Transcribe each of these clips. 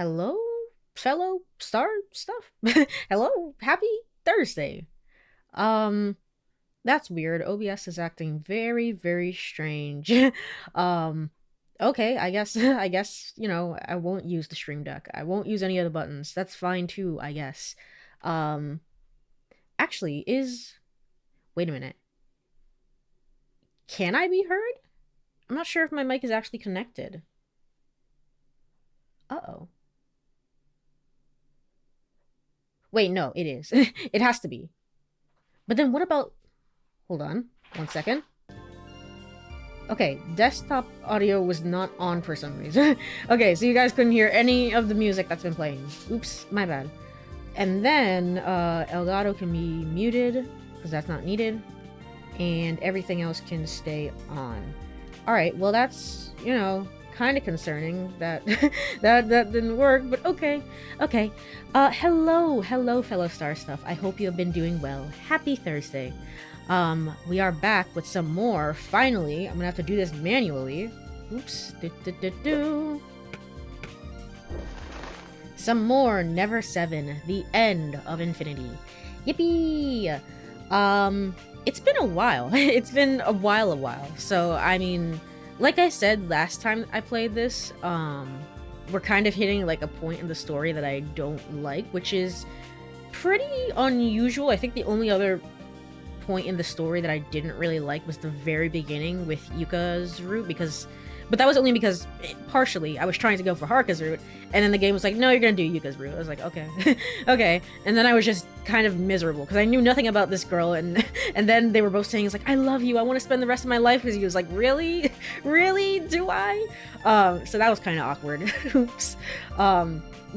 Hello, fellow star stuff. Hello, happy Thursday. Um, that's weird. OBS is acting very, very strange. um, okay, I guess I won't use the stream deck. I won't use any of the buttons. That's fine too, I guess. Um, actually, wait a minute. Can I be heard? I'm not sure if my mic is actually connected. Uh-oh. Wait, no, it is. It has to be. But then what about... Hold on. 1 second. Okay, desktop audio was not on for some reason. Okay, so you guys couldn't hear any of the music that's been playing. Oops, my bad. And then, Elgato can be muted, because that's not needed. And everything else can stay on. Alright, well that's, kind of concerning that that didn't work, but okay. Hello, fellow star stuff. I hope you have been doing well. Happy Thursday. We are back with some more. Finally, I'm gonna have to do this manually. Oops. Some more Never 7, the end of Infinity. Yippee! It's been a while. It's been a while. So, I mean, like I said last time I played this, we're kind of hitting like a point in the story that I don't like, which is pretty unusual. I think the only other point in the story that I didn't really like was the very beginning with Yuka's route, but that was only because partially I was trying to go for Haruka's route, and then the game was like, no, you're gonna do Yuka's route. I was like, okay. Okay, and then I was just kind of miserable because I knew nothing about this girl, and then they were both saying, it's like, I love you, I want to spend the rest of my life with you. I was like, really do I? So that was kind of awkward. Oops.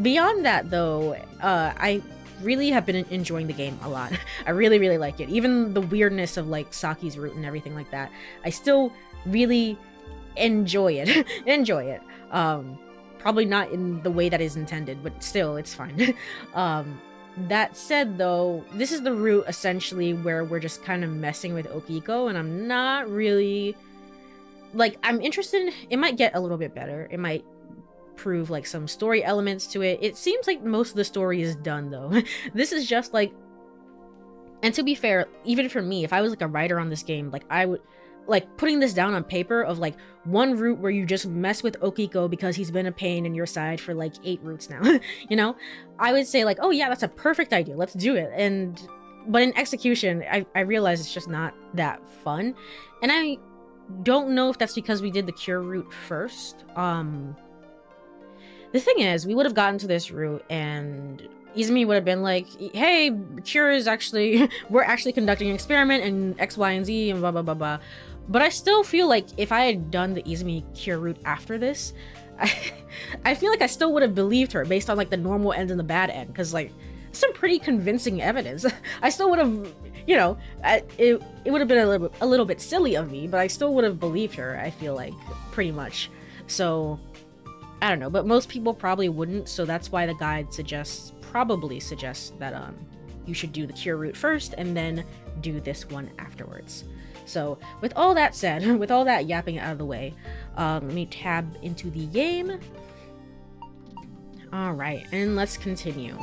Beyond that though, I really have been enjoying the game a lot. I really like it. Even the weirdness of like Saki's route and everything like that, I still really enjoy it. Probably not in the way that is intended, but still, it's fine. That said though, this is the route essentially where we're just kind of messing with Okiko, and I'm not really like, I'm interested. It might get a little bit better. It might prove like some story elements to it. It seems like most of the story is done though. This is just like, and to be fair, even for me, if I was like a writer on this game, like I would like putting this down on paper of like one route where you just mess with Okiko because he's been a pain in your side for like 8 routes now. I would say like, oh yeah, that's a perfect idea, let's do it. But in execution, I realize it's just not that fun, and I don't know if that's because we did the cure route first. The thing is, we would have gotten to this route and Izumi would have been like, hey, Cure is actually, we're actually conducting an experiment in X, Y, and Z and blah, blah, blah, blah. But I still feel like if I had done the Izumi Cure route after this, I feel like I still would have believed her based on like the normal end and the bad end. Because like, some pretty convincing evidence. I still would have, it would have been a little bit silly of me, but I still would have believed her, I feel like, pretty much. So I don't know, but most people probably wouldn't, so that's why the guide probably suggests that you should do the cure route first and then do this one afterwards. So with all that said, with all that yapping out of the way, let me tab into the game. All right, and let's continue.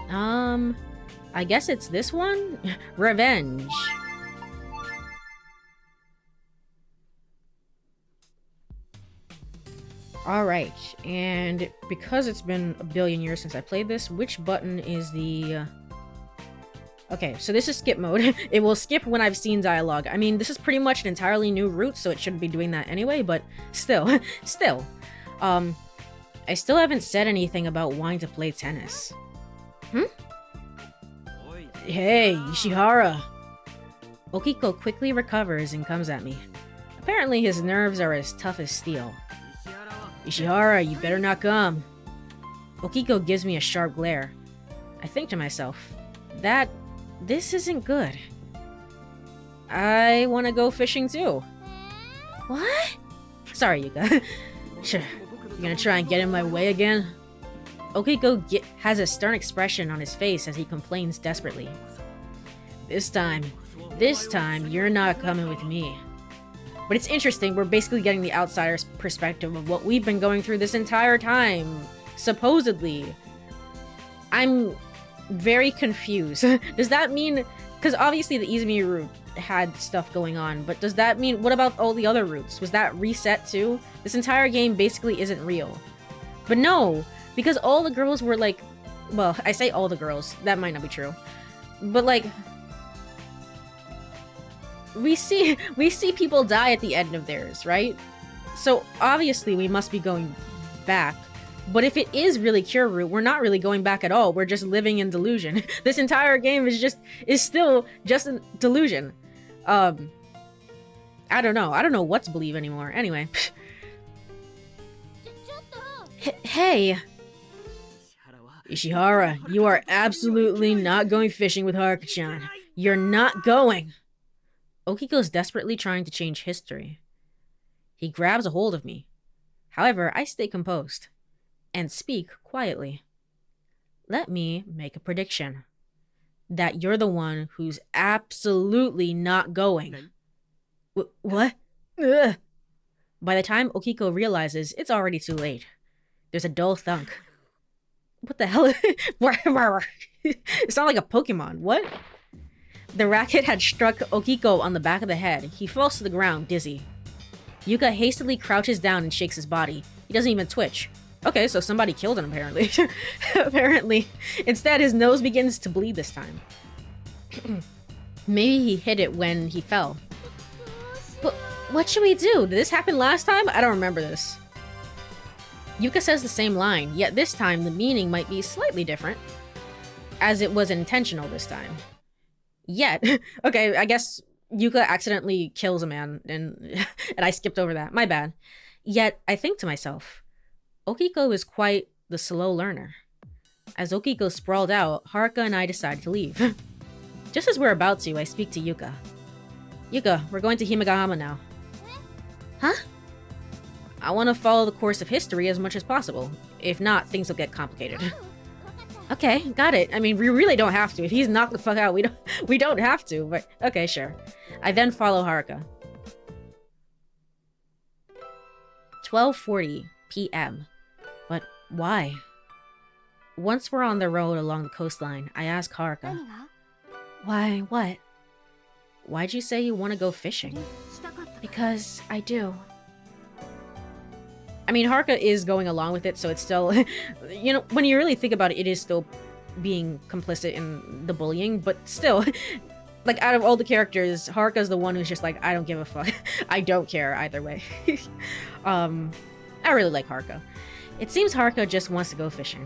I guess it's this one? Revenge. Alright, and because it's been a billion years since I played this, which button is the... Okay, so this is skip mode. It will skip when I've seen dialogue. I mean, this is pretty much an entirely new route, so it shouldn't be doing that anyway, but still. I still haven't said anything about wanting to play tennis. Hey, Ishihara! Okiko quickly recovers and comes at me. Apparently his nerves are as tough as steel. Ishihara, you better not come. Okiko gives me a sharp glare. I think to myself, this isn't good. I want to go fishing too. What? Sorry, Yuka. Sure, you gonna try and get in my way again? Okiko has a stern expression on his face as he complains desperately. This time, you're not coming with me. But it's interesting, we're basically getting the outsider's perspective of what we've been going through this entire time, supposedly. I'm very confused. Does that mean... Because obviously the IZUMI route had stuff going on, but does that mean... What about all the other routes? Was that reset too? This entire game basically isn't real. But no, because all the girls were like... Well, I say all the girls. That might not be true. But like... We see people die at the end of theirs, right? So obviously we must be going back. But if it is really Cure route, we're not really going back at all. We're just living in delusion. This entire game is still just a delusion. I don't know. I don't know what to believe anymore. Anyway. Hey! Ishihara, you are absolutely not going fishing with Haruka-chan. You're not going! Okiko's desperately trying to change history. He grabs a hold of me. However, I stay composed. And speak quietly. Let me make a prediction. That you're the one who's absolutely not going. What? Ugh. By the time Okiko realizes, it's already too late. There's a dull thunk. What the hell? It sounded like a Pokemon. What? The racket had struck Okiko on the back of the head. He falls to the ground, dizzy. Yuka hastily crouches down and shakes his body. He doesn't even twitch. Okay, so somebody killed him, apparently. Apparently. Instead, his nose begins to bleed this time. Maybe he hit it when he fell. But what should we do? Did this happen last time? I don't remember this. Yuka says the same line, yet this time the meaning might be slightly different. As it was intentional this time. Yet. Okay, I guess Yuka accidentally kills a man, and I skipped over that. My bad. Yet, I think to myself, Okiko is quite the slow learner. As Okiko sprawled out, Haruka and I decided to leave. Just as we're about to, I speak to Yuka. Yuka, we're going to Himegahama now. Huh? I want to follow the course of history as much as possible. If not, things will get complicated. Okay, got it. I mean, we really don't have to. If he's knocked the fuck out, we don't have to, but okay, sure. I then follow Haruka. 12:40 p.m. But why? Once we're on the road along the coastline, I ask Haruka. Why, what? Why'd you say you want to go fishing? Because I do. I mean, Haruka is going along with it, so it's still... you know, when you really think about it, it is still being complicit in the bullying, but still... like, out of all the characters, Haruka's the one who's just like, I don't give a fuck. I don't care either way. I really like Haruka. It seems Haruka just wants to go fishing.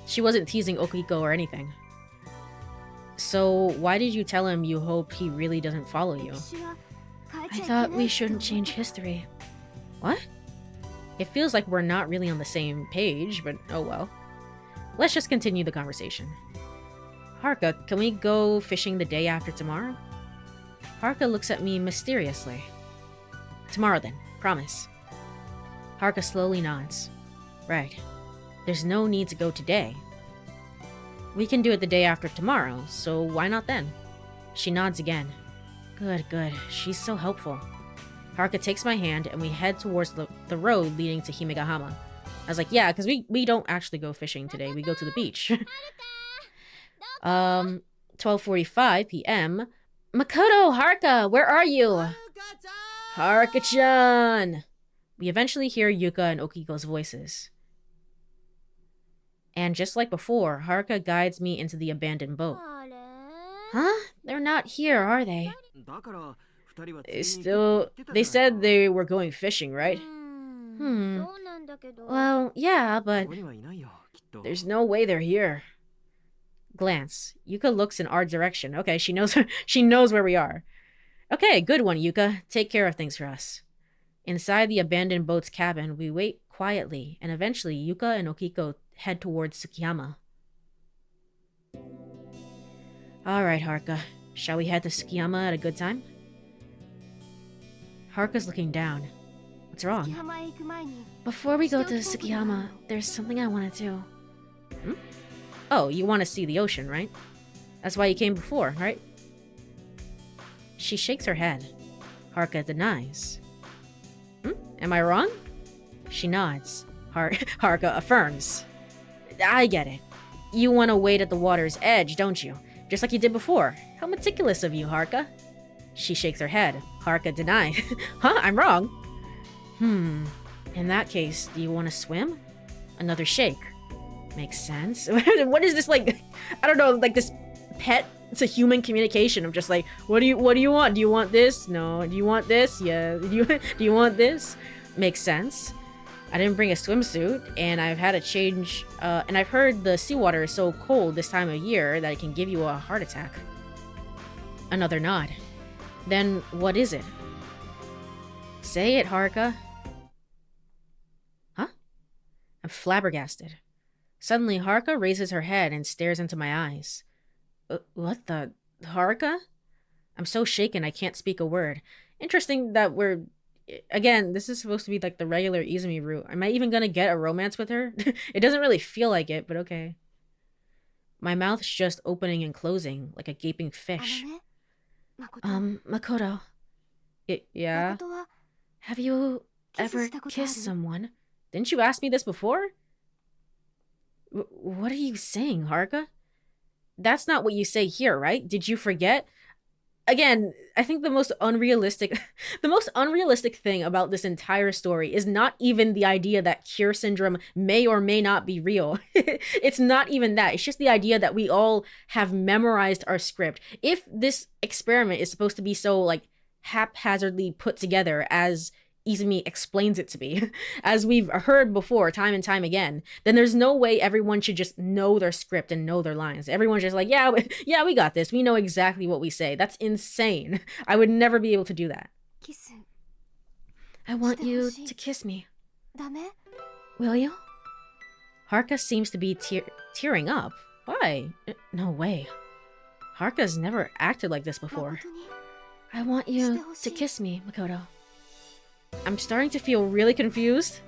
She wasn't teasing Okiko or anything. So, why did you tell him you hope he really doesn't follow you? I thought we shouldn't change history. What? It feels like we're not really on the same page, but oh well. Let's just continue the conversation. Haruka, can we go fishing the day after tomorrow? Haruka looks at me mysteriously. Tomorrow then, promise. Haruka slowly nods. Right. There's no need to go today. We can do it the day after tomorrow, so why not then? She nods again. Good, good. She's so helpful. Haruka takes my hand and we head towards the road leading to Himegahama. I was like, yeah, because we don't actually go fishing today. We go to the beach. 12:45 p.m. Makoto, Haruka, where are you? Haruka-chan! We eventually hear Yuka and Okiko's voices. And just like before, Haruka guides me into the abandoned boat. Huh? They're not here, are they? They said they were going fishing, right? Well, yeah, but there's no way they're here. Glance. Yuka looks in our direction. Okay, she knows where we are. Okay, good one, Yuka. Take care of things for us. Inside the abandoned boat's cabin, we wait quietly, and eventually Yuka and Okiko head towards Tsukiyama. Alright, Haruka. Shall we head to Tsukiyama at a good time? Haruka's looking down. What's wrong? Before we go to Tsukiyama, there's something I want to do. Hmm? Oh, you want to see the ocean, right? That's why you came before, right? She shakes her head. Haruka denies. Am I wrong? She nods. Haruka affirms. I get it. You want to wait at the water's edge, don't you? Just like you did before. How meticulous of you, Haruka. She shakes her head. Haruka denies. Huh? I'm wrong. In that case, do you want to swim? Another shake. Makes sense. What is this, like, I don't know, like this pet to human communication of just like, what do you want? Do you want this? No. Do you want this? Yeah. Do you want this? Makes sense. I didn't bring a swimsuit, and I've had a change, and I've heard the seawater is so cold this time of year that it can give you a heart attack. Another nod. Then what is it? Say it, Haruka. Huh? I'm flabbergasted. Suddenly, Haruka raises her head and stares into my eyes. What the... Haruka? I'm so shaken I can't speak a word. Interesting that we're... Again, this is supposed to be like the regular Izumi route. Am I even gonna get a romance with her? It doesn't really feel like it, but okay. My mouth's just opening and closing, like a gaping fish. Makoto. Yeah? Have you ever kissed someone? Didn't you ask me this before? What are you saying, Haruka? That's not what you say here, right? Did you forget? Again, I think the most unrealistic thing about this entire story is not even the idea that cure syndrome may or may not be real. It's not even that. It's just the idea that we all have memorized our script. If this experiment is supposed to be so, like, haphazardly put together as Izumi explains it to be, as we've heard before time and time again, then there's no way everyone should just know their script and know their lines. Everyone's just like, yeah, we got this. We know exactly what we say. That's insane. I would never be able to do that. I want you to kiss me. Will you? Haruka seems to be tearing up. Why? No way. Haruka's never acted like this before. I want you to kiss me, Makoto. I'm starting to feel really confused.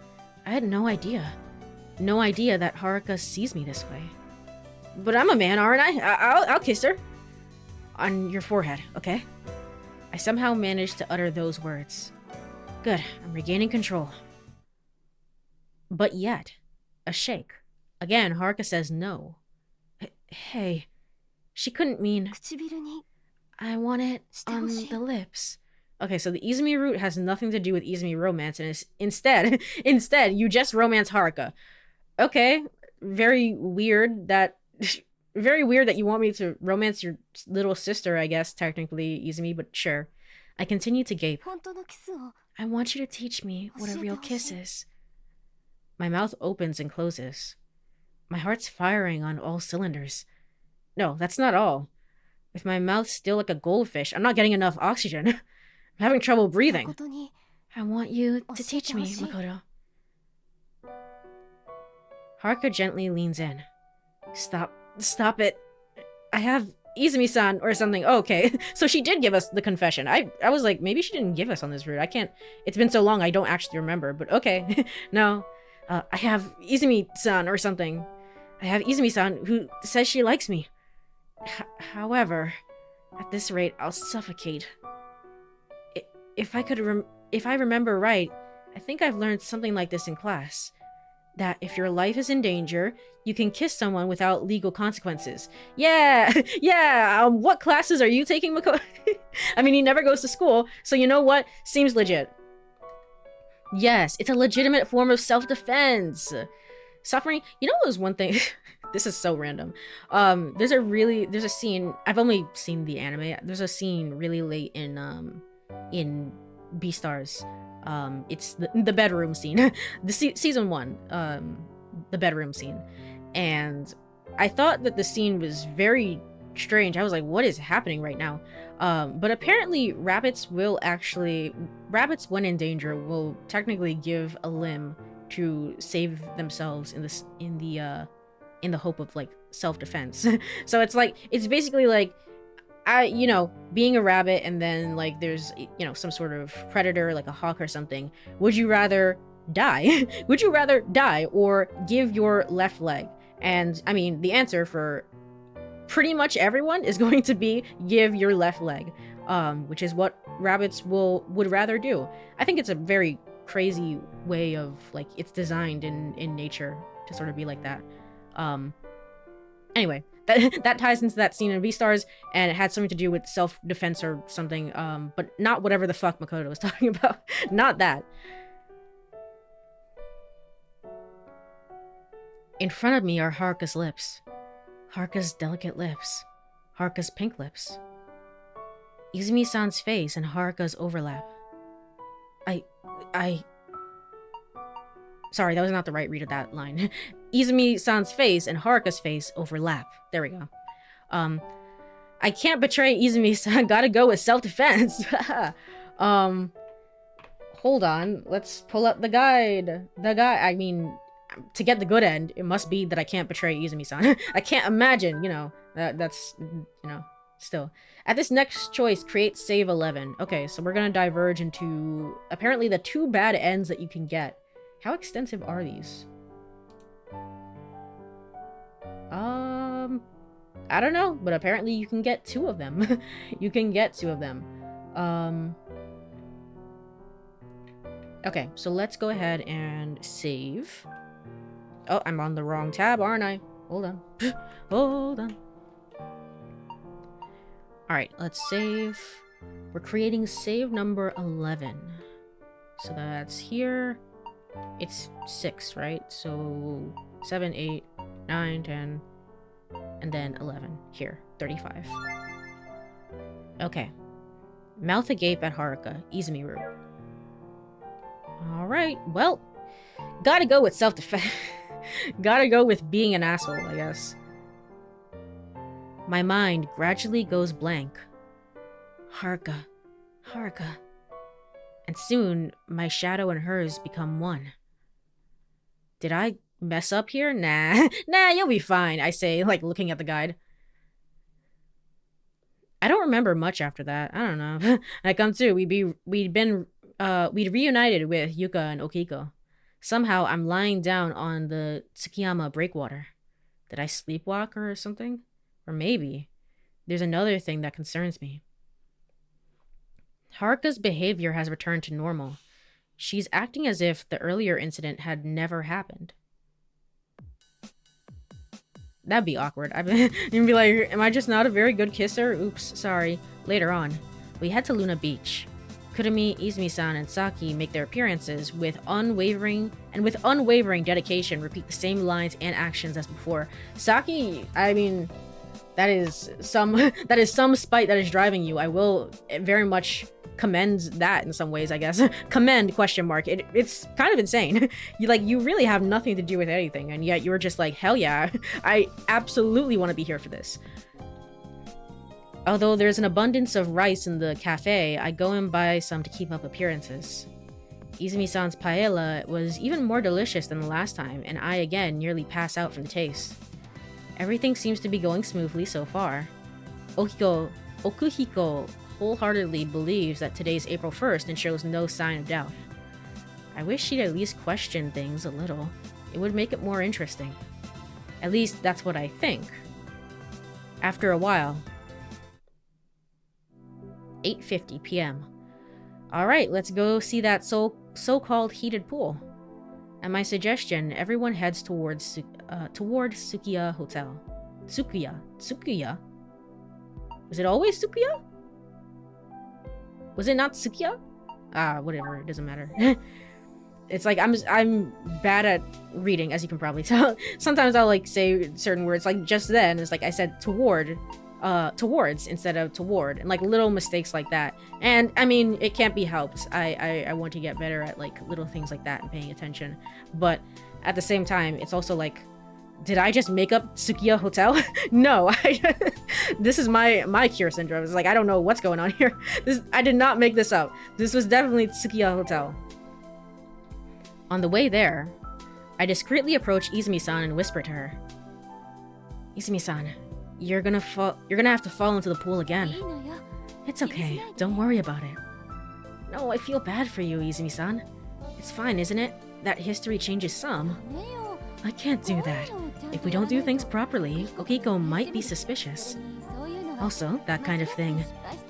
I had no idea. No idea that Haruka sees me this way. But I'm a man, aren't I? I'll kiss her. On your forehead, okay? I somehow managed to utter those words. Good, I'm regaining control. But yet, a shake. Again, Haruka says no. Hey, she couldn't mean... I want it on the lips. Okay, so the Izumi route has nothing to do with Izumi romance, and instead, you just romance Haruka. Okay, very weird that you want me to romance your little sister, I guess, technically, Izumi, but sure. I continue to gape. I want you to teach me what a real kiss is. My mouth opens and closes. My heart's firing on all cylinders. No, that's not all. With my mouth still like a goldfish, I'm not getting enough oxygen. I'm having trouble breathing. I want you to teach me, Makoto. Haruka gently leans in. Stop it. I have Izumi-san or something. Oh, okay, so she did give us the confession. I was like, maybe she didn't give us on this route. I can't, it's been so long I don't actually remember, but okay. No, I have Izumi-san or something. I have Izumi-san who says she likes me. However, at this rate, I'll suffocate. If I remember right, I think I've learned something like this in class. That if your life is in danger, you can kiss someone without legal consequences. Yeah, yeah, what classes are you taking, Makoto? I mean, he never goes to school, so you know what? Seems legit. Yes, it's a legitimate form of self-defense. Suffering, you know what was one thing? This is so random. There's a scene, I've only seen the anime, there's a scene really late in Beastars. It's the bedroom scene. Season 1, the bedroom scene. And I thought that the scene was very strange. I was like, what is happening right now? But apparently rabbits, when in danger, will technically give a limb to save themselves in the hope of like self-defense. So it's basically like, being a rabbit and then like there's, some sort of predator like a hawk or something. Would you rather die? Would you rather die or give your left leg? And I mean, the answer for pretty much everyone is going to be give your left leg, which is what rabbits would rather do. I think it's a very crazy way of, like, it's designed in nature to sort of be like that. Anyway, that ties into that scene in Beastars, and it had something to do with self-defense or something, but not whatever the fuck Makoto was talking about. Not that. In front of me are Haruka's lips. Haruka's delicate lips. Haruka's pink lips. Izumi-san's face and Haruka's overlap. Sorry, that was not the right read of that line. Izumi-san's face and Haruka's face overlap. There we go. I can't betray Izumi-san. Gotta go with self-defense. Hold on. Let's pull up the guide. I mean, to get the good end, it must be that I can't betray Izumi-san. I can't imagine, you know, that's, you know, still. At this next choice, create save 11. Okay, so we're gonna diverge into, apparently, the 2 bad ends that you can get. How extensive are these? I don't know, but apparently you can get 2 of them. You can get 2 of them. Okay, so let's go ahead and save. Oh, I'm on the wrong tab, aren't I? Hold on. Hold on. Alright, let's save. We're creating save number 11. So that's here. It's 6, right? So 7, 8, 9, 10, and then 11. Here, 35. Okay. Mouth agape at Haruka. Izumi route. Alright, well, gotta go with self-defense. Gotta go with being an asshole, I guess. My mind gradually goes blank. Haruka. Haruka. And soon, my shadow and hers become one. Did I mess up here? Nah. Nah, you'll be fine, I say, like, looking at the guide. I don't remember much after that. I don't know. I come to, we'd reunited with Yuka and Okiko. Somehow, I'm lying down on the Tsukiyama breakwater. Did I sleepwalk or something? Or maybe there's another thing that concerns me. Haruka's behavior has returned to normal. She's acting as if the earlier incident had never happened. That'd be awkward. You'd be like, am I just not a very good kisser? Oops, sorry. Later on, we head to Luna Beach. Kurumi, Izumi-san, and Saki make their appearances with unwavering dedication, repeat the same lines and actions as before. Saki, I mean, that is some spite that is driving you. I will very much commend that in some ways, I guess. Commend, question mark. It's kind of insane. You really have nothing to do with anything, and yet you're just like, hell yeah, I absolutely want to be here for this. Although there's an abundance of rice in the cafe, I go and buy some to keep up appearances. Izumi-san's paella was even more delicious than the last time, and I again nearly pass out from the taste. Everything seems to be going smoothly so far. Okuhiko wholeheartedly believes that today's April 1st and shows no sign of doubt. I wish she'd at least question things a little. It would make it more interesting. At least that's what I think. After a while, 8:50 p.m. Alright, let's go see that so-called heated pool. At my suggestion, everyone heads toward Sukiya Hotel. Sukiya? Was it always Sukiya? Was it not Sukiya? Whatever, it doesn't matter. It's like, I'm bad at reading, as you can probably tell. Sometimes I'll like say certain words, like just then, it's like I said towards instead of toward, and like little mistakes like that. And I mean, it can't be helped. I want to get better at like little things like that and paying attention. But at the same time, it's also like, did I just make up Sukiya Hotel? No, this is my cure syndrome. It's like, I don't know what's going on here. I did not make this up. This was definitely Sukiya Hotel. On the way there, I discreetly approach Izumi-san and whisper to her, Izumi-san, you're gonna have to fall into the pool again. It's okay, don't worry about it. No, I feel bad for you, Izumi-san. It's fine, isn't it? That history changes some. I can't do that. If we don't do things properly, Okiko might be suspicious. Also, that kind of thing.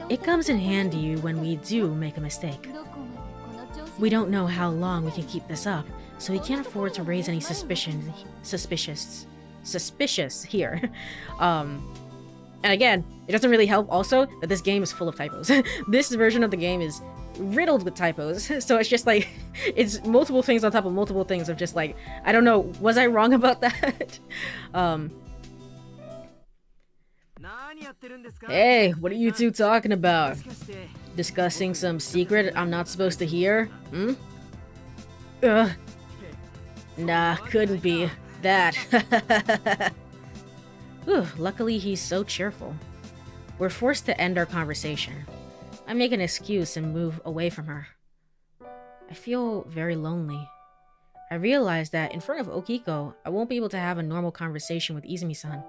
It comes in handy when we do make a mistake. We don't know how long we can keep this up, so we can't afford to raise any suspicious here. And again, it doesn't really help also that this game is full of typos. This version of the game is riddled with typos, so it's just like, it's multiple things on top of multiple things of just like, I don't know, was I wrong about that? Hey, what are you two talking about? Discussing some secret I'm not supposed to hear? Ugh. Nah, couldn't be. That. Ooh, luckily he's so cheerful. We're forced to end our conversation. I make an excuse and move away from her. I feel very lonely. I realize that in front of Okiko, I won't be able to have a normal conversation with Izumi-san.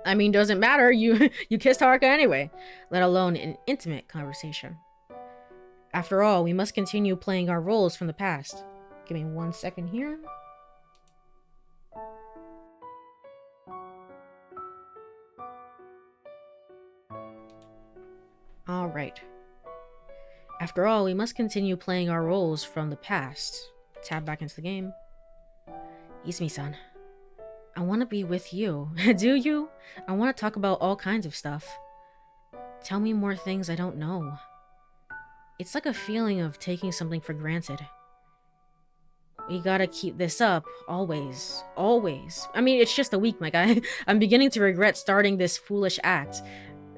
I mean, doesn't matter, you kissed Haruka anyway, let alone an intimate conversation. After all, we must continue playing our roles from the past. Give me 1 second here. Alright. After all, we must continue playing our roles from the past. Tab back into the game. Izumi-san, I want to be with you. Do you? I want to talk about all kinds of stuff. Tell me more things I don't know. It's like a feeling of taking something for granted. We gotta keep this up, always. Always. I mean, it's just a week, my guy. I'm beginning to regret starting this foolish act.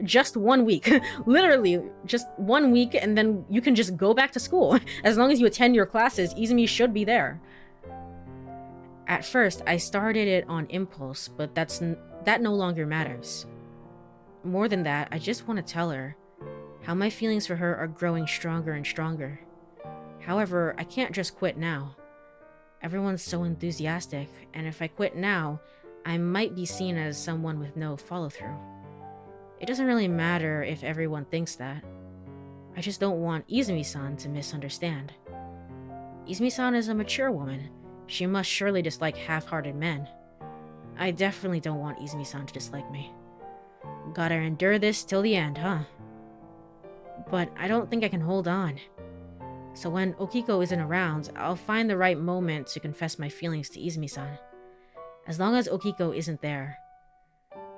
Just 1 week. Literally, just 1 week, and then you can just go back to school. As long as you attend your classes, Izumi should be there. At first, I started it on impulse, but that no longer matters. More than that, I just want to tell her how my feelings for her are growing stronger and stronger. However, I can't just quit now. Everyone's so enthusiastic, and if I quit now, I might be seen as someone with no follow-through. It doesn't really matter if everyone thinks that. I just don't want Izumi-san to misunderstand. Izumi-san is a mature woman. She must surely dislike half-hearted men. I definitely don't want Izumi-san to dislike me. Gotta endure this till the end, huh? But I don't think I can hold on. So when Okiko isn't around, I'll find the right moment to confess my feelings to Izumi-san. As long as Okiko isn't there,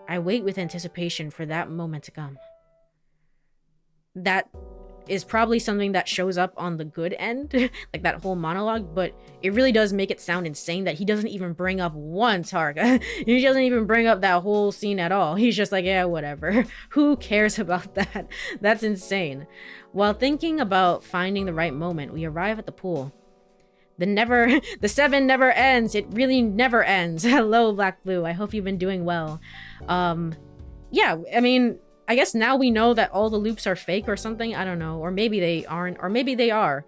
I wait with anticipation for that moment to come. That is probably something that shows up on the good end, like that whole monologue, but it really does make it sound insane that he doesn't even bring up once Haruka. He doesn't even bring up that whole scene at all. He's just like, yeah, whatever. Who cares about that? That's insane. While thinking about finding the right moment, we arrive at the pool. The 7 never ends. It really never ends. Hello, Black Blue. I hope you've been doing well. Yeah, I mean, I guess now we know that all the loops are fake or something. I don't know. Or maybe they aren't. Or maybe they are.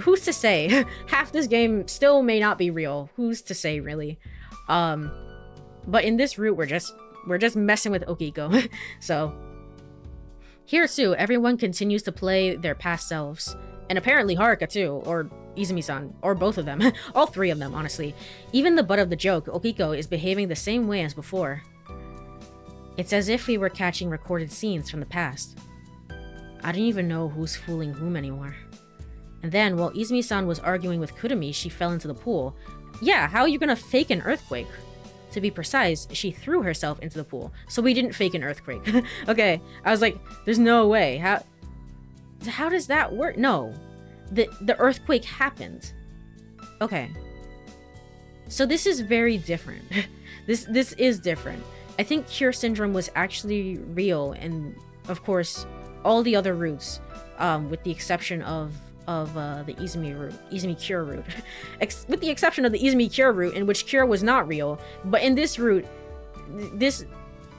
Who's to say? Half this game still may not be real. Who's to say, really? But in this route, we're just messing with Okiko. So here too, everyone continues to play their past selves. And apparently Haruka too, or Izumi-san, or both of them. All 3 of them, honestly. Even the butt of the joke, Okiko, is behaving the same way as before. It's as if we were catching recorded scenes from the past. I don't even know who's fooling whom anymore. And then, while Izumi-san was arguing with Kurumi, she fell into the pool. Yeah, how are you gonna fake an earthquake? To be precise, she threw herself into the pool, so we didn't fake an earthquake. Okay, I was like, there's no way. How does that work? No, the earthquake happened. Okay, so this is very different. This is different. I think Cure Syndrome was actually real, and of course, all the other routes, with the exception of the Izumi Cure route, with the exception of the Izumi Cure route, in which Cure was not real. But in this route, this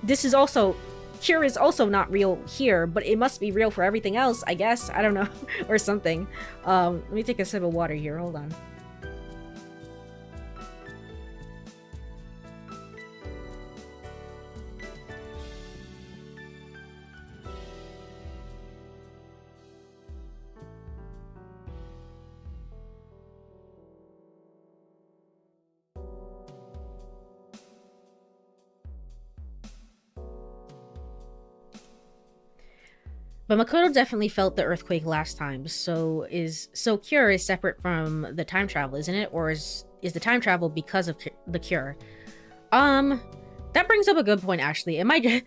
is also, Cure is also not real here, but it must be real for everything else, I guess. I don't know, or something. Let me take a sip of water here. Hold on. But Makoto definitely felt the earthquake last time, so Cure is separate from the time travel, isn't it? Or is the time travel because of the Cure? That brings up a good point, actually. It might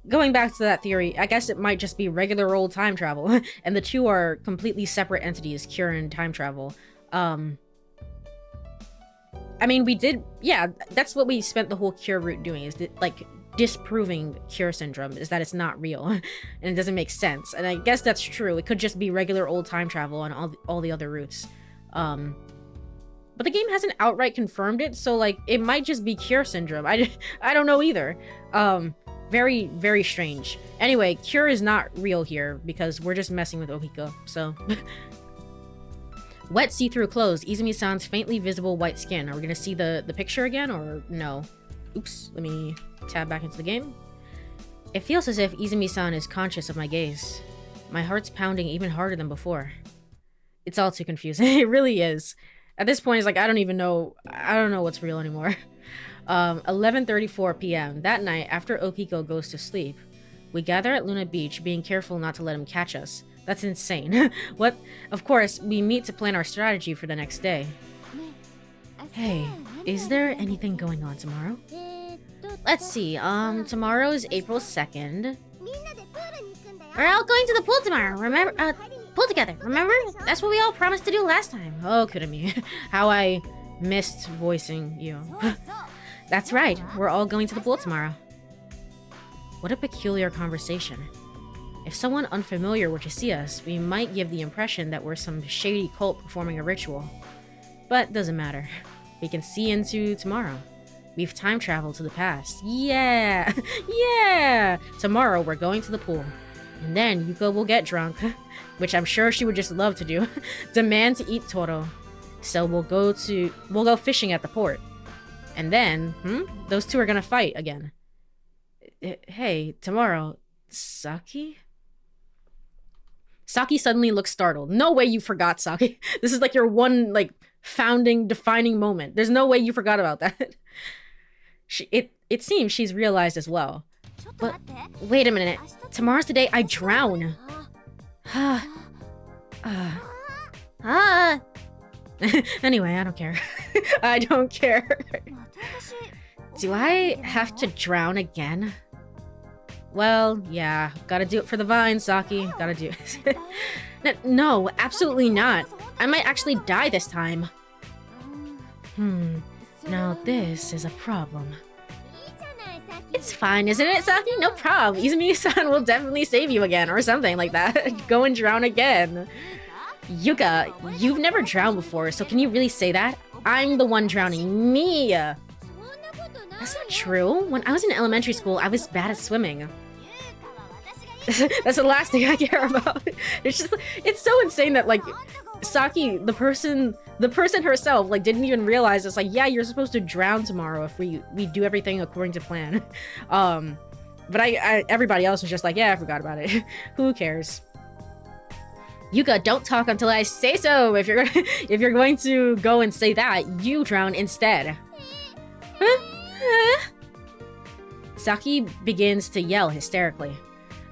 going back to that theory, I guess it might just be regular old time travel, and the two are completely separate entities, Cure and time travel. I mean, that's what we spent the whole Cure route doing, is like disproving Cure syndrome, is that it's not real, and it doesn't make sense. And I guess that's true. It could just be regular old time travel on all the other routes. But the game hasn't outright confirmed it, so like it might just be Cure syndrome. I don't know either. Very, very strange. Anyway, Cure is not real here because we're just messing with Ohiko. So wet see-through clothes, Izumi-san's faintly visible white skin. Are we gonna see the picture again or no? Oops, let me tab back into the game. It feels as if Izumi-san is conscious of my gaze. My heart's pounding even harder than before. It's all too confusing. It really is. At this point, it's like, I don't know what's real anymore. 11:34 p.m. That night, after Ohiko goes to sleep, we gather at Luna Beach, being careful not to let him catch us. That's insane. What? Of course, we meet to plan our strategy for the next day. Hey, is there anything going on tomorrow? Let's see, tomorrow is April 2nd. We're all going to the pool tomorrow, remember? Pool together, remember? That's what we all promised to do last time. Oh, Kurumi. How I missed voicing you. That's right, we're all going to the pool tomorrow. What a peculiar conversation. If someone unfamiliar were to see us, we might give the impression that we're some shady cult performing a ritual. But doesn't matter. We can see into tomorrow. We've time traveled to the past. Yeah! Yeah! Tomorrow we're going to the pool. And then Yuko will get drunk, which I'm sure she would just love to do. Demand to eat Toro. So we'll go fishing at the port. And then, those two are gonna fight again. Hey, tomorrow, Saki? Saki suddenly looks startled. No way you forgot, Saki. This is like your one, like, founding, defining moment. There's no way you forgot about that. It seems she's realized as well. But, wait a minute. Tomorrow's the day I drown. Anyway, I don't care. I don't care. Do I have to drown again? Well, yeah. Gotta do it for the vine, Saki. Gotta do it. No, absolutely not. I might actually die this time. Now this is a problem. It's fine, isn't it, Saki? No problem. Izumi-san will definitely save you again, or something like that. Go and drown again. Yuka, you've never drowned before, so can you really say that? I'm the one drowning. Me! That's not true. When I was in elementary school, I was bad at swimming. That's the last thing I care about. It's just, it's so insane that, like, Saki, the person herself, like, didn't even realize it's like, yeah, you're supposed to drown tomorrow if we do everything according to plan. But everybody else was just like, yeah, I forgot about it. Who cares? Yuka, don't talk until I say so. If you're going to go and say that, you drown instead. Saki begins to yell hysterically.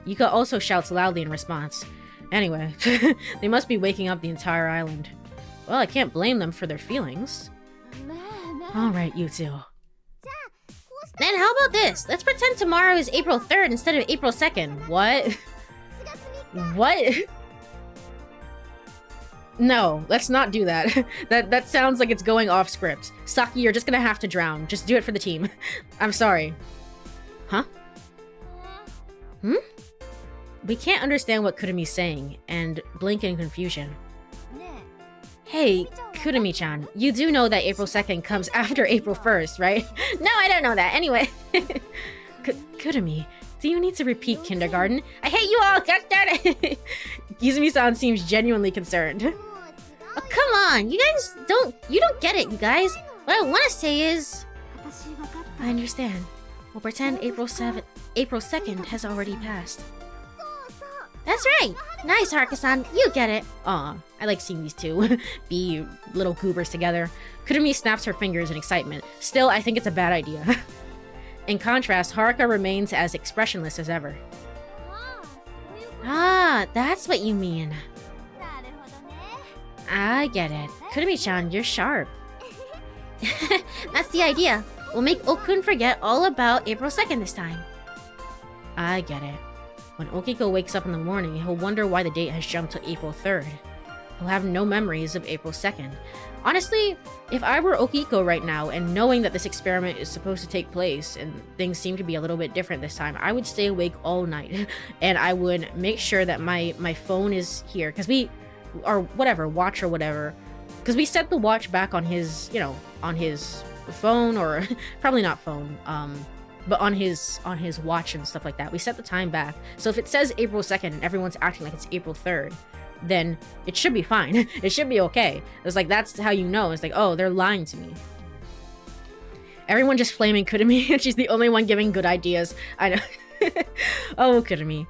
Yuka also shouts loudly in response. Anyway, they must be waking up the entire island. Well, I can't blame them for their feelings. Alright, you two. Then how about this? Let's pretend tomorrow is April 3rd instead of April 2nd. What? What? No, let's not do that. That sounds like it's going off script. Saki, you're just gonna have to drown. Just do it for the team. I'm sorry. Huh? We can't understand what Kurumi's saying, and blink in confusion. Hey, Kurumi-chan, you do know that April 2nd comes after April 1st, right? No, I don't know that. Anyway. Kurumi, do you need to repeat kindergarten? I hate you all! God damn it! Izumi-san seems genuinely concerned. Oh, come on! You guys don't get it, you guys! What I want to say is... I understand. We'll pretend April 2nd has already passed. That's right! Nice, Haruka-san, you get it! Aw, I like seeing these two be little goobers together. Kurumi snaps her fingers in excitement. Still, I think it's a bad idea. In contrast, Haruka remains as expressionless as ever. Ah, that's what you mean. I get it. Kurumi-chan, you're sharp. That's the idea. We'll make Okun forget all about April 2nd this time. I get it. When Okiko wakes up in the morning, he'll wonder why the date has jumped to April 3rd. He'll have no memories of April 2nd. Honestly, if I were Okiko right now and knowing that this experiment is supposed to take place and things seem to be a little bit different this time, I would stay awake all night and I would make sure that my phone is here because or whatever, watch or whatever, because we set the watch back on his, on his phone, or probably not phone, but on his watch and stuff like that. We set the time back. So if it says April 2nd and everyone's acting like it's April 3rd, then it should be fine. It should be okay. It's like, that's how you know. It's like, oh, they're lying to me. Everyone just flaming Kurumi, and she's the only one giving good ideas. I know. Oh, Kurumi.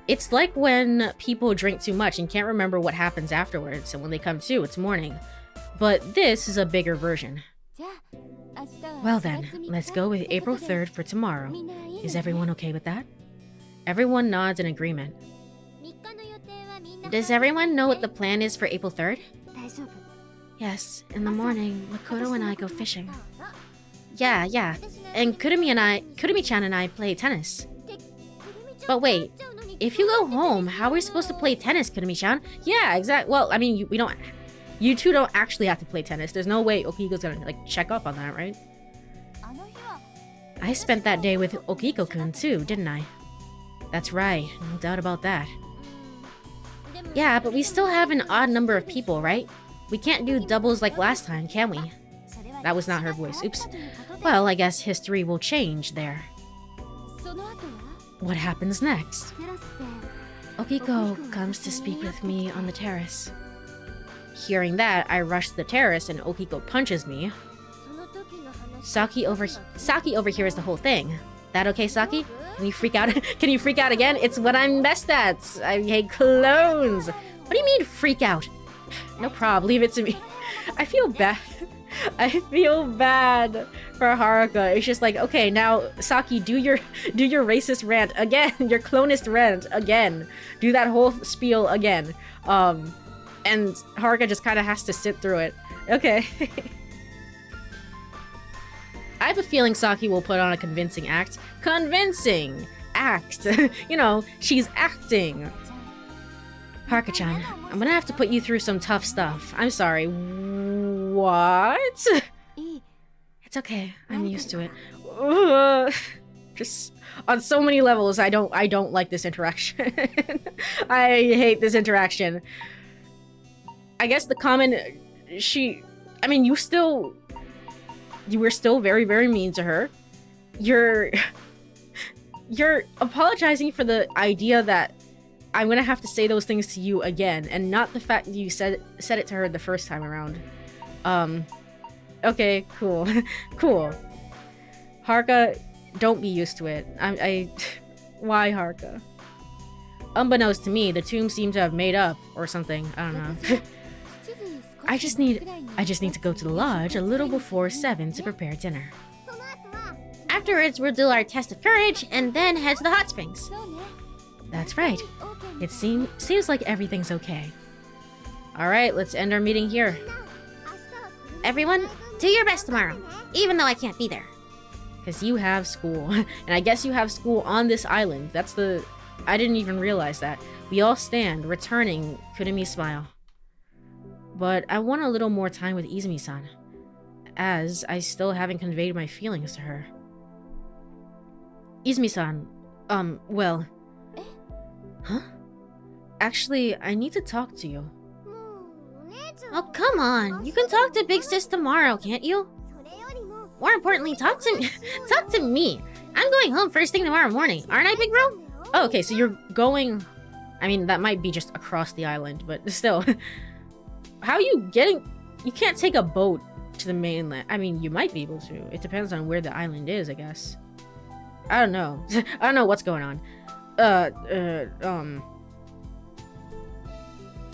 It's like when people drink too much and can't remember what happens afterwards, and when they come to, it's morning. But this is a bigger version. Well then, let's go with April 3rd for tomorrow. Is everyone okay with that? Everyone nods in agreement. Does everyone know what the plan is for April 3rd? Yes, in the morning, Makoto and I go fishing. Yeah. And Kurumi-chan and I play tennis. But wait, if you go home, how are we supposed to play tennis, Kurumi-chan? Yeah, exactly. Well, I mean, you two don't actually have to play tennis. There's no way Okiko's gonna, check up on that, right? I spent that day with Okiko-kun too, didn't I? That's right, no doubt about that. Yeah, but we still have an odd number of people, right? We can't do doubles like last time, can we? That was not her voice, oops. Well, I guess history will change there. What happens next? Okiko comes to speak with me on the terrace. Hearing that, I rush to the terrace and Okiko punches me. Saki overhears the whole thing. That okay, Saki? Can you freak out? Can you freak out again? It's what I'm best at. I hate clones. What do you mean freak out? No problem. Leave it to me. I feel bad. I feel bad for Haruka. It's just like, okay, now Saki, do your racist rant again. Your clonist rant again. Do that whole spiel again. And Haruka just kind of has to sit through it. Okay. I have a feeling Saki will put on a convincing act. Convincing act. She's acting. Haruka-chan, I'm gonna have to put you through some tough stuff. I'm sorry. What? It's okay. I'm used to it. Just on so many levels, I don't like this interaction. I hate this interaction. I guess the comment, you were still very, very mean to her. You're apologizing for the idea that I'm gonna have to say those things to you again, and not the fact that you said it to her the first time around. Okay, cool. Cool. Haruka, don't be used to it. Why Haruka? Unbeknownst to me, the tomb seemed to have made up or something. I don't know. I just need to go to the lodge a little before 7 to prepare dinner. Afterwards, we'll do our test of courage and then head to the hot springs. That's right. It seems like everything's okay. Alright, let's end our meeting here. Everyone, do your best tomorrow, even though I can't be there. Because you have school. And I guess you have school on this island. I didn't even realize that. We all stand, returning Kurumi's smile. But I want a little more time with Izumi-san, as I still haven't conveyed my feelings to her. Izumi-san, well... Huh? Actually, I need to talk to you. Oh, come on. You can talk to Big Sis tomorrow, can't you? More importantly, talk to me. Talk to me. I'm going home first thing tomorrow morning, aren't I, big bro? Oh, okay, so you're going... I mean, that might be just across the island, but still... How are you getting... You can't take a boat to the mainland. I mean, you might be able to. It depends on where the island is, I guess. I don't know. I don't know what's going on.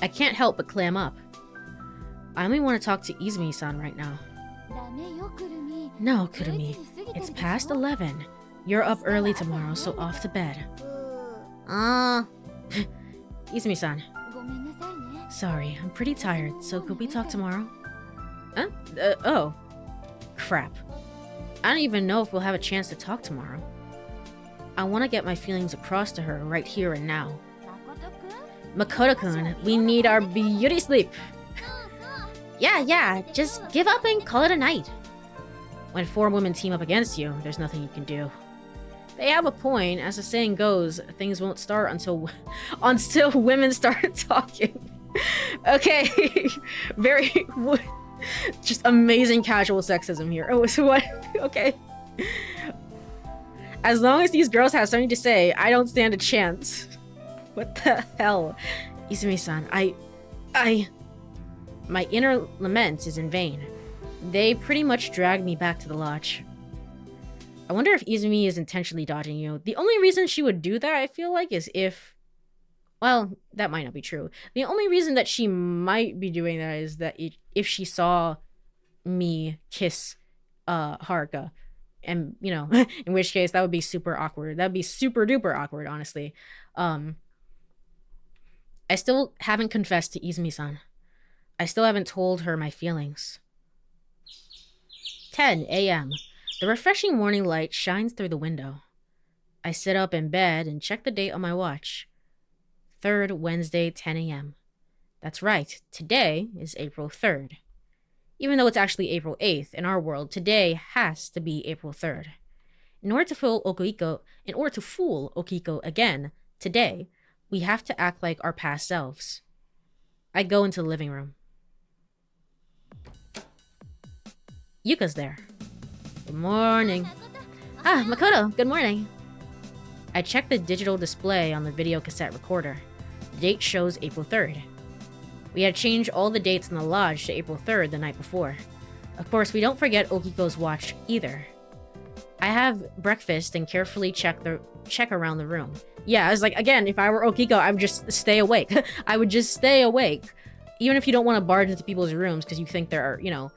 I can't help but clam up. I only want to talk to Izumi-san right now. No, Kurumi. It's past 11. You're up early tomorrow, so off to bed. Izumi-san. Sorry, I'm pretty tired, so could we talk tomorrow? Huh? Oh. Crap. I don't even know if we'll have a chance to talk tomorrow. I want to get my feelings across to her right here and now. Makoto-kun, we need our beauty sleep. Yeah, just give up and call it a night. When 4 women team up against you, there's nothing you can do. They have a point. As the saying goes, things won't start until women start talking. Okay. Very... just amazing casual sexism here. Oh, so what? Okay. As long as these girls have something to say, I don't stand a chance. What the hell? Izumi-san, my inner lament is in vain. They pretty much dragged me back to the lodge. I wonder if Izumi is intentionally dodging you. The only reason she would do that, I feel like, is if... Well, that might not be true. The only reason that she might be doing that is that if she saw me kiss Haruka. And, you know, in which case that would be super awkward. That would be super duper awkward, honestly. I still haven't confessed to Izumi-san. I still haven't told her my feelings. 10 a.m. The refreshing morning light shines through the window. I sit up in bed and check the date on my watch. 3rd Wednesday, 10 a.m. That's right, today is April 3rd. Even though it's actually April 8th, in our world, today has to be April 3rd. In order to fool Okiko again, today, we have to act like our past selves. I go into the living room. Yuka's there. Good morning. Ah, Makoto, good morning. I check the digital display on the video cassette recorder. The date shows April 3rd. We had changed all the dates in the lodge to April 3rd the night before. Of course, we don't forget Okiko's watch either. I have breakfast and carefully check around the room. Yeah, I was like, again, if I were Okiko, I would just stay awake. I would just stay awake. Even if you don't want to barge into people's rooms because you think there are, you know,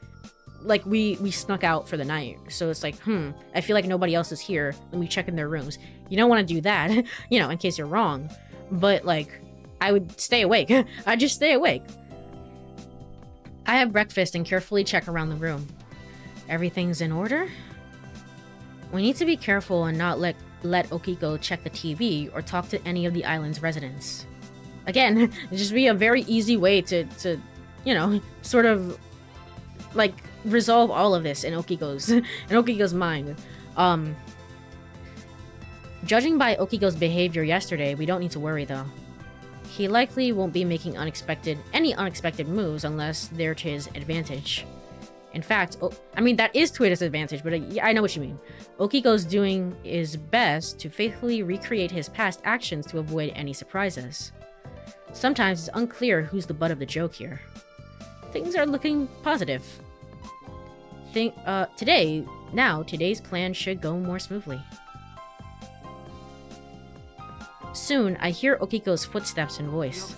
like we snuck out for the night. So it's like, I feel like nobody else is here. Let me check in their rooms. You don't want to do that, you know, in case you're wrong. But like, I would stay awake. I'd just stay awake. I have breakfast and carefully check around the room. Everything's in order? We need to be careful and not let Okiko check the TV or talk to any of the island's residents. Again, it'd just be a very easy way to you know, sort of like resolve all of this in Okiko's mind. Judging by Okiko's behavior yesterday, we don't need to worry though. He likely won't be making any unexpected moves unless they're to his advantage. In fact, I mean, that is to his advantage, but I know what you mean. Okiko's doing his best to faithfully recreate his past actions to avoid any surprises. Sometimes it's unclear who's the butt of the joke here. Things are looking positive. Today's plan should go more smoothly. Soon, I hear Okiko's footsteps and voice.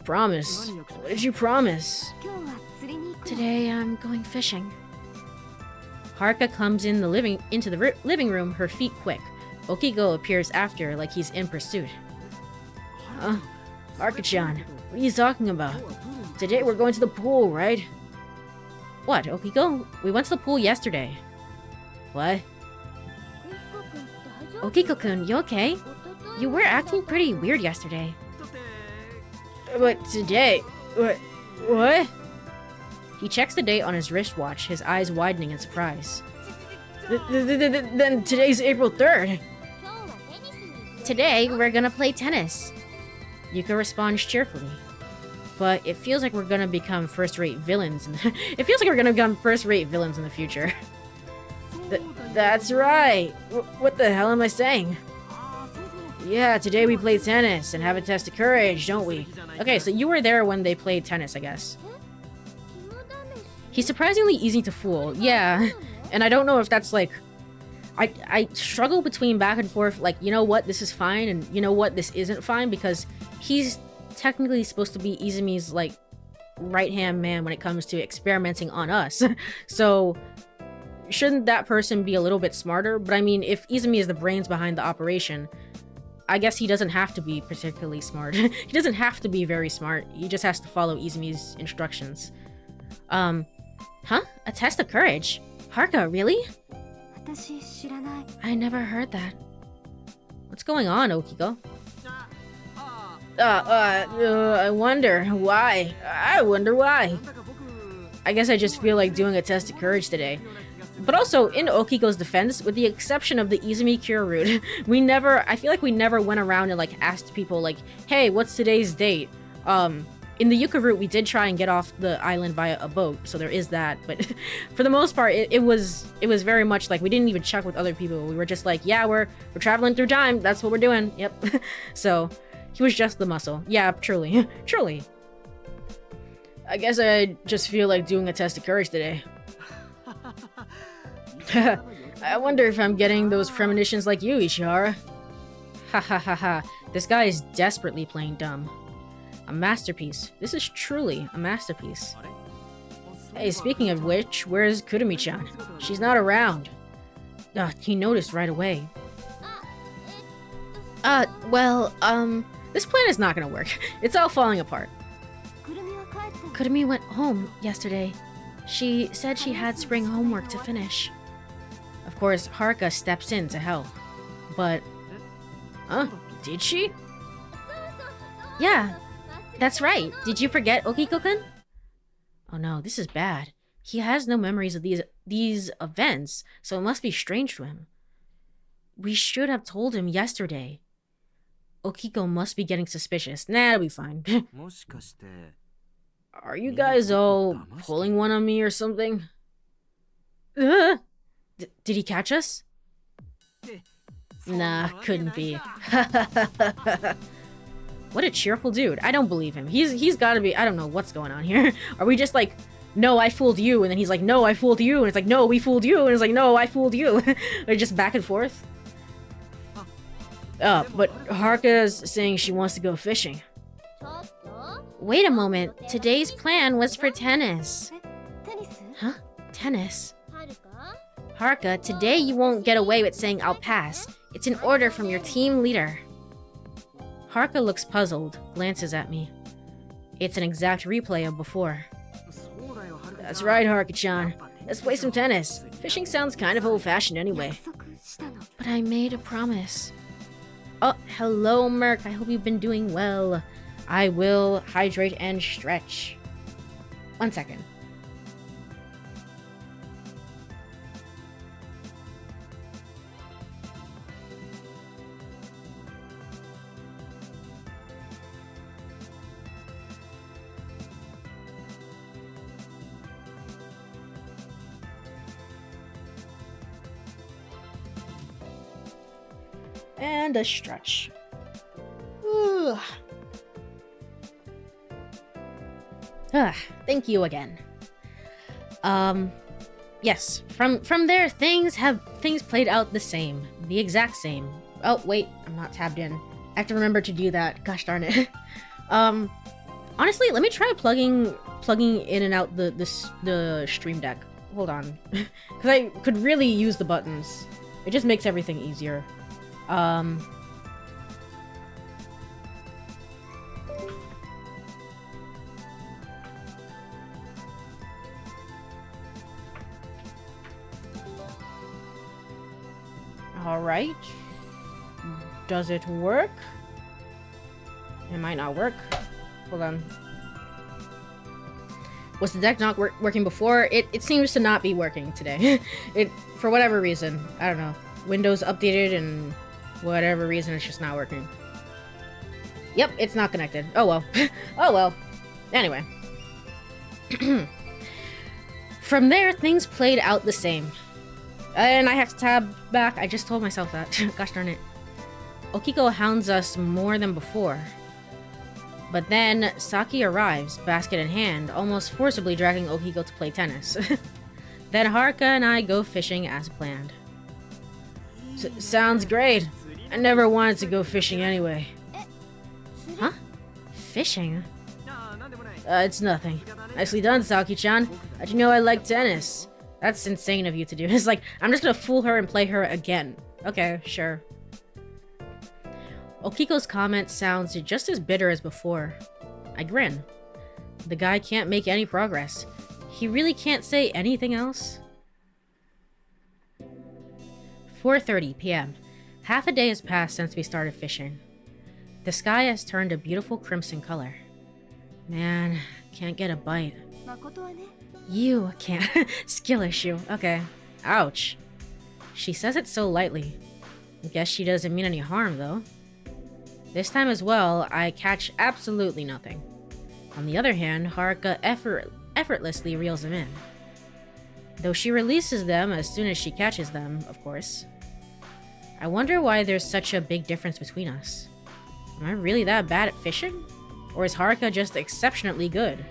Promise. What did you promise? Today, I'm going fishing. Haruka comes into the living room, her feet quick. Okiko appears after, like he's in pursuit. Haruka-chan, what are you talking about? Today we're going to the pool, right? What, Okiko? We went to the pool yesterday. What? Okiko-kun, you okay? You were acting pretty weird yesterday. But today... What? He checks the date on his wristwatch, his eyes widening in surprise. Then today's April 3rd. Today, we're gonna play tennis. Yuka responds cheerfully. But it feels like we're gonna become first-rate villains. It feels like we're gonna become first-rate villains in the future. That's right. What the hell am I saying? Yeah, today we play tennis and have a test of courage, don't we? Okay, so you were there when they played tennis, I guess. He's surprisingly easy to fool. Yeah, and I don't know if that's like... I struggle between back and forth, like, you know what, this is fine, and you know what, this isn't fine, because he's technically supposed to be Izumi's, like, right-hand man when it comes to experimenting on us. So, shouldn't that person be a little bit smarter? But I mean, if Izumi is the brains behind the operation, I guess he doesn't have to be particularly smart. He doesn't have to be very smart. He just has to follow IZUMI's instructions. Huh? A test of courage? Haruka, really? I never heard that. What's going on, Okiko? I wonder why. I wonder why. I guess I just feel like doing a test of courage today. But also, in Okiko's defense, with the exception of the IZUMI cure route, I feel like we never went around and like asked people like, hey, what's today's date? In the Yuka route, we did try and get off the island via a boat, so there is that. But for the most part, it was very much like we didn't even check with other people. We were just like, yeah, we're traveling through time. That's what we're doing. Yep. So he was just the muscle. Yeah, truly, truly. I guess I just feel like doing a test of courage today. I wonder if I'm getting those premonitions like you, Ishihara. Ha ha ha ha. This guy is desperately playing dumb. A masterpiece. This is truly a masterpiece. Hey, speaking of which, where's Kurumi-chan? She's not around. He noticed right away. This plan is not gonna work. It's all falling apart. Kurumi went home yesterday. She said she had spring homework to finish. Of course, Haruka steps in to help. But... did she? Yeah, that's right. Did you forget Okiko-kun? Oh no, this is bad. He has no memories of these events, so it must be strange to him. We should have told him yesterday. Okiko must be getting suspicious. Nah, it'll be fine. Are you guys all pulling one on me or something? Did he catch us? Nah, couldn't be. What a cheerful dude. I don't believe him. He's gotta be... I don't know what's going on here. Are we just like, no, I fooled you, and then he's like, no, I fooled you, and it's like, no, we fooled you, and it's like, no, I fooled you. They're just back and forth. But Haruka's saying she wants to go fishing. Wait a moment. Today's plan was for tennis. Huh? Tennis? Haruka, today you won't get away with saying I'll pass. It's an order from your team leader. Haruka looks puzzled, glances at me. It's an exact replay of before. That's right, Haruka-chan. Let's play some tennis. Fishing sounds kind of old-fashioned anyway. But I made a promise. Oh, hello, Merc. I hope you've been doing well. I will hydrate and stretch. 1 second. And a stretch. Thank you again. Yes, from there things played out the same. The exact same. Oh, wait, I'm not tabbed in. I have to remember to do that. Gosh darn it. Honestly, let me try plugging in and out the stream deck. Hold on. Because I could really use the buttons. It just makes everything easier. Alright. Does it work? It might not work. Hold on. Was the deck not working before? It seems to not be working today. For whatever reason. I don't know. Windows updated and whatever reason it's just not working. Yep, it's not connected. Oh well. Oh well. Anyway. From there, things played out the same. And I have to tab back. I just told myself that. Gosh darn it. Okiko hounds us more than before. But then, Saki arrives, basket in hand, almost forcibly dragging Okiko to play tennis. Then Haruka and I go fishing as planned. Sounds great. I never wanted to go fishing anyway. Huh? Fishing? It's nothing. Nicely done, Saki-chan. How'd you know I like tennis? That's insane of you to do. It's like, I'm just gonna fool her and play her again. Okay, sure. Okiko's comment sounds just as bitter as before. I grin. The guy can't make any progress. He really can't say anything else? 4:30 p.m. Half a day has passed since we started fishing. The sky has turned a beautiful crimson color. Man, can't get a bite. You can't. Skill issue. Okay. Ouch. She says it so lightly. I guess she doesn't mean any harm, though. This time as well, I catch absolutely nothing. On the other hand, Haruka effortlessly reels them in. Though she releases them as soon as she catches them, of course. I wonder why there's such a big difference between us. Am I really that bad at fishing? Or is Haruka just exceptionally good?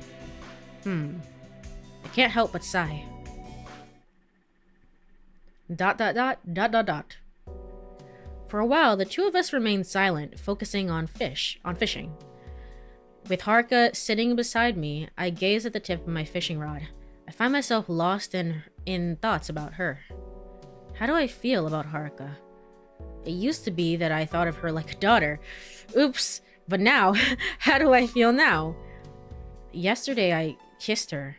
I can't help but sigh. ... For a while, the two of us remained silent, focusing on fishing. With Haruka sitting beside me, I gaze at the tip of my fishing rod. I find myself lost in thoughts about her. How do I feel about Haruka? It used to be that I thought of her like a daughter. Oops, but now, how do I feel now? Yesterday I kissed her.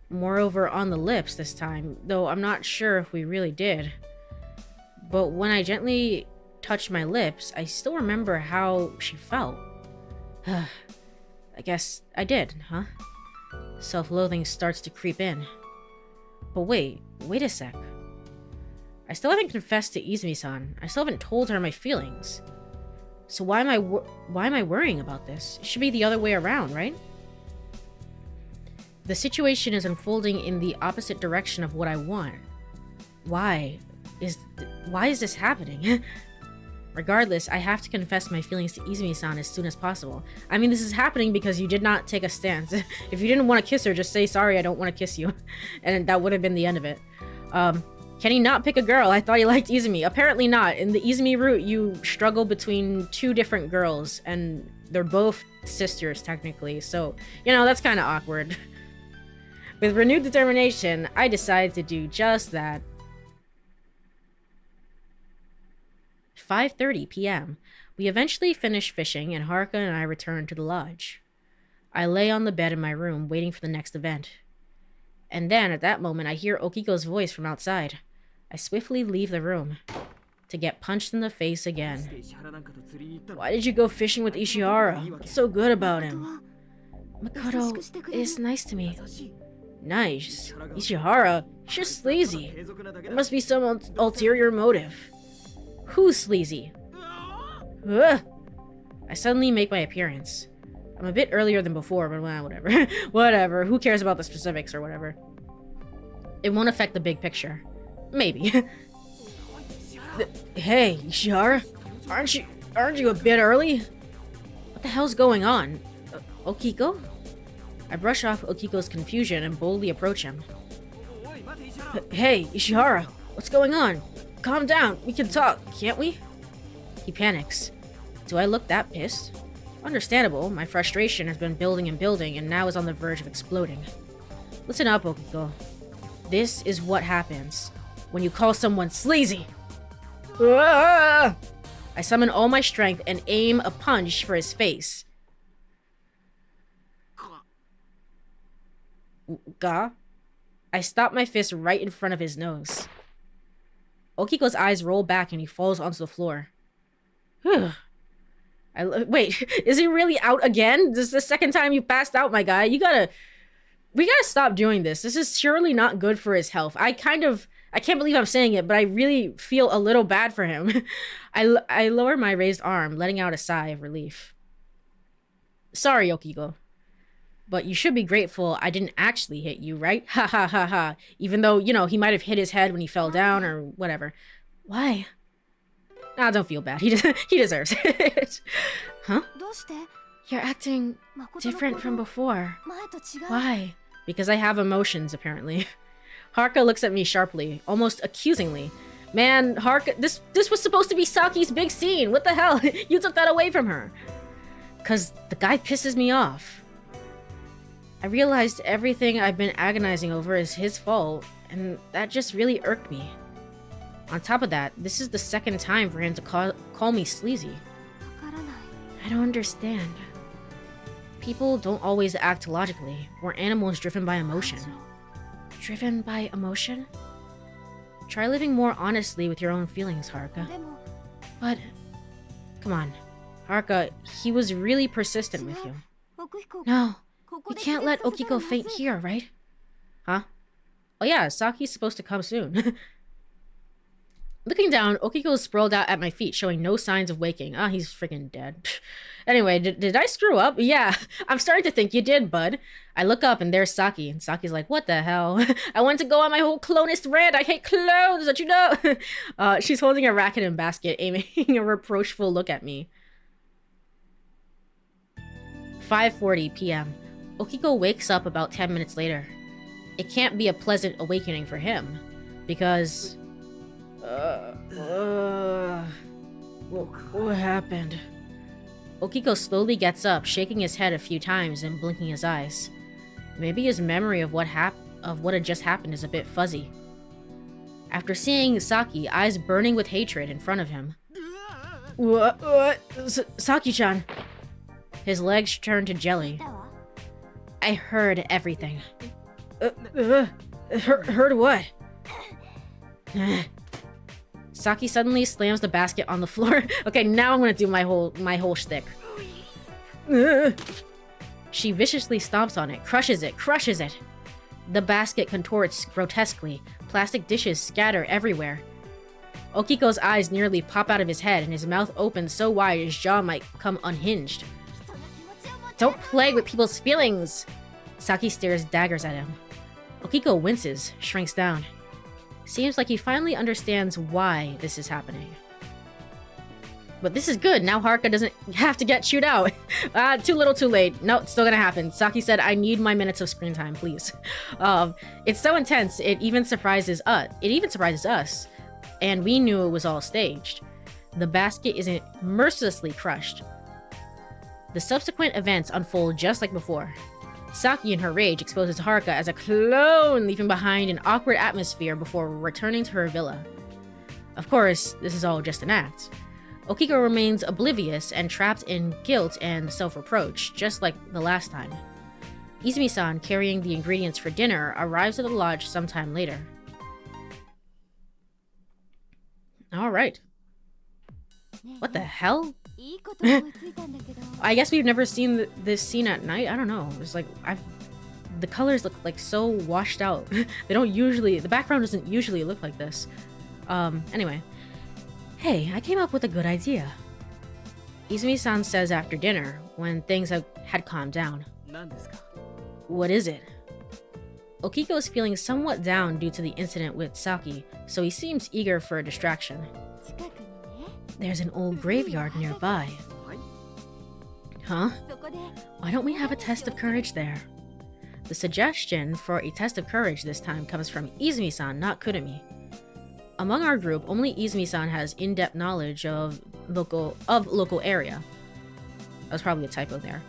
Moreover, on the lips this time, though I'm not sure if we really did. But when I gently touched my lips, I still remember how she felt. I guess I did, huh? Self-loathing starts to creep in. But wait a sec. I still haven't confessed to Izumi-san. I still haven't told her my feelings. So why am I worrying about this? It should be the other way around, right? The situation is unfolding in the opposite direction of what I want. Why is this happening? Regardless, I have to confess my feelings to Izumi-san as soon as possible. I mean, this is happening because you did not take a stance. If you didn't want to kiss her, just say, sorry, I don't want to kiss you. And that would have been the end of it. Can he not pick a girl? I thought he liked Izumi. Apparently not. In the Izumi route, you struggle between two different girls, and they're both sisters, technically. So, you know, that's kind of awkward. With renewed determination, I decided to do just that. 5:30 p.m. We eventually finish fishing, and Haruka and I return to the lodge. I lay on the bed in my room, waiting for the next event. And then, at that moment, I hear Okiko's voice from outside. I swiftly leave the room, to get punched in the face again. Why did you go fishing with Ishihara? What's so good about him? Makoto is nice to me. Nice? Ishihara? He's just sleazy. There must be some ulterior motive. Who's sleazy? Ugh. I suddenly make my appearance. I'm a bit earlier than before, but well, whatever. Whatever. Who cares about the specifics or whatever? It won't affect the big picture. Maybe. Hey, Ishihara? Aren't you a bit early? What the hell's going on? Okiko? I brush off Okiko's confusion and boldly approach him. Hey, Ishihara, what's going on? Calm down, we can talk, can't we? He panics. Do I look that pissed? Understandable, my frustration has been building and building and now is on the verge of exploding. Listen up, Okiko. This is what happens when you call someone sleazy. Ah! I summon all my strength and aim a punch for his face. Ga? I stop my fist right in front of his nose. Okiko's eyes roll back and he falls onto the floor. Wait, is he really out again? This is the second time you passed out, my guy. We gotta stop doing this. This is surely not good for his health. I can't believe I'm saying it, but I really feel a little bad for him. I lower my raised arm, letting out a sigh of relief. Sorry, Okiko. But you should be grateful I didn't actually hit you, right? Ha ha ha ha. Even though, you know, he might have hit his head when he fell down or whatever. Why? Nah, don't feel bad. He deserves it. Huh? You're acting different from before. Why? Because I have emotions, apparently. Haruka looks at me sharply, almost accusingly. Man, Haruka, this was supposed to be Saki's big scene. What the hell? You took that away from her. 'Cause the guy pisses me off. I realized everything I've been agonizing over is his fault, and that just really irked me. On top of that, this is the second time for him to call me sleazy. I don't understand. People don't always act logically. We're animals driven by emotion. Driven by emotion? Try living more honestly with your own feelings, Haruka. But... come on. Haruka, he was really persistent with you. No, we can't let Okiko faint here, right? Huh? Oh yeah, Saki's supposed to come soon. Looking down, Okiko's sprawled out at my feet, showing no signs of waking. Ah, he's freaking dead. Anyway, did I screw up? Yeah, I'm starting to think you did, bud. I look up and there's Saki, and Saki's like, what the hell? I want to go on my whole clonist rant. I hate clones, don't you know? She's holding a racket and basket, aiming a reproachful look at me. 5:40 p.m. Okiko wakes up about 10 minutes later. It can't be a pleasant awakening for him, because... what happened? Okiko slowly gets up, shaking his head a few times and blinking his eyes. Maybe his memory of what had just happened is a bit fuzzy. After seeing Saki, eyes burning with hatred in front of him. What? Saki-chan. His legs turned to jelly. I heard everything. Heard what? Saki suddenly slams the basket on the floor. Okay, now I'm gonna do my whole shtick. She viciously stomps on it, crushes it. The basket contorts grotesquely. Plastic dishes scatter everywhere. Okiko's eyes nearly pop out of his head, and his mouth opens so wide his jaw might come unhinged. Don't play with people's feelings! Saki stares daggers at him. Okiko winces, shrinks down. Seems like he finally understands why this is happening. But this is good, now Haruka doesn't have to get chewed out. Too little too late. No, it's still gonna happen. Saki said, I need my minutes of screen time, please. It's so intense, it even surprises us. And we knew it was all staged. The basket isn't mercilessly crushed. The subsequent events unfold just like before. Saki, in her rage, exposes Haruka as a clone, leaving behind an awkward atmosphere before returning to her villa. Of course, this is all just an act. Okiko remains oblivious and trapped in guilt and self-reproach, just like the last time. Izumi-san, carrying the ingredients for dinner, arrives at the lodge sometime later. Alright. What the hell? I guess we've never seen this scene at night. I don't know. It's like the colors look like so washed out. The background doesn't usually look like this. Anyway. Hey, I came up with a good idea. Izumi-san says after dinner, when things had calmed down. What is it? Okiko is feeling somewhat down due to the incident with Saki, so he seems eager for a distraction. There's an old graveyard nearby. Huh? Why don't we have a test of courage there? The suggestion for a test of courage this time comes from Izumi-san, not Kurumi. Among our group, only Izumi-san has in-depth knowledge of local area. That was probably a typo there.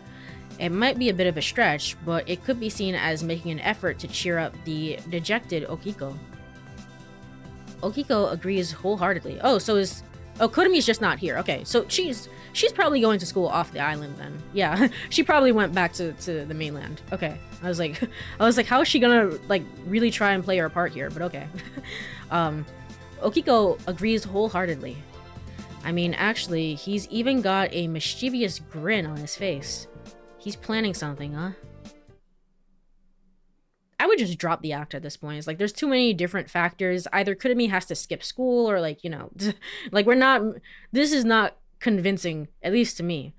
It might be a bit of a stretch, but it could be seen as making an effort to cheer up the dejected Okiko. Okiko agrees wholeheartedly. Oh, Kurumi's just not here. Okay, so she's probably going to school off the island then. Yeah, she probably went back to the mainland. Okay, I was like, how is she gonna like really try and play her part here? But okay. Okiko agrees wholeheartedly. I mean, actually, he's even got a mischievous grin on his face. He's planning something, huh? I would just drop the act at this point. It's like, there's too many different factors. Either Kurumi has to skip school or like, you know, like this is not convincing, at least to me.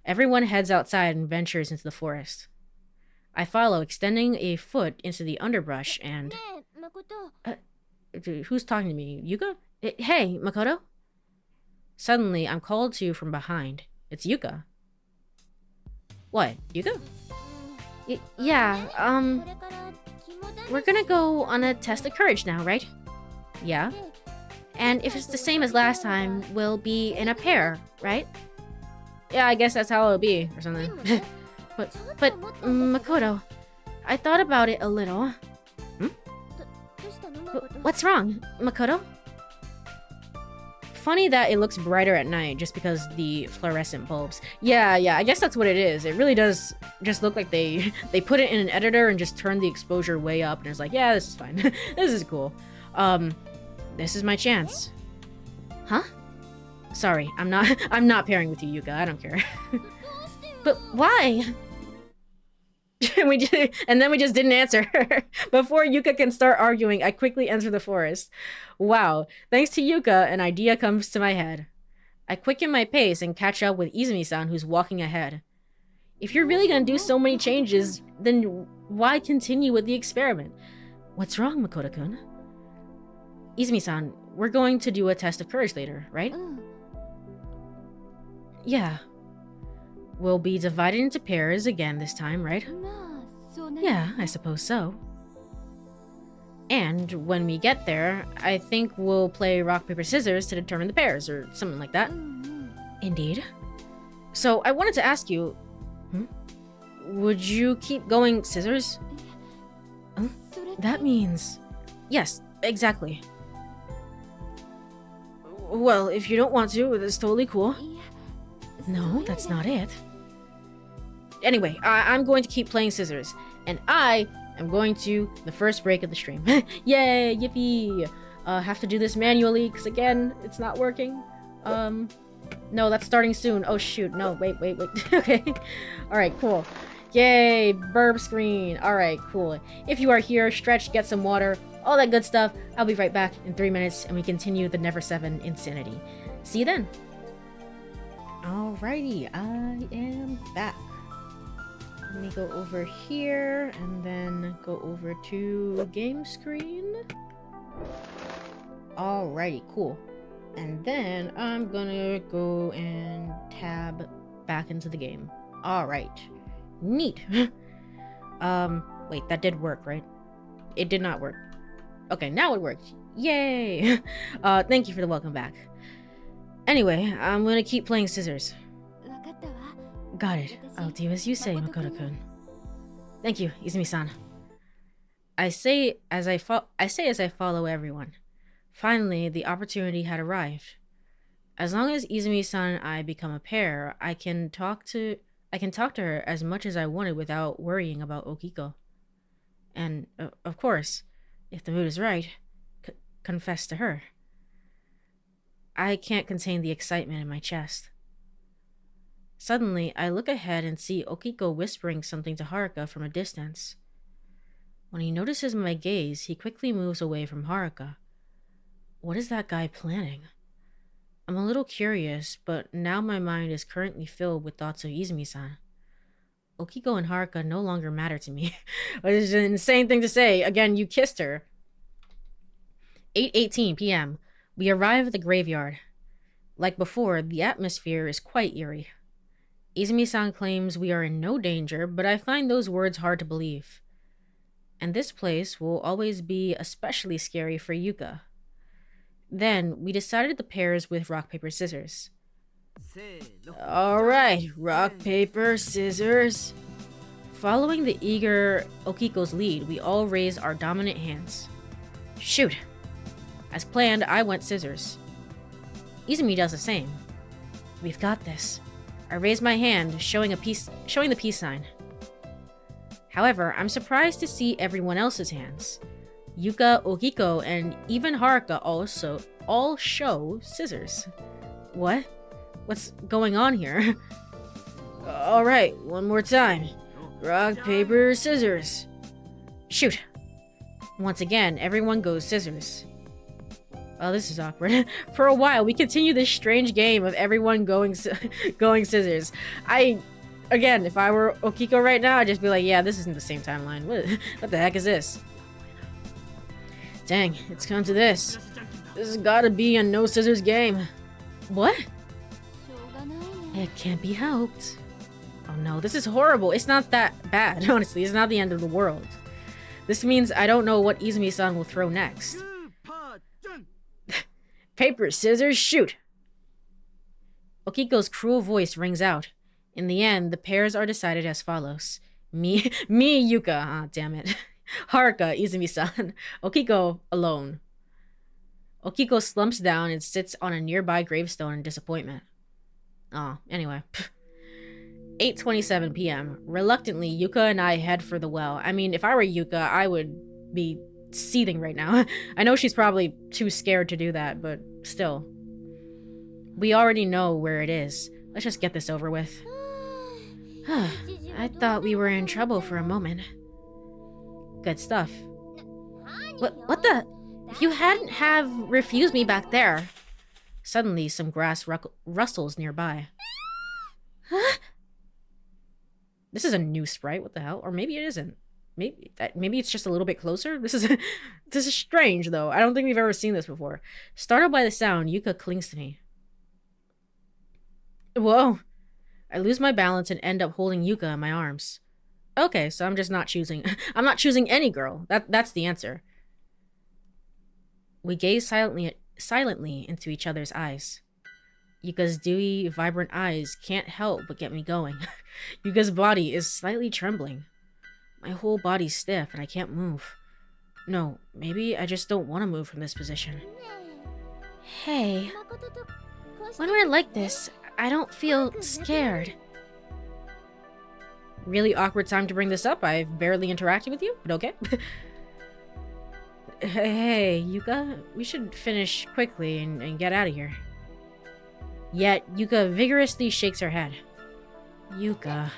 Everyone heads outside and ventures into the forest. I follow, extending a foot into the underbrush and... who's talking to me? Yuka? Hey, Makoto? Suddenly, I'm called to from behind. It's Yuka. What, Yuka? Yeah, we're gonna go on a test of courage now, right? Yeah. And if it's the same as last time, we'll be in a pair, right? Yeah, I guess that's how it'll be, or something. but, Makoto, I thought about it a little. What's wrong, Makoto? funny that it looks brighter at night just because the fluorescent bulbs. Yeah, I guess that's what it is. It really does just look like they put it in an editor and just turned the exposure way up and it's like, yeah, this is fine. This is cool. This is my chance. Huh? Sorry, I'm not pairing with you, Yuka. I don't care. But why? And then we just didn't answer. Before Yuka can start arguing, I quickly enter the forest. Wow, thanks to Yuka, an idea comes to my head. I quicken my pace and catch up with Izumi-san, who's walking ahead. If you're really gonna do so many changes, then why continue with the experiment? What's wrong, Makoto-kun? Izumi-san, we're going to do a test of courage later, right? Yeah. We'll be divided into pairs again this time, right? Yeah, I suppose so. And when we get there, I think we'll play rock, paper, scissors to determine the pairs, or something like that. Indeed. So, I wanted to ask you... Would you keep going scissors? That means... Yes, exactly. Well, if you don't want to, that's totally cool. No, that's not it. Anyway, I'm going to keep playing scissors. And I am going to the first break of the stream. Yay, yippee! Have to do this manually, because again, it's not working. No, that's starting soon. Oh shoot, no, wait. Okay. Alright, cool. Yay, burp screen. Alright, cool. If you are here, stretch, get some water, all that good stuff. I'll be right back in 3 minutes, and we continue the Never 7 insanity. See you then. Alrighty, I am back. Let me go over here and then go over to game screen. Alrighty, cool. And then I'm gonna go and tab back into the game. Alright. Neat. Wait, that did work, right? It did not work. Okay, now it worked. Yay! Thank you for the welcome back. Anyway, I'm gonna keep playing scissors. Got it. I'll do as you say, Makoto-kun. Thank you, Izumi-san. I say as I follow everyone. Finally, the opportunity had arrived. As long as Izumi-san and I become a pair, I can talk to her as much as I wanted without worrying about Okiko. And, of course, if the mood is right, confess to her. I can't contain the excitement in my chest. Suddenly, I look ahead and see Okiko whispering something to Haruka from a distance. When he notices my gaze, he quickly moves away from Haruka. What is that guy planning? I'm a little curious, but now my mind is currently filled with thoughts of Izumi-san. Okiko and Haruka no longer matter to me. Which is an insane thing to say. Again, you kissed her. 8:18 p.m. We arrive at the graveyard. Like before, the atmosphere is quite eerie. Izumi-san claims we are in no danger, but I find those words hard to believe. And this place will always be especially scary for Yuka. Then, we decided the pairs with rock, paper, scissors. Alright, rock, paper, scissors. Following the eager Okiko's lead, we all raise our dominant hands. Shoot! As planned, I went scissors. Izumi does the same. We've got this. I raise my hand, showing the peace sign. However, I'm surprised to see everyone else's hands. Yuka, Okiko, and even Haruka all show scissors. What? What's going on here? Alright, one more time. Rock, paper, scissors. Shoot. Once again, everyone goes scissors. Oh, this is awkward. For a while, we continue this strange game of everyone going scissors. Again, if I were Okiko right now, I'd just be like, yeah, this isn't the same timeline. What the heck is this? Dang, it's come to this. This has gotta be a no scissors game. What? It can't be helped. Oh no, this is horrible. It's not that bad, honestly. It's not the end of the world. This means I don't know what Izumi-san will throw next. Paper, scissors, shoot! Okiko's cruel voice rings out. In the end, the pairs are decided as follows. Me, Yuka, ah, damn it. Haruka, Izumi-san. Okiko, alone. Okiko slumps down and sits on a nearby gravestone in disappointment. Oh, anyway. 8:27 p.m. Reluctantly, Yuka and I head for the well. I mean, if I were Yuka, I would be seething right now. I know she's probably too scared to do that, but still. We already know where it is. Let's just get this over with. I thought we were in trouble for a moment. Good stuff. What the? If you hadn't have refused me back there. Suddenly, some grass rustles nearby. This is a new sprite. What the hell? Or maybe it isn't. Maybe it's just a little bit closer. This is strange though. I don't think we've ever seen this before. Startled by the sound, Yuka clings to me. Whoa! I lose my balance and end up holding Yuka in my arms. Okay, so I'm just not choosing. I'm not choosing any girl. That's the answer. We gaze silently into each other's eyes. Yuka's dewy, vibrant eyes can't help but get me going. Yuka's body is slightly trembling. My whole body's stiff and I can't move. No, maybe I just don't want to move from this position. Hey, when we're like this, I don't feel scared. Really awkward time to bring this up. I've barely interacted with you, but okay. Hey, Yuka, we should finish quickly and get out of here. Yet, Yuka vigorously shakes her head. Yuka.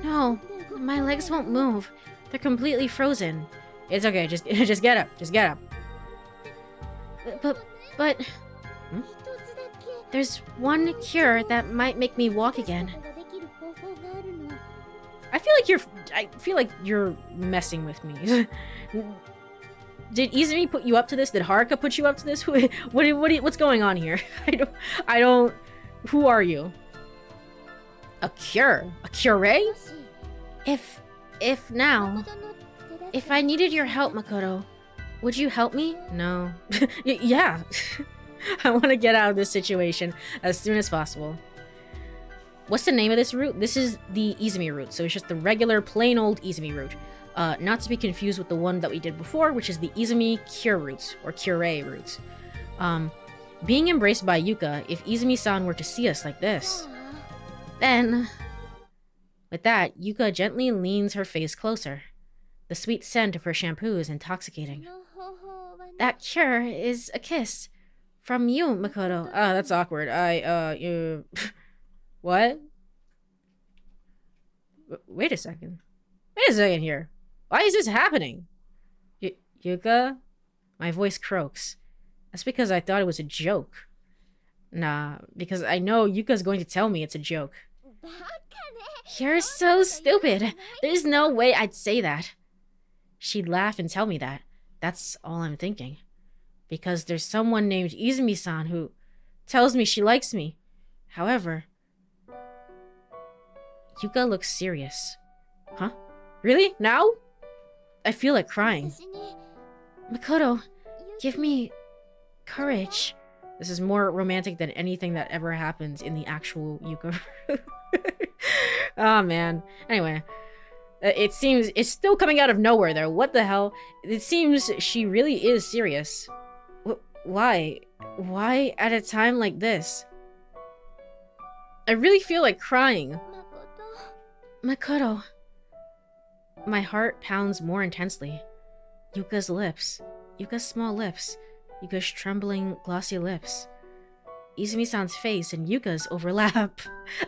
No, my legs won't move. They're completely frozen. It's okay, just get up, just get up. But... Hmm? There's one cure that might make me walk again. I feel like you're messing with me. Did Izumi put you up to this? Did Haruka put you up to this? What's going on here? I don't. Who are you? A cure? A cure? If I needed your help, Makoto, would you help me? No. Yeah. I want to get out of this situation as soon as possible. What's the name of this route? This is the Izumi route, so it's just the regular, plain old Izumi route. Not to be confused with the one that we did before, which is the Izumi Cure route, or Cure route. Being embraced by Yuka, if Izumi-san were to see us like this. Then... With that, Yuka gently leans her face closer. The sweet scent of her shampoo is intoxicating. That cure is a kiss. From you, Makoto. Oh, that's awkward. You... What? Wait a second. Wait a second here. Why is this happening? Yuka? My voice croaks. That's because I thought it was a joke. Nah, because I know Yuka's going to tell me it's a joke. You're so stupid. There's no way I'd say that. She'd laugh and tell me that. That's all I'm thinking. Because there's someone named Izumi-san who tells me she likes me. However... Yuka looks serious. Huh? Really? Now? I feel like crying. Makoto, give me courage. This is more romantic than anything that ever happens in the actual Yuka. Oh man. Anyway. It seems it's still coming out of nowhere though. What the hell? It seems she really is serious. Why? Why at a time like this? I really feel like crying. Makoto. My heart pounds more intensely. Yuka's lips. Yuka's small lips. Yuka's trembling, glossy lips. Izumi-san's face and Yuka's overlap.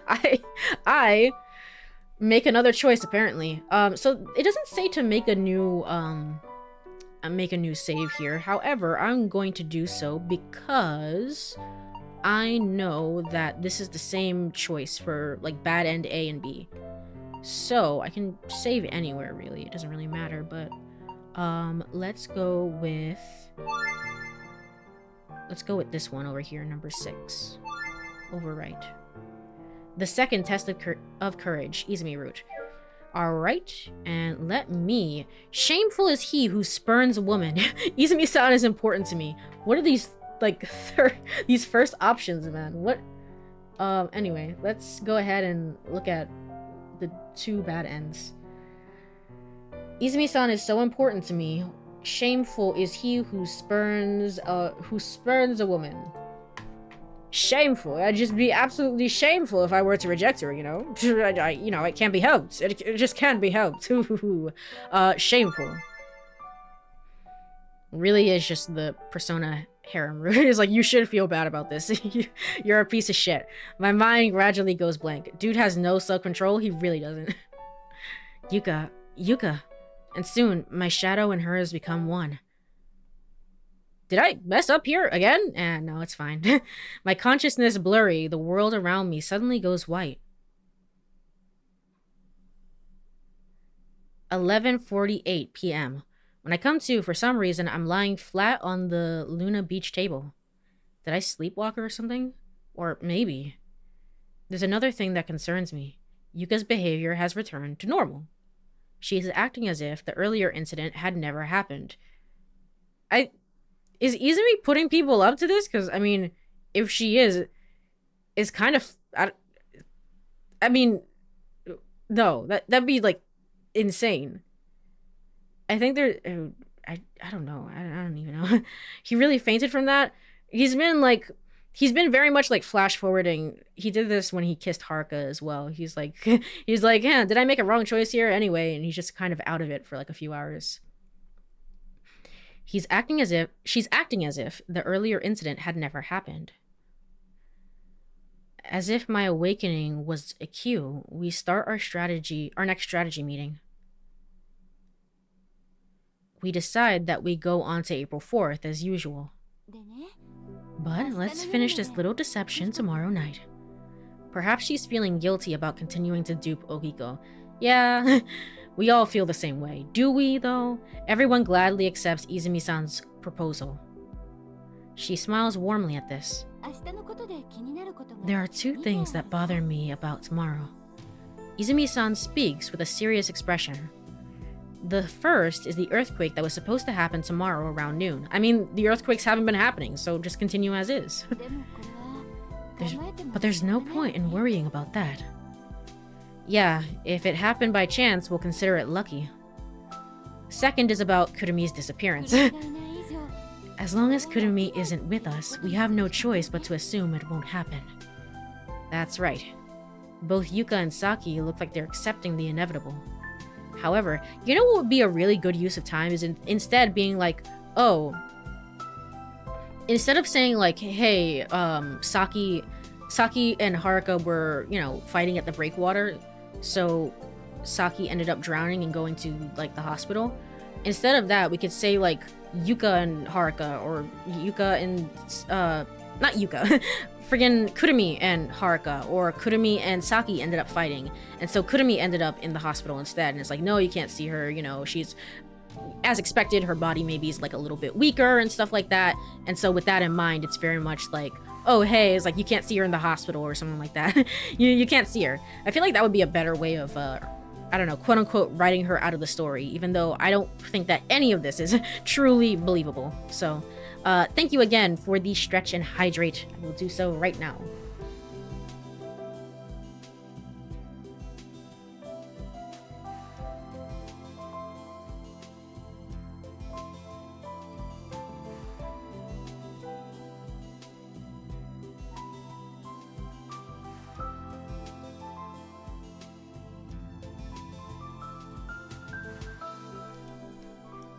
I make another choice apparently. So it doesn't say to make a new save here. However, I'm going to do so because I know that this is the same choice for like bad end A and B. So I can save anywhere really. It doesn't really matter, but let's go with this one over here, number 6. Overwrite. The second test of courage, Izumi route. Alright, and let me... Shameful is he who spurns a woman. Izumi-san is important to me. What are these, like, these first options, man? What? Anyway, let's go ahead and look at the 2 bad ends. Izumi-san is so important to me. Shameful is he who spurns a woman. Shameful. I'd just be absolutely shameful if I were to reject her, you know? It can't be helped. It just can't be helped. Shameful. Really is just the persona harem. It's like, you should feel bad about this. You're a piece of shit. My mind gradually goes blank. Dude has no self-control. He really doesn't. Yuka. And soon, my shadow and hers become one. Did I mess up here again? No, it's fine. My consciousness blurry, the world around me suddenly goes white. 11:48 p.m. When I come to, for some reason, I'm lying flat on the Luna Beach table. Did I sleepwalk or something? Or maybe. There's another thing that concerns me. Yuka's behavior has returned to normal. She is acting as if the earlier incident had never happened. Is Izumi putting people up to this? Because, I mean, if she is, it's kind of... I mean, no, that'd be, like, insane. I think there... I don't know. I don't even know. He really fainted from that. He's been very much, like, flash forwarding. He did this when he kissed Haruka as well. He's like, yeah, did I make a wrong choice here? Anyway, and he's just kind of out of it for, like, a few hours. She's acting as if the earlier incident had never happened. As if my awakening was a cue, we start our next strategy meeting. We decide that we go on to April 4th as usual. But let's finish this little deception tomorrow night. Perhaps she's feeling guilty about continuing to dupe Okiko. Yeah, we all feel the same way. Do we, though? Everyone gladly accepts Izumi-san's proposal. She smiles warmly at this. There are two things that bother me about tomorrow. Izumi-san speaks with a serious expression. The first is the earthquake that was supposed to happen tomorrow around noon. I mean, the earthquakes haven't been happening, so just continue as is. But there's no point in worrying about that. Yeah, if it happened by chance, we'll consider it lucky. Second is about Kurumi's disappearance. As long as Kurumi isn't with us, we have no choice but to assume it won't happen. That's right. Both Yuka and Saki look like they're accepting the inevitable. However, you know what would be a really good use of time is instead being like, oh, instead of saying like, hey, Saki and Haruka were, fighting at the breakwater, so Saki ended up drowning and going to like the hospital. Instead of that, we could say like Yuka and Haruka, or Yuka and not Yuka, friggin' Kurumi and Haruka, or Kurumi and Saki ended up fighting, and so Kurumi ended up in the hospital instead. And it's like, no, you can't see her. She's, as expected, her body maybe is like a little bit weaker and stuff like that. And so with that in mind, it's very much like, oh, hey, it's like you can't see her in the hospital or something like that. you can't see her. I feel like that would be a better way of, I don't know, quote unquote, writing her out of the story, even though I don't think that any of this is truly believable. So, thank you again for the stretch and hydrate. I will do so right now.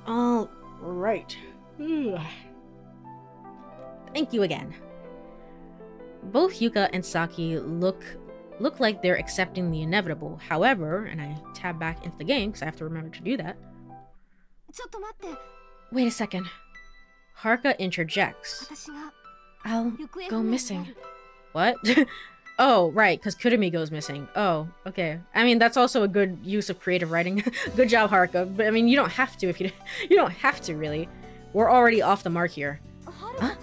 All right. Thank you again. Both Yuka and Saki look like they're accepting the inevitable. However, and I tab back into the game because I have to remember to do that. Wait a second. Haruka interjects. I'll go missing. What? Oh, right, because Kurumi goes missing. Oh, okay. I mean, that's also a good use of creative writing. Good job, Haruka. But I mean, you don't have to if you don't have to, really. We're already off the mark here. Huh?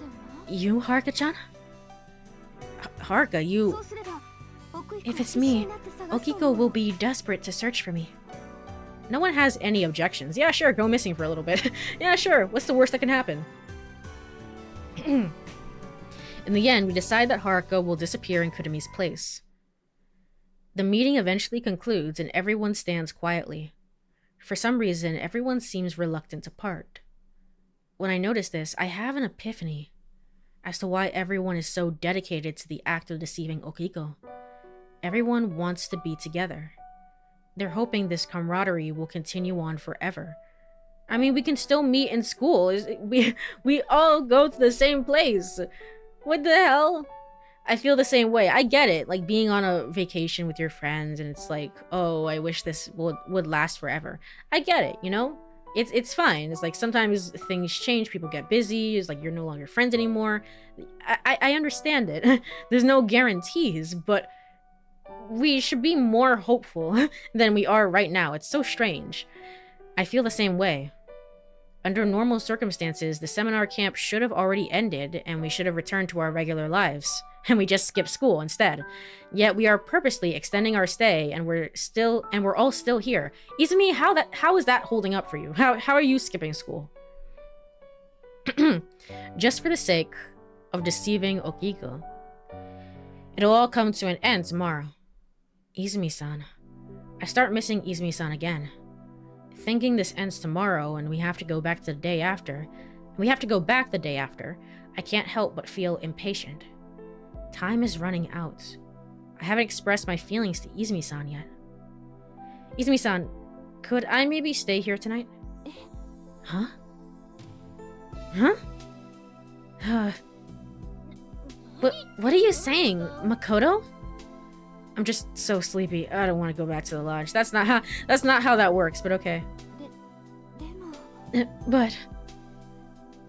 You, Haruka-chan? Haruka, you... If it's me, Okiko will be desperate to search for me. No one has any objections. Yeah, sure, go missing for a little bit. Yeah, sure, what's the worst that can happen? In the end, we decide that Haruka will disappear in Kurumi's place. The meeting eventually concludes and everyone stands quietly. For some reason, everyone seems reluctant to part. When I notice this, I have an epiphany as to why everyone is so dedicated to the act of deceiving Okiko. Everyone wants to be together. They're hoping this camaraderie will continue on forever. I mean, we can still meet in school. We all go to the same place. What the hell? I feel the same way. I get it, like being on a vacation with your friends and it's like, oh, I wish this would last forever. I get it, you know? It's fine. It's like sometimes things change, people get busy, it's like you're no longer friends anymore. I understand it. There's no guarantees, but we should be more hopeful than we are right now. It's so strange. I feel the same way. Under normal circumstances, the seminar camp should have already ended and we should have returned to our regular lives. And we just skipped school instead. Yet we are purposely extending our stay and we're all still here. Izumi, how is that holding up for you? How are you skipping school? Just for the sake of deceiving Okiko. It'll all come to an end tomorrow. Izumi-san. I start missing Izumi-san again. Thinking this ends tomorrow and we have to go back the day after, I can't help but feel impatient. Time is running out. I haven't expressed my feelings to Izumi-san yet. Izumi-san, could I maybe stay here tonight? Huh? What are you saying, Makoto? I'm just so sleepy. I don't want to go back to the lodge. That's not how that works, but okay. But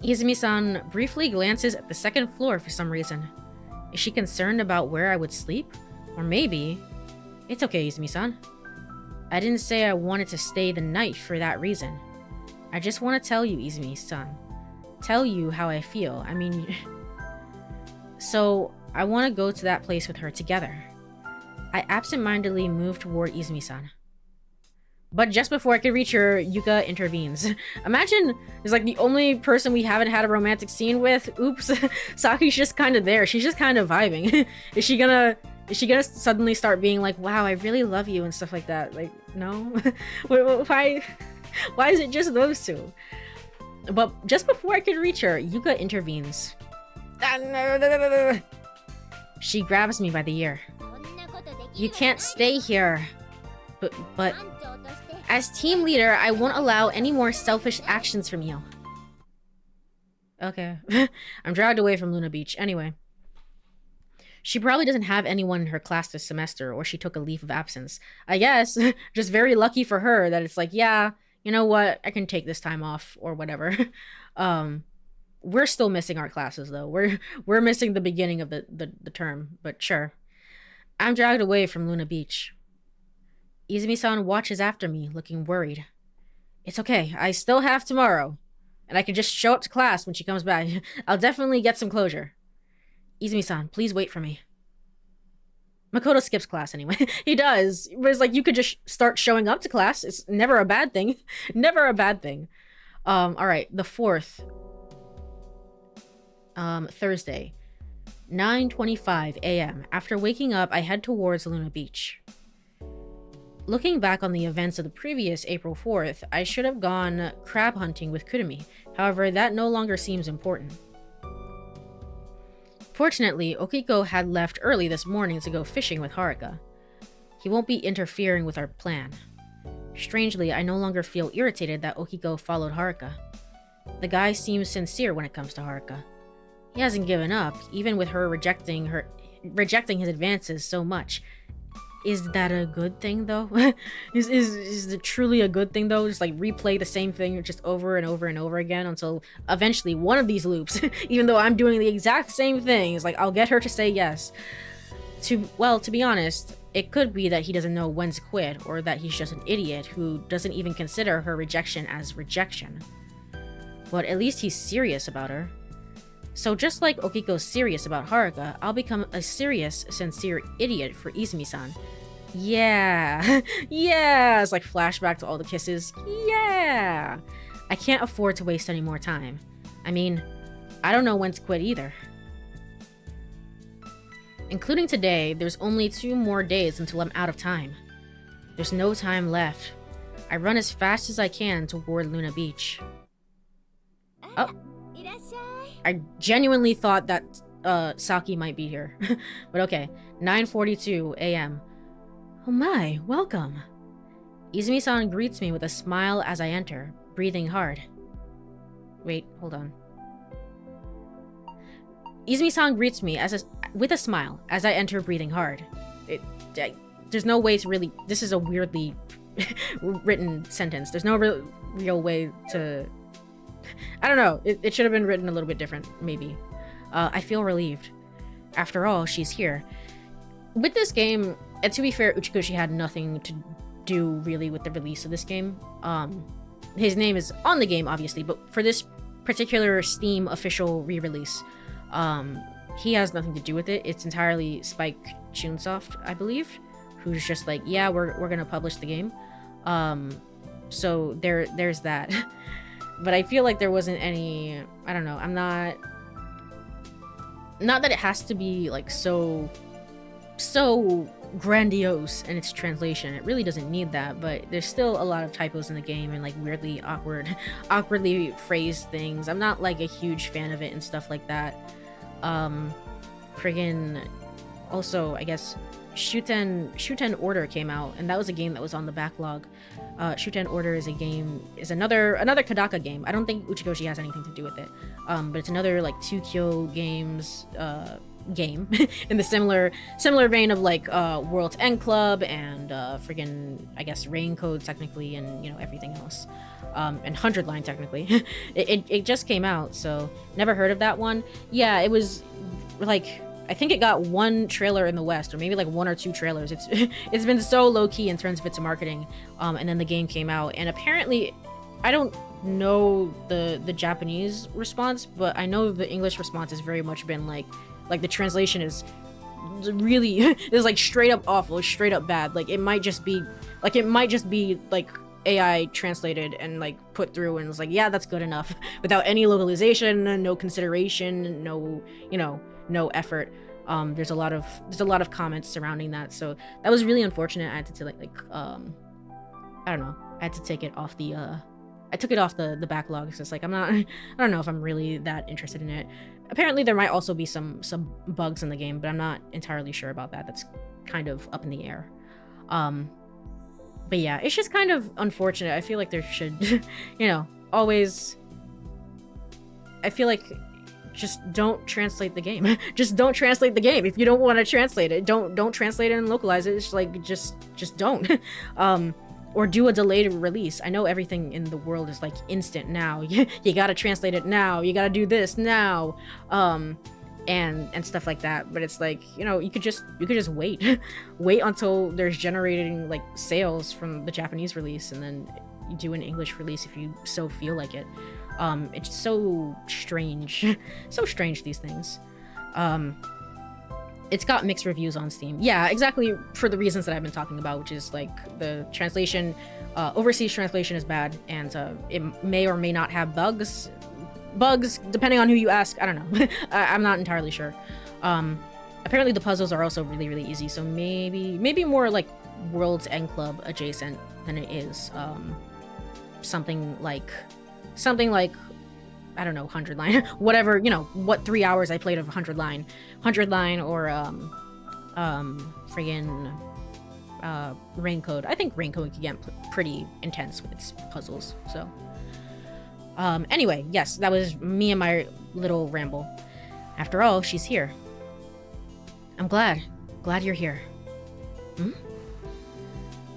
Izumi-san briefly glances at the second floor for some reason. Is she concerned about where I would sleep? Or maybe... It's okay, Izumi-san. I didn't say I wanted to stay the night for that reason. I just want to tell you, Izumi-san. Tell you how I feel. I mean... So, I want to go to that place with her together. I absentmindedly move toward Izumi-san. But just before I could reach her, Yuka intervenes. Imagine it's like the only person we haven't had a romantic scene with. Oops. Saki's just kind of there. She's just kind of vibing. Is she gonna suddenly start being like, wow, I really love you and stuff like that? Like, no? Why is it just those two? But just before I could reach her, Yuka intervenes. She grabs me by the ear. You can't stay here. But as team leader, I won't allow any more selfish actions from you. Okay. I'm dragged away from Luna Beach. Anyway. She probably doesn't have anyone in her class this semester, or she took a leave of absence. I guess. Just very lucky for her that it's like, yeah, you know what? I can take this time off, or whatever. We're still missing our classes, though. We're missing the beginning of the term, but sure. I'm dragged away from Luna Beach. Izumi-san watches after me, looking worried. It's okay, I still have tomorrow. And I can just show up to class when she comes back. I'll definitely get some closure. Izumi-san, please wait for me. Makoto skips class anyway. He does. It's like you could just start showing up to class. It's never a bad thing. Never a bad thing. Alright, the 4th. Thursday. 9:25 a.m. After waking up, I head towards Luna Beach. Looking back on the events of the previous April 4th, I should have gone crab hunting with Kurumi. However, that no longer seems important. Fortunately, Okiko had left early this morning to go fishing with Haruka. He won't be interfering with our plan. Strangely, I no longer feel irritated that Okiko followed Haruka. The guy seems sincere when it comes to Haruka. He hasn't given up, even with her rejecting his advances so much. Is that a good thing, though? is it truly a good thing, though? Just like replay the same thing just over and over and over again until eventually one of these loops, even though I'm doing the exact same thing, is like I'll get her to say yes. To be honest, it could be that he doesn't know when to quit, or that he's just an idiot who doesn't even consider her rejection as rejection. But at least he's serious about her. So just like Okiko's serious about Haruka, I'll become a serious, sincere idiot for Izumi-san. Yeah. Yeah. It's like flashback to all the kisses. Yeah. I can't afford to waste any more time. I mean, I don't know when to quit either. Including today, there's only 2 more days until I'm out of time. There's no time left. I run as fast as I can toward Luna Beach. Oh. I genuinely thought that Saki might be here. But okay. 9:42 a.m. Oh my, welcome. Izumi-san greets me with a smile as I enter, breathing hard. Wait, hold on. Izumi-san greets me with a smile as I enter, breathing hard. There's no way to really... This is a weirdly written sentence. There's no real way to... I don't know. It should have been written a little bit different, maybe. I feel relieved. After all, she's here. With this game, and to be fair, Uchikoshi had nothing to do really with the release of this game. His name is on the game, obviously, but for this particular Steam official re-release, he has nothing to do with it. It's entirely Spike Chunsoft, I believe, who's just like, yeah, we're gonna publish the game. So there's that. But I feel like there wasn't any... I don't know. I'm not that it has to be like so grandiose in its translation. It really doesn't need that, but there's still a lot of typos in the game and like weirdly awkwardly phrased things. I'm not like a huge fan of it and stuff like that. Friggin' also, I guess Shuten Order came out, and that was a game that was on the backlog. Shuten Order is another Kodaka game. I don't think Uchikoshi has anything to do with it. But it's another like 2Kyo games game in the similar vein of like World's End Club and friggin' I guess Rain Code technically, and you know everything else. And 100 Line technically. it just came out, so never heard of that one. Yeah, it was like, I think it got one trailer in the West, or maybe like one or two trailers. It's been so low key in terms of its marketing. And then the game came out, and apparently, I don't know the Japanese response, but I know the English response has very much been like the translation is really is like straight up awful, straight up bad. Like it might just be like AI translated and like put through, and it's like, yeah, that's good enough, without any localization, no consideration, no effort. There's a lot of comments surrounding that, so that was really unfortunate. I had to I don't know, I had to take it off the I took it off the backlog, because it's like I don't know if I'm really that interested in it. Apparently there might also be some bugs in the game, but I'm not entirely sure about that. That's kind of up in the air. But yeah, it's just kind of unfortunate. I feel like there should always, I feel like, just don't translate the game. Just don't translate the game. If you don't want to translate it, don't translate it and localize it. It's like, just don't. Or do a delayed release. I know everything in the world is like instant now. You gotta translate it now. You gotta do this now. And stuff like that. But it's like, you could just wait. Wait until there's generating like sales from the Japanese release, and then you do an English release if you so feel like it. It's so strange. So strange, these things. It's got mixed reviews on Steam. Yeah, exactly, for the reasons that I've been talking about, which is like the translation, overseas translation is bad, and it may or may not have bugs depending on who you ask. I don't know. I'm not entirely sure. Apparently the puzzles are also really, really easy, so maybe more like World's End Club adjacent than it is something like I don't know, 100 Line, whatever, what 3 hours I played of 100 Line, or friggin' Rain Code. I think Rain Code can get pretty intense with its puzzles. So anyway, yes, that was me and my little ramble. After all, she's here. I'm glad you're here.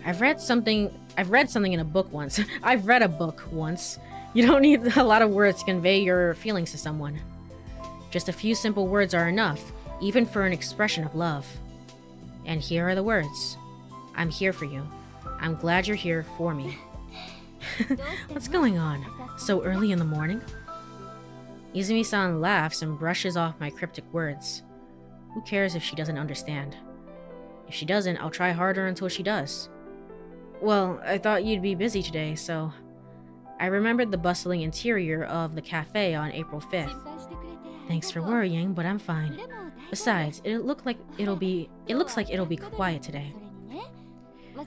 I've read something in a book once. I've read a book once. You don't need a lot of words to convey your feelings to someone. Just a few simple words are enough, even for an expression of love. And here are the words. I'm here for you. I'm glad you're here for me. What's going on? So early in the morning? Izumi-san laughs and brushes off my cryptic words. Who cares if she doesn't understand? If she doesn't, I'll try harder until she does. Well, I thought you'd be busy today, so... I remembered the bustling interior of the cafe on April 5th. Thanks for worrying, but I'm fine. Besides, it looks like it'll be quiet today.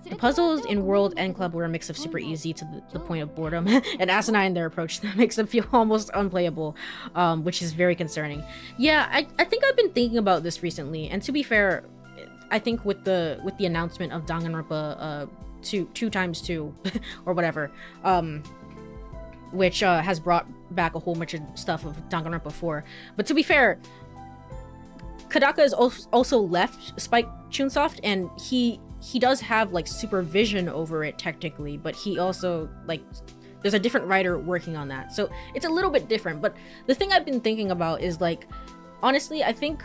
The puzzles in World End Club were a mix of super easy to the point of boredom, and asinine in their approach that makes them feel almost unplayable, which is very concerning. Yeah, I think I've been thinking about this recently, and to be fair, I think with the announcement of Danganronpa 2x2 or whatever, which has brought back a whole bunch of stuff of Danganronpa 4. But to be fair, Kodaka has also left Spike Chunsoft, and he does have like supervision over it technically, but he also like there's a different writer working on that, so it's a little bit different. But the thing I've been thinking about is like, honestly, I think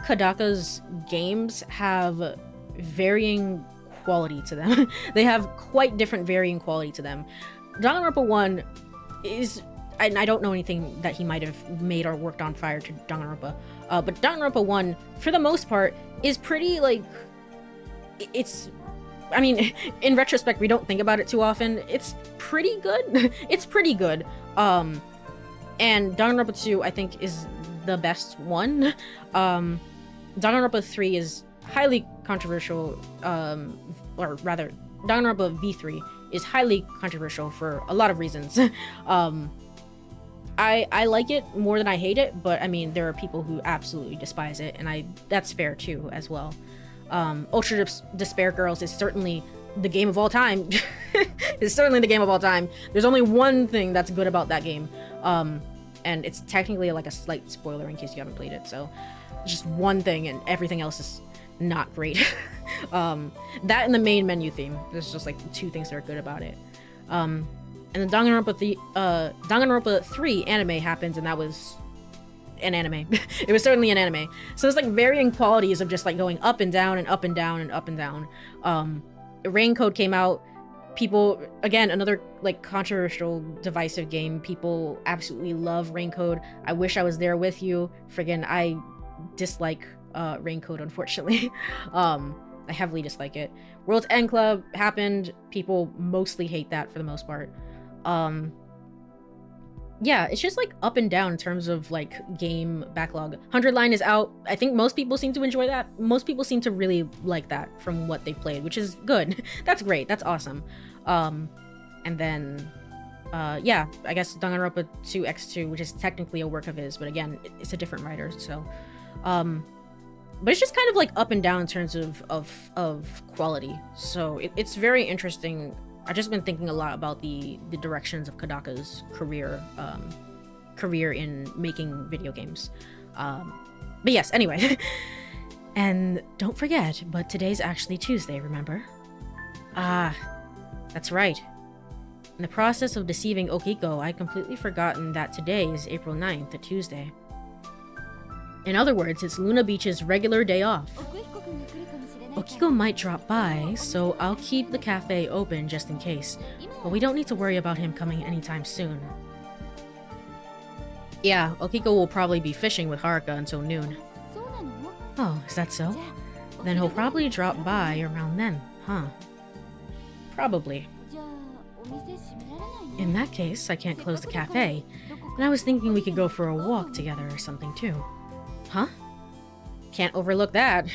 Kodaka's games have varying quality to them. They have quite different varying quality to them. Danganronpa 1 is, and I don't know anything that he might have made or worked on prior to Danganronpa, but Danganronpa 1, for the most part, is pretty, like, it's, I mean, in retrospect, we don't think about it too often. It's pretty good. It's pretty good. And Danganronpa 2, I think, is the best one. Danganronpa 3 is highly controversial, or rather, Danganronpa V3 is highly controversial for a lot of reasons. I like it more than I hate it, but I mean, there are people who absolutely despise it, and that's fair too, as well. Ultra Despair Girls is certainly the game of all time. It's certainly the game of all time. There's only one thing that's good about that game, and it's technically like a slight spoiler in case you haven't played it, so just one thing, and everything else is not great. That and the main menu theme, there's just like two things that are good about it. And then Danganronpa 3 anime happens, and that was an anime. It was certainly an anime. So there's like varying qualities of just like going up and down and up and down and up and down. Raincode came out. People, again, another like controversial, divisive game. People absolutely love Raincode. I wish I was there with you. Friggin', I dislike Raincode, unfortunately. I heavily dislike it. World's End Club happened. People mostly hate that for the most part. Yeah, it's just like up and down in terms of like game backlog. 100 Line is out. I think most people seem to enjoy that. Most people seem to really like that from what they've played, which is good. That's great. That's awesome. And then yeah, I guess Danganronpa 2x2, which is technically a work of his, but again, it's a different writer, so but it's just kind of like up and down in terms of quality. So it's very interesting. I've just been thinking a lot about the directions of Kodaka's career in making video games. But yes, anyway. And don't forget, but today's actually Tuesday, remember? Ah, that's right. In the process of deceiving Okiko, I'd completely forgotten that today is April 9th, a Tuesday. In other words, it's Luna Beach's regular day off. Okiko might drop by, so I'll keep the cafe open just in case, but we don't need to worry about him coming anytime soon. Yeah, Okiko will probably be fishing with Haruka until noon. Oh, is that so? Then he'll probably drop by around then, huh? Probably. In that case, I can't close the cafe, and I was thinking we could go for a walk together or something too. Huh? Can't overlook that.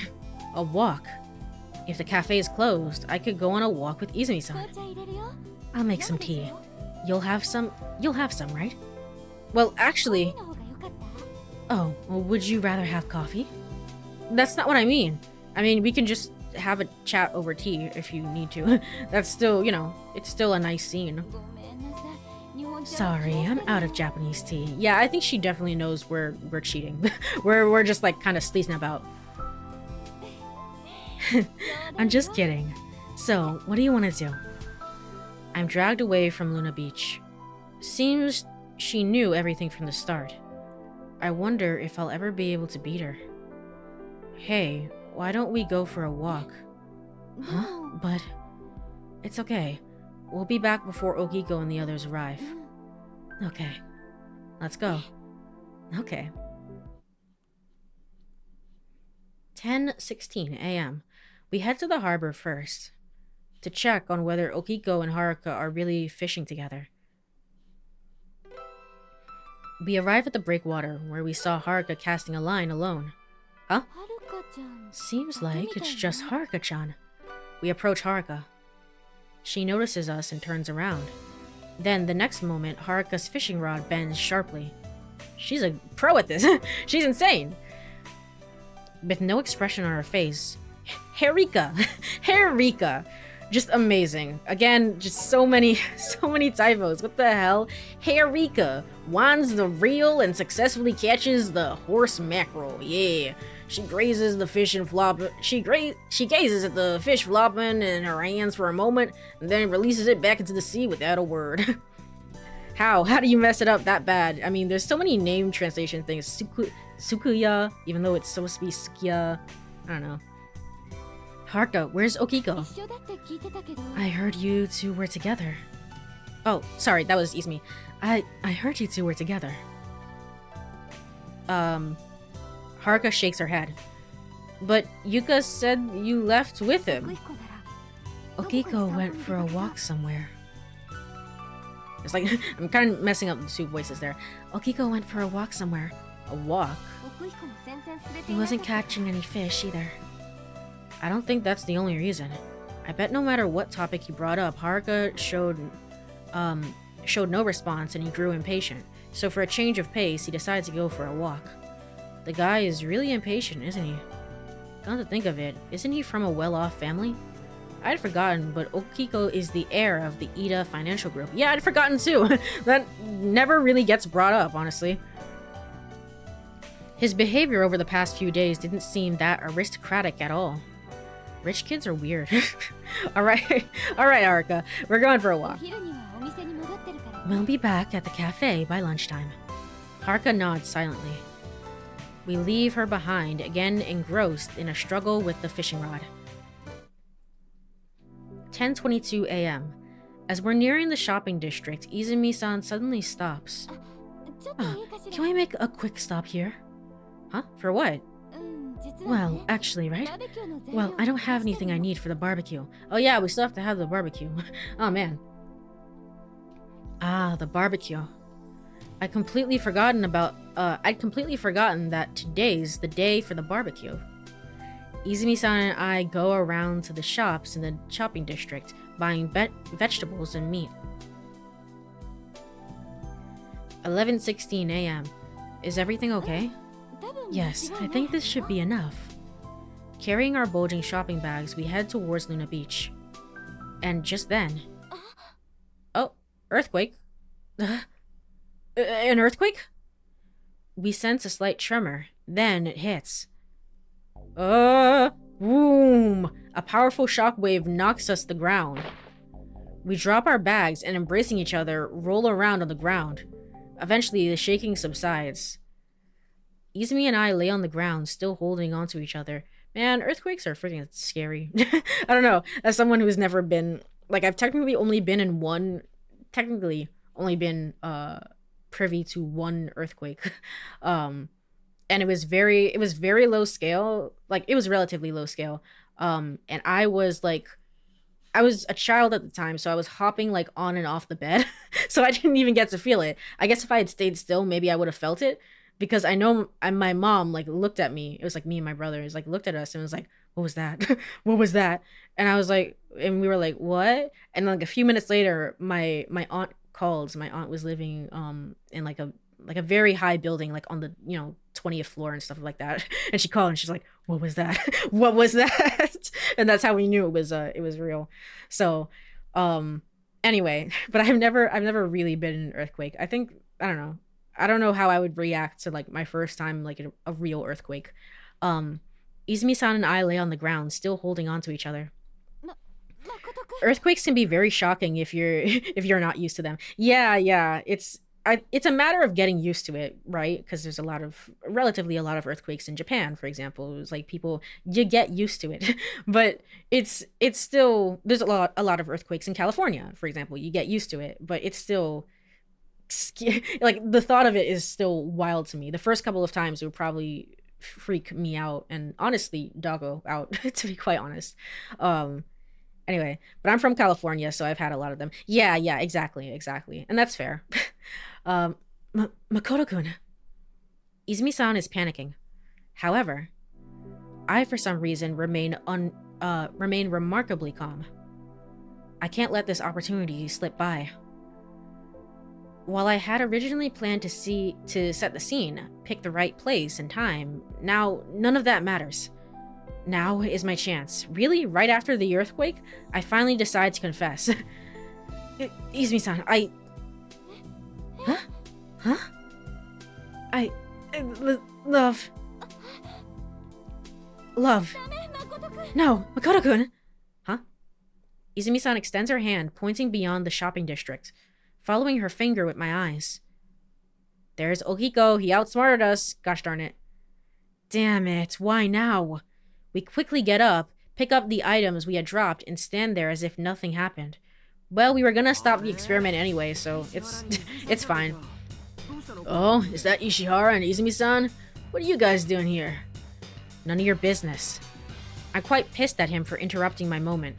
A walk. If the cafe is closed, I could go on a walk with Izumi-san. I'll make some tea. You'll have some, right? Well, actually... Oh, well, would you rather have coffee? That's not what I mean. I mean, we can just have a chat over tea if you need to. That's still, you know, it's still a nice scene. Sorry, I'm out of Japanese tea. Yeah, I think she definitely knows we're cheating. we're just like kind of sleazing about. I'm just kidding. So, what do you want to do? I'm dragged away from Luna Beach. Seems she knew everything from the start. I wonder if I'll ever be able to beat her. Hey, why don't we go for a walk? Huh? But... It's okay. We'll be back before Okiko and the others arrive. Okay. Let's go. Okay. 10:16 a.m. We head to the harbor first, to check on whether Okiko and Haruka are really fishing together. We arrive at the breakwater, where we saw Haruka casting a line alone. Huh? Seems like it's just Haruka-chan. We approach Haruka. She notices us and turns around. Then, the next moment, Haruka's fishing rod bends sharply. She's a pro at this. She's insane. With no expression on her face, Harika! Harika! Just amazing. Again, just so many typos. What the hell? Harika wands the reel and successfully catches the horse mackerel. Yeah. She grazes the fish and flop. She gazes at the fish flopping in her hands for a moment, and then releases it back into the sea without a word. How? How do you mess it up that bad? I mean, there's so many name translation things. Sukuya, even though it's supposed to be Sukiya. I don't know. Haruka, where's Okiko? I heard you two were together. Oh, sorry, that was Izumi. I heard you two were together. Haruka shakes her head. But Yuka said you left with him. Okiko went for a walk somewhere. It's like, I'm kind of messing up the two voices there. Okiko went for a walk somewhere. A walk? He wasn't catching any fish either. I don't think that's the only reason. I bet no matter what topic you brought up, Haruka showed no response and he grew impatient. So for a change of pace, he decided to go for a walk. The guy is really impatient, isn't he? Come to think of it, isn't he from a well-off family? I'd forgotten, but Okiko is the heir of the Ida financial group. Yeah, I'd forgotten too. That never really gets brought up, honestly. His behavior over the past few days didn't seem that aristocratic at all. Rich kids are weird. Alright, Haruka. We're going for a walk. We'll be back at the cafe by lunchtime. Haruka nods silently. We leave her behind, again engrossed in a struggle with the fishing rod. 10:22 a.m. As we're nearing the shopping district, Izumi-san suddenly stops. Can we make a quick stop here? Huh? For what? Well, actually, right? Well, I don't have anything I need for the barbecue. Oh yeah, we still have to have the barbecue. Oh man. Ah, the barbecue. I'd completely forgotten that today's the day for the barbecue. Izumi-san and I go around to the shops in the shopping district, buying vegetables and meat. 11:16 a.m. Is everything okay? Yes, I think this should be enough. Carrying our bulging shopping bags, we head towards Luna Beach. And just then... Oh, earthquake. An earthquake? We sense a slight tremor, then it hits. Boom! A powerful shockwave knocks us to the ground. We drop our bags and, embracing each other, roll around on the ground. Eventually, the shaking subsides. Izumi and I lay on the ground, still holding onto each other. Man, earthquakes are freaking scary. I don't know. As someone who's never been... Like, I've technically only been in one... Technically, only been privy to one earthquake. And it was very low scale. Like, it was relatively low scale. And I was a child at the time, so I was hopping like on and off the bed. So I didn't even get to feel it. I guess if I had stayed still, maybe I would have felt it. Because I know my mom like looked at me. It was like me and my brother. It was like looked at us and was like, "What was that? What was that?" And I was like, and we were like, "What?" And like a few minutes later, my aunt called. My aunt was living in like a very high building, like on the 20th floor and stuff like that. And she called and she's like, "What was that? What was that?" And that's how we knew it was real. So, anyway, but I've never really been in an earthquake. I think I don't know how I would react to like my first time like a real earthquake. Izumi-san and I lay on the ground, still holding on to each other. Earthquakes can be very shocking if you're not used to them. Yeah, it's a matter of getting used to it, right? Because there's relatively a lot of earthquakes in Japan, for example. It was like you get used to it, but it's still, there's a lot of earthquakes in California, for example. You get used to it, but it's still like the thought of it is still wild to me. The first couple of times it would probably freak me out and honestly doggo out to be quite honest. Anyway, but I'm from California, so I've had a lot of them. Yeah, exactly, and that's fair. Makoto-kun. Izumi-san is panicking. However, I for some reason remain remain remarkably calm. I can't let this opportunity slip by. While I had originally planned to set the scene, pick the right place and time, now none of that matters. Now is my chance. Really? Right after the earthquake? I finally decide to confess. Izumi-san, Huh? Huh? Love. No, Makoto-kun! Huh? Izumi-san extends her hand, pointing beyond the shopping district, following her finger with my eyes. There's Okiko, he outsmarted us, gosh darn it. Damn it, why now? We quickly get up, pick up the items we had dropped, and stand there as if nothing happened. Well, we were gonna stop the experiment anyway, so it's fine. Oh, is that Ishihara and Izumi-san? What are you guys doing here? None of your business. I'm quite pissed at him for interrupting my moment.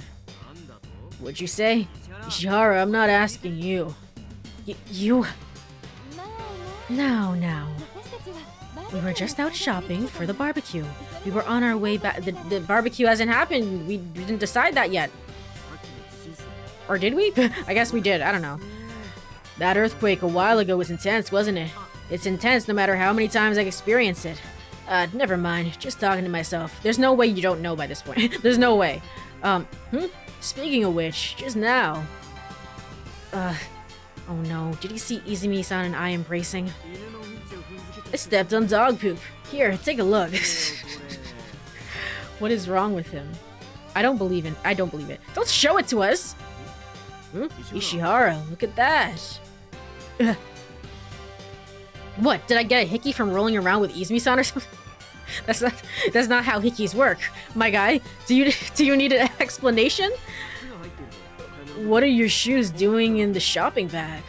What'd you say? Ishihara, I'm not asking you. You? Now. We were just out shopping for the barbecue. We were on our way back. The barbecue hasn't happened. We didn't decide that yet. Or did we? I guess we did. I don't know. That earthquake a while ago was intense, wasn't it? It's intense no matter how many times I experience it. Never mind. Just talking to myself. There's no way you don't know by this point. There's no way. Speaking of which, just now. Oh no. Did you see Izumi-san and I embracing? I stepped on dog poop. Here, take a look. What is wrong with him? I don't believe it. Don't show it to us! Ishihara, look at that. What, did I get a hickey from rolling around with Izumi-san or something? That's not how hickeys work. My guy, do you need an explanation? What are your shoes doing in the shopping bag?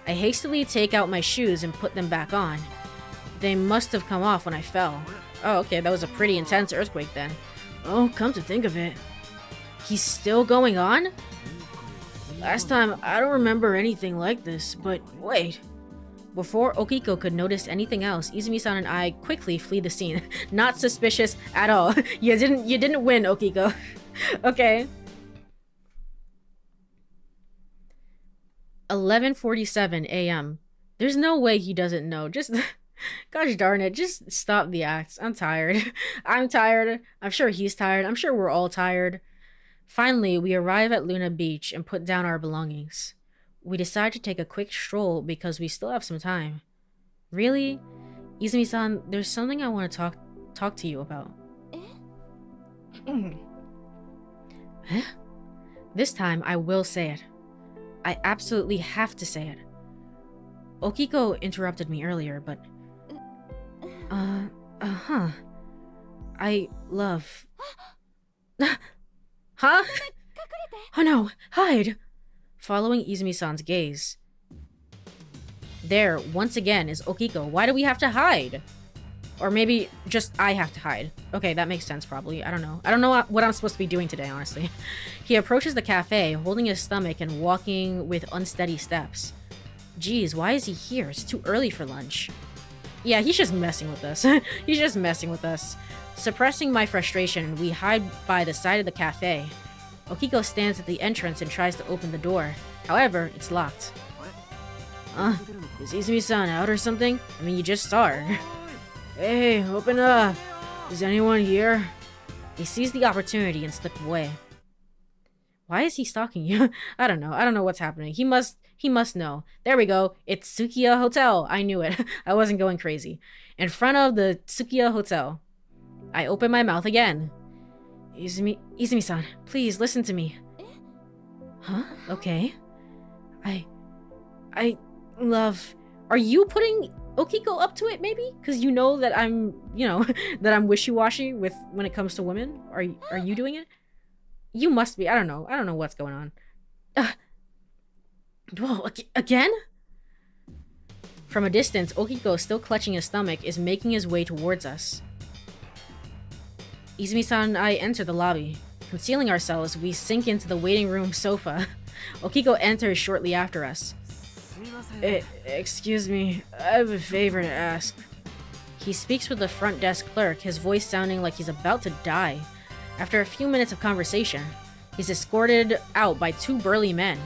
I hastily take out my shoes and put them back on. They must have come off when I fell. Oh, okay, that was a pretty intense earthquake then. Oh, come to think of it. He's still going on? Last time, I don't remember anything like this, but wait. Before Okiko could notice anything else, Izumi-san and I quickly flee the scene. Not suspicious at all. You didn't win, Okiko. Okay. 11:47 a.m. There's no way he doesn't know. Just, gosh darn it, just stop the acts. I'm tired. I'm tired. I'm sure he's tired. I'm sure we're all tired. Finally, we arrive at Luna Beach and put down our belongings. We decide to take a quick stroll because we still have some time. Really? Izumi-san, there's something I want to talk to you about. Huh? This time, I will say it. I absolutely have to say it. Okiko interrupted me earlier, but... I love... Huh? Oh no, hide! Following Izumi-san's gaze. There, once again, is Okiko. Why do we have to hide? Or maybe just I have to hide. Okay, that makes sense probably. I don't know. I don't know what I'm supposed to be doing today, honestly. He approaches the cafe, holding his stomach and walking with unsteady steps. Geez, why is he here? It's too early for lunch. Yeah, he's just messing with us. He's just messing with us. Suppressing my frustration, we hide by the side of the cafe. Okiko stands at the entrance and tries to open the door. However, it's locked. Is Izumi-san out or something? I mean, you just saw her. Hey, open up. Is anyone here? He sees the opportunity and slipped away. Why is he stalking you? I don't know. I don't know what's happening. He must know. There we go. It's Tsukiya Hotel. I knew it. I wasn't going crazy. In front of the Tsukiya Hotel. I open my mouth again. Izumi-san, please listen to me. Huh? Okay. I love... Are you putting Okiko up to it, maybe? Because you know that I'm, that I'm wishy-washy with when it comes to women? Are you doing it? You must be. I don't know. I don't know what's going on. Whoa, again? From a distance, Okiko, still clutching his stomach, is making his way towards us. Izumi-san and I enter the lobby. Concealing ourselves, we sink into the waiting room sofa. Okiko enters shortly after us. Excuse me, I have a favor to ask. He speaks with the front desk clerk, his voice sounding like he's about to die. After a few minutes of conversation, he's escorted out by 2 burly men.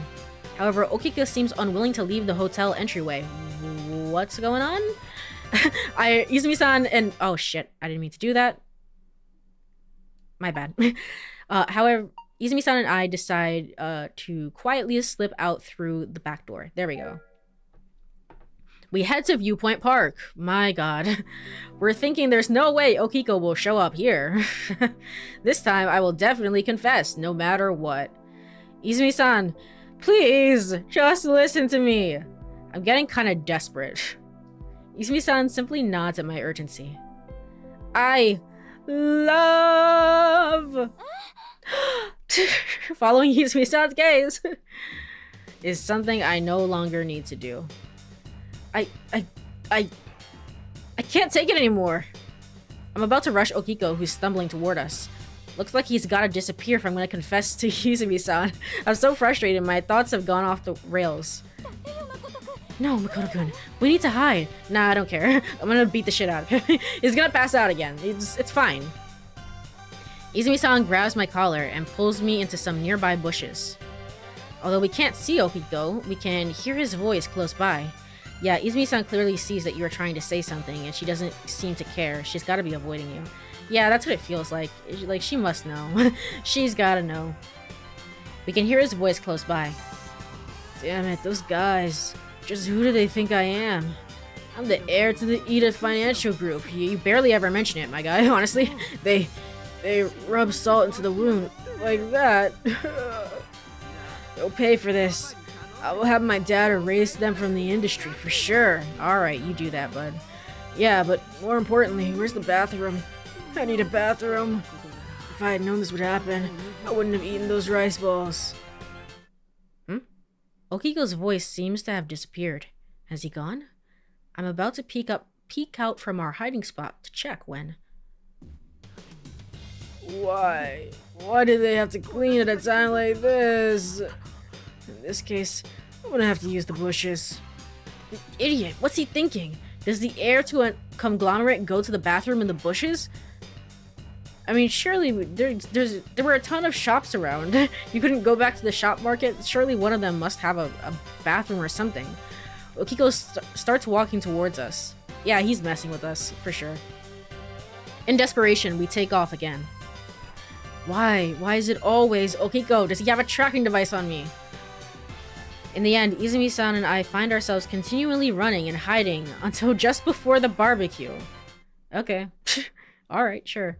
However, Okiko seems unwilling to leave the hotel entryway. What's going on? Izumi-san and... Oh shit, I didn't mean to do that. My bad. However, Izumi-san and I decide to quietly slip out through the back door. There we go. We head to Viewpoint Park. My god. We're thinking there's no way Okiko will show up here. This time, I will definitely confess, no matter what. Izumi-san, please, just listen to me. I'm getting kind of desperate. Izumi-san simply nods at my urgency. I love... Following Izumi-san's gaze is something I no longer need to do. I can't take it anymore. I'm about to rush Okiko, who's stumbling toward us. Looks like he's gotta disappear if I'm gonna confess to Izumi-san. I'm so frustrated, my thoughts have gone off the rails. No, Makoto-kun, we need to hide. Nah, I don't care. I'm gonna beat the shit out of him. He's gonna pass out again. It's fine. Izumi-san grabs my collar and pulls me into some nearby bushes. Although we can't see Okiko, we can hear his voice close by. Yeah, Izumi-san clearly sees that you are trying to say something, and she doesn't seem to care. She's gotta be avoiding you. Yeah, that's what it feels like. Like, she must know. She's gotta know. We can hear his voice close by. Damn it, those guys. Just who do they think I am? I'm the heir to the Ida Financial Group. You barely ever mention it, my guy, honestly. They rub salt into the wound like that. They'll pay for this. I will have my dad erase them from the industry for sure. Alright, you do that, bud. Yeah, but more importantly, where's the bathroom? I need a bathroom. If I had known this would happen, I wouldn't have eaten those rice balls. Okiko's voice seems to have disappeared. Has he gone? I'm about to peek out from our hiding spot to check when... Why? Why do they have to clean at a time like this? In this case, I'm gonna have to use the bushes. The idiot, what's he thinking? Does the heir to a conglomerate go to the bathroom in the bushes? I mean, surely there were a ton of shops around. You couldn't go back to the shop market? Surely one of them must have a bathroom or something. Okiko starts walking towards us. Yeah, he's messing with us, for sure. In desperation, we take off again. Why? Why is it always Okiko? Does he have a tracking device on me? In the end, Izumi-san and I find ourselves continually running and hiding until just before the barbecue. Okay. Alright, sure.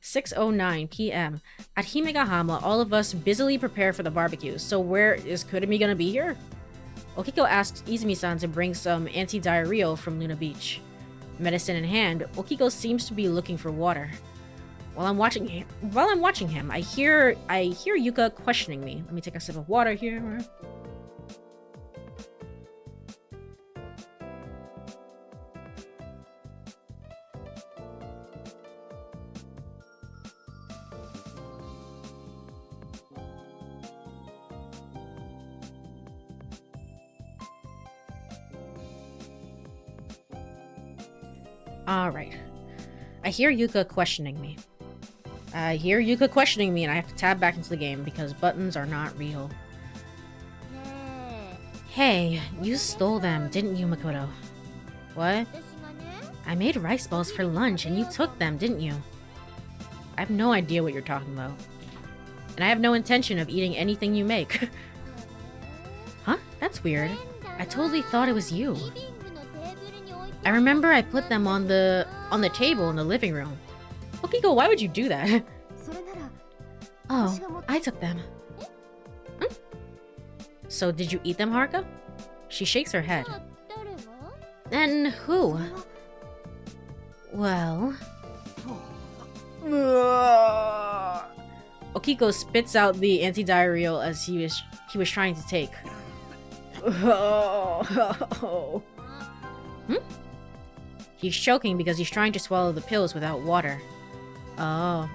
6:09 p.m. At Himegahama, all of us busily prepare for the barbecue. So where is Kurumi gonna be here? Okiko asks Izumi-san to bring some anti-diarrheal from Luna Beach. Medicine in hand, Okiko seems to be looking for water. While I'm watching him, I hear Yuka questioning me. Let me take a sip of water here. Alright. I hear Yuka questioning me. And I have to tab back into the game because buttons are not real. Hey, you stole them, didn't you, Makoto? What? I made rice balls for lunch and you took them, didn't you? I have no idea what you're talking about. And I have no intention of eating anything you make. Huh? That's weird. I totally thought it was you. I remember I put them on the table in the living room. Okiko, why would you do that? Oh, I took them. So did you eat them, Haruka? She shakes her head. Then who? Well... Okiko spits out the anti-diarrheal as he was trying to take. He's choking because he's trying to swallow the pills without water. Oh.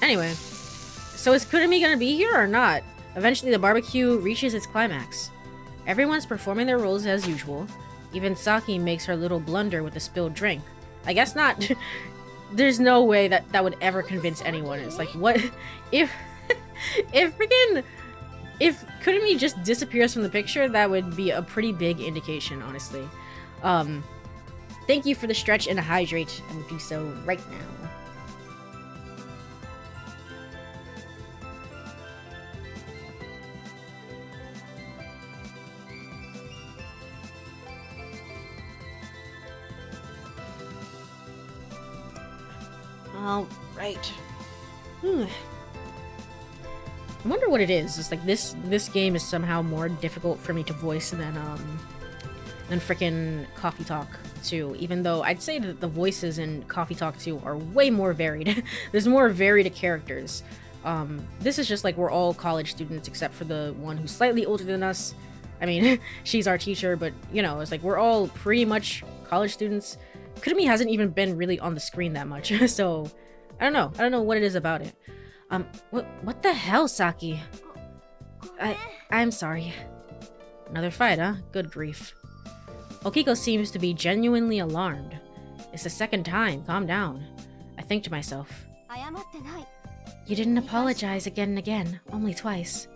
Anyway. So is Kurumi gonna be here or not? Eventually the barbecue reaches its climax. Everyone's performing their roles as usual. Even Saki makes her little blunder with the spilled drink. I guess not. there's no way that that would ever convince anyone. It's like, what if if freaking if Kurumi just disappears from the picture, that would be a pretty big indication, honestly. Thank you for the stretch and hydrate. I will do so right now. All right. I wonder what it is. It's like this game is somehow more difficult for me to voice than frickin' Coffee Talk 2, even though I'd say that the voices in Coffee Talk 2 are way more varied. There's more varied characters. This is just like we're all college students except for the one who's slightly older than us. I mean, she's our teacher, but you know, it's like we're all pretty much college students. Kurumi hasn't even been really on the screen that much, so I don't know what it is about it. What the hell, Saki? I'm sorry. Another fight, huh? Good grief. Okiko seems to be genuinely alarmed. It's the second time, calm down. I think to myself. You didn't apologize again and again, only twice.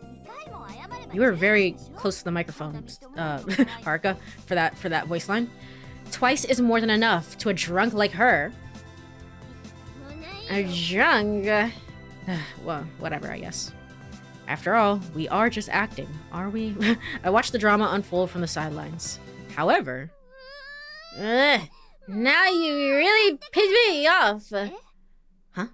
You were very close to the microphone, Haruka, for that voice line. Twice is more than enough to a drunk like her. A drunk? Well, whatever, I guess. After all, we are just acting, are we? I watched the drama unfold from the sidelines. However... now you really pissed me off! Huh?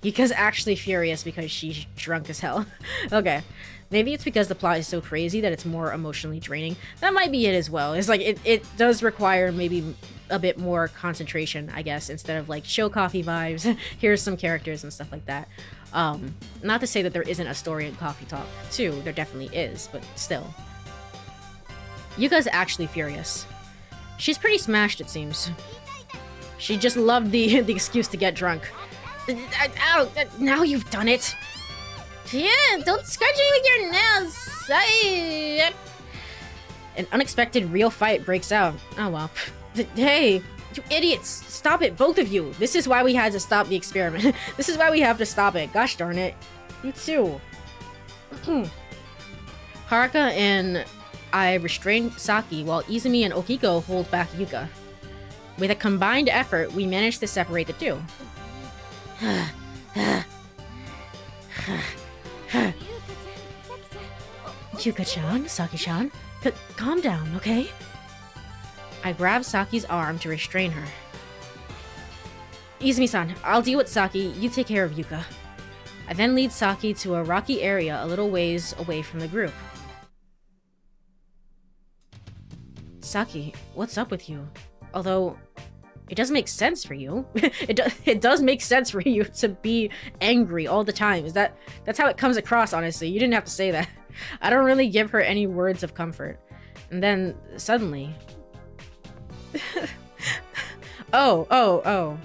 Yuka's actually furious because she's drunk as hell. Okay. Maybe it's because the plot is so crazy that it's more emotionally draining. That might be it as well. It's like, it does require maybe a bit more concentration, I guess, instead of like show coffee vibes, here's some characters and stuff like that. Not to say that there isn't a story in Coffee Talk 2, there definitely is, but still. Yuka's actually furious. She's pretty smashed, it seems. She just loved the excuse to get drunk. Ow, now you've done it! Yeah, don't scratch me with your nails! An unexpected real fight breaks out. Oh well. Hey, you idiots! Stop it, both of you! This is why we had to stop the experiment. This is why we have to stop it. Gosh darn it. You too. Haruka and I restrain Saki while Izumi and Okiko hold back Yuka. With a combined effort, we managed to separate the two. Yuka-chan, Saki-chan, calm down, okay? I grab Saki's arm to restrain her. Izumi-san, I'll deal with Saki, you take care of Yuka. I then lead Saki to a rocky area a little ways away from the group. Saki, what's up with you? Although, it does make sense for you. It does make sense for you to be angry all the time. That's how it comes across, honestly. You didn't have to say that. I don't really give her any words of comfort. And then, suddenly... Oh,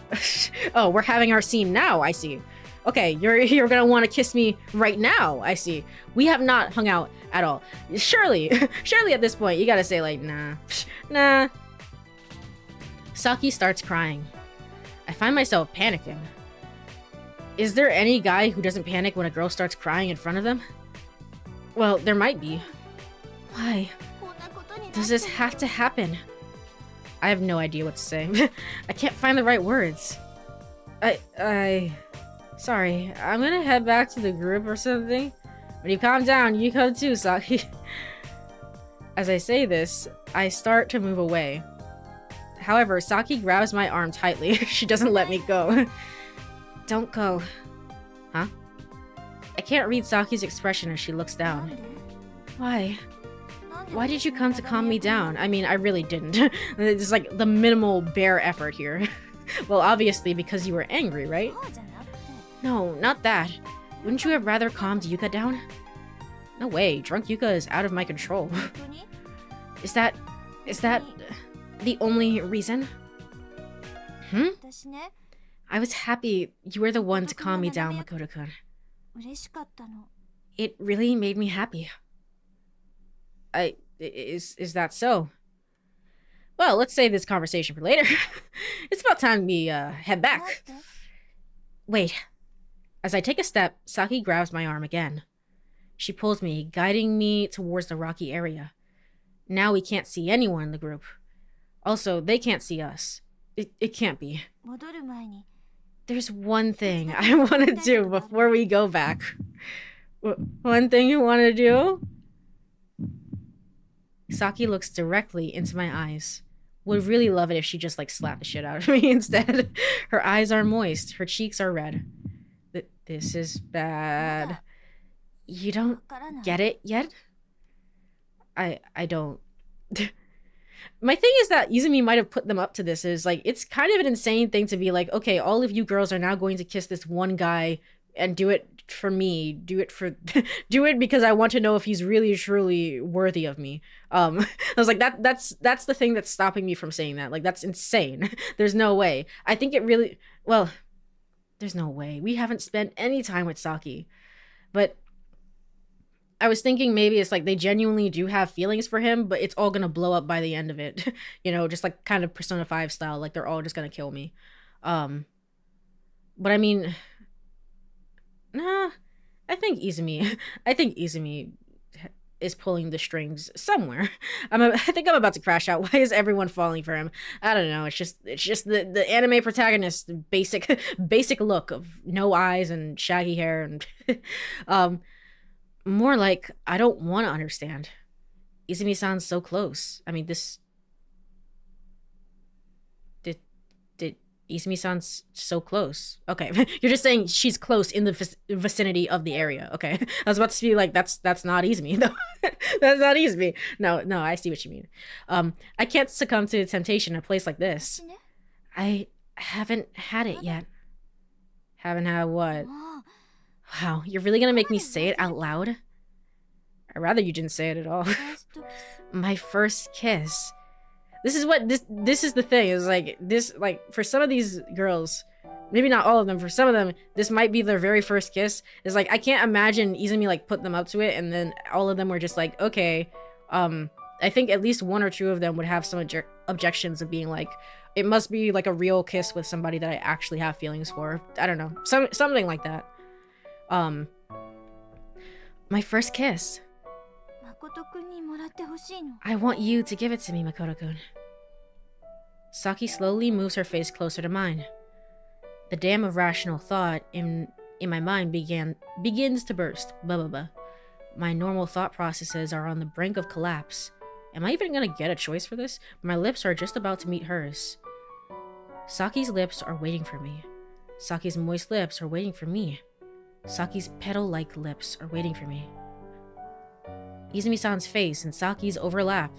we're having our scene now, I see. Okay, you're gonna want to kiss me right now, I see. We have not hung out at all. Surely at this point, you gotta say like, nah. Saki starts crying. I find myself panicking. Is there any guy who doesn't panic when a girl starts crying in front of them? Well, there might be. Why? Does this have to happen? I have no idea what to say. I can't find the right words. Sorry, I'm gonna head back to the group or something. When you calm down, you come too, Saki. As I say this, I start to move away. However, Saki grabs my arm tightly. She doesn't let me go. Don't go. Huh? I can't read Saki's expression as she looks down. Why? Why did you come to calm me down? I mean, I really didn't. It's like the minimal bare effort here. Well, obviously because you were angry, right? No, not that. Wouldn't you have rather calmed Yuka down? No way, drunk Yuka is out of my control. Is that the only reason? I was happy you were the one to calm me down, Makoto-kun. It really made me happy. Is that so? Well, let's save this conversation for later. It's about time we head back. Wait. As I take a step, Saki grabs my arm again. She pulls me, guiding me towards the rocky area. Now we can't see anyone in the group. Also, they can't see us. It can't be. There's one thing I want to do before we go back. One thing you want to do? Saki looks directly into my eyes. Would really love it if she just like slapped the shit out of me instead. Her eyes are moist. Her cheeks are red. This is bad. You don't get it yet? I don't. My thing is that Izumi might have put them up to this. Is like, it's kind of an insane thing to be like, okay, all of you girls are now going to kiss this one guy and do it for me. Do it because I want to know if he's really truly worthy of me. I was like, that's the thing that's stopping me from saying that. Like, that's insane. There's no way. I think it really, well, there's no way. We haven't spent any time with Saki. But I was thinking maybe it's like they genuinely do have feelings for him, but it's all gonna blow up by the end of it. You know, just like kind of Persona 5 style, like they're all just gonna kill me. But I mean, nah, I think Izumi is pulling the strings somewhere. I think I'm about to crash out. Why is everyone falling for him? I don't know. It's just the anime protagonist basic look of no eyes and shaggy hair and more like I don't want to understand. Izumi sounds so close. I mean, this did Izumi sounds so close. Okay, you're just saying she's close in the vicinity of the area. Okay, I was about to be like, that's not Izumi. No, that's not Izumi. No, I see what you mean. I can't succumb to temptation in a place like this. I haven't had it yet. Haven't had what? Wow, you're really gonna make me say it out loud? I'd rather you didn't say it at all. My first kiss. This is what this is the thing. Is like this, like for some of these girls, maybe not all of them, for some of them, this might be their very first kiss. It's like I can't imagine Izumi like put them up to it and then all of them were just like, okay. I think at least one or two of them would have some objections of being like, it must be like a real kiss with somebody that I actually have feelings for. I don't know. Something like that. My first kiss. I want you to give it to me, Makoto-kun. Saki slowly moves her face closer to mine. The dam of rational thought in my mind begins to burst. My normal thought processes are on the brink of collapse. Am I even gonna get a choice for this? My lips are just about to meet hers. Saki's lips are waiting for me. Saki's moist lips are waiting for me. Saki's petal-like lips are waiting for me. Izumi-san's face and Saki's overlap.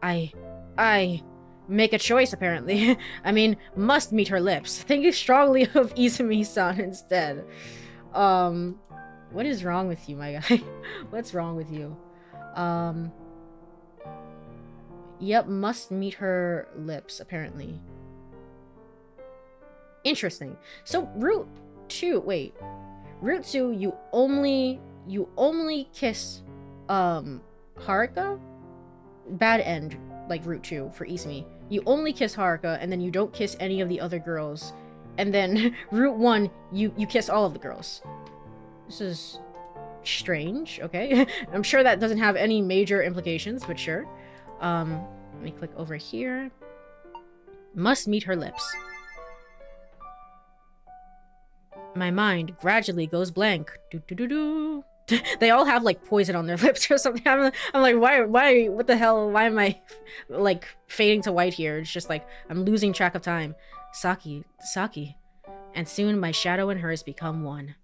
I make a choice, apparently. I mean, must meet her lips. Thinking strongly of Izumi-san instead. What is wrong with you, my guy? What's wrong with you? Yep, must meet her lips, apparently. Interesting. So, Route 2, wait. Route 2, you only kiss Haruka? Bad end, like Route 2 for Izumi. You only kiss Haruka and then you don't kiss any of the other girls. And then Route 1, you kiss all of the girls. This is strange, okay? I'm sure that doesn't have any major implications, but sure. Let me click over here. Must meet her lips. My mind gradually goes blank. They all have like poison on their lips or something. I'm like, why, what the hell? Why am I like fading to white here? It's just like, I'm losing track of time. Saki. And soon my shadow and hers become one.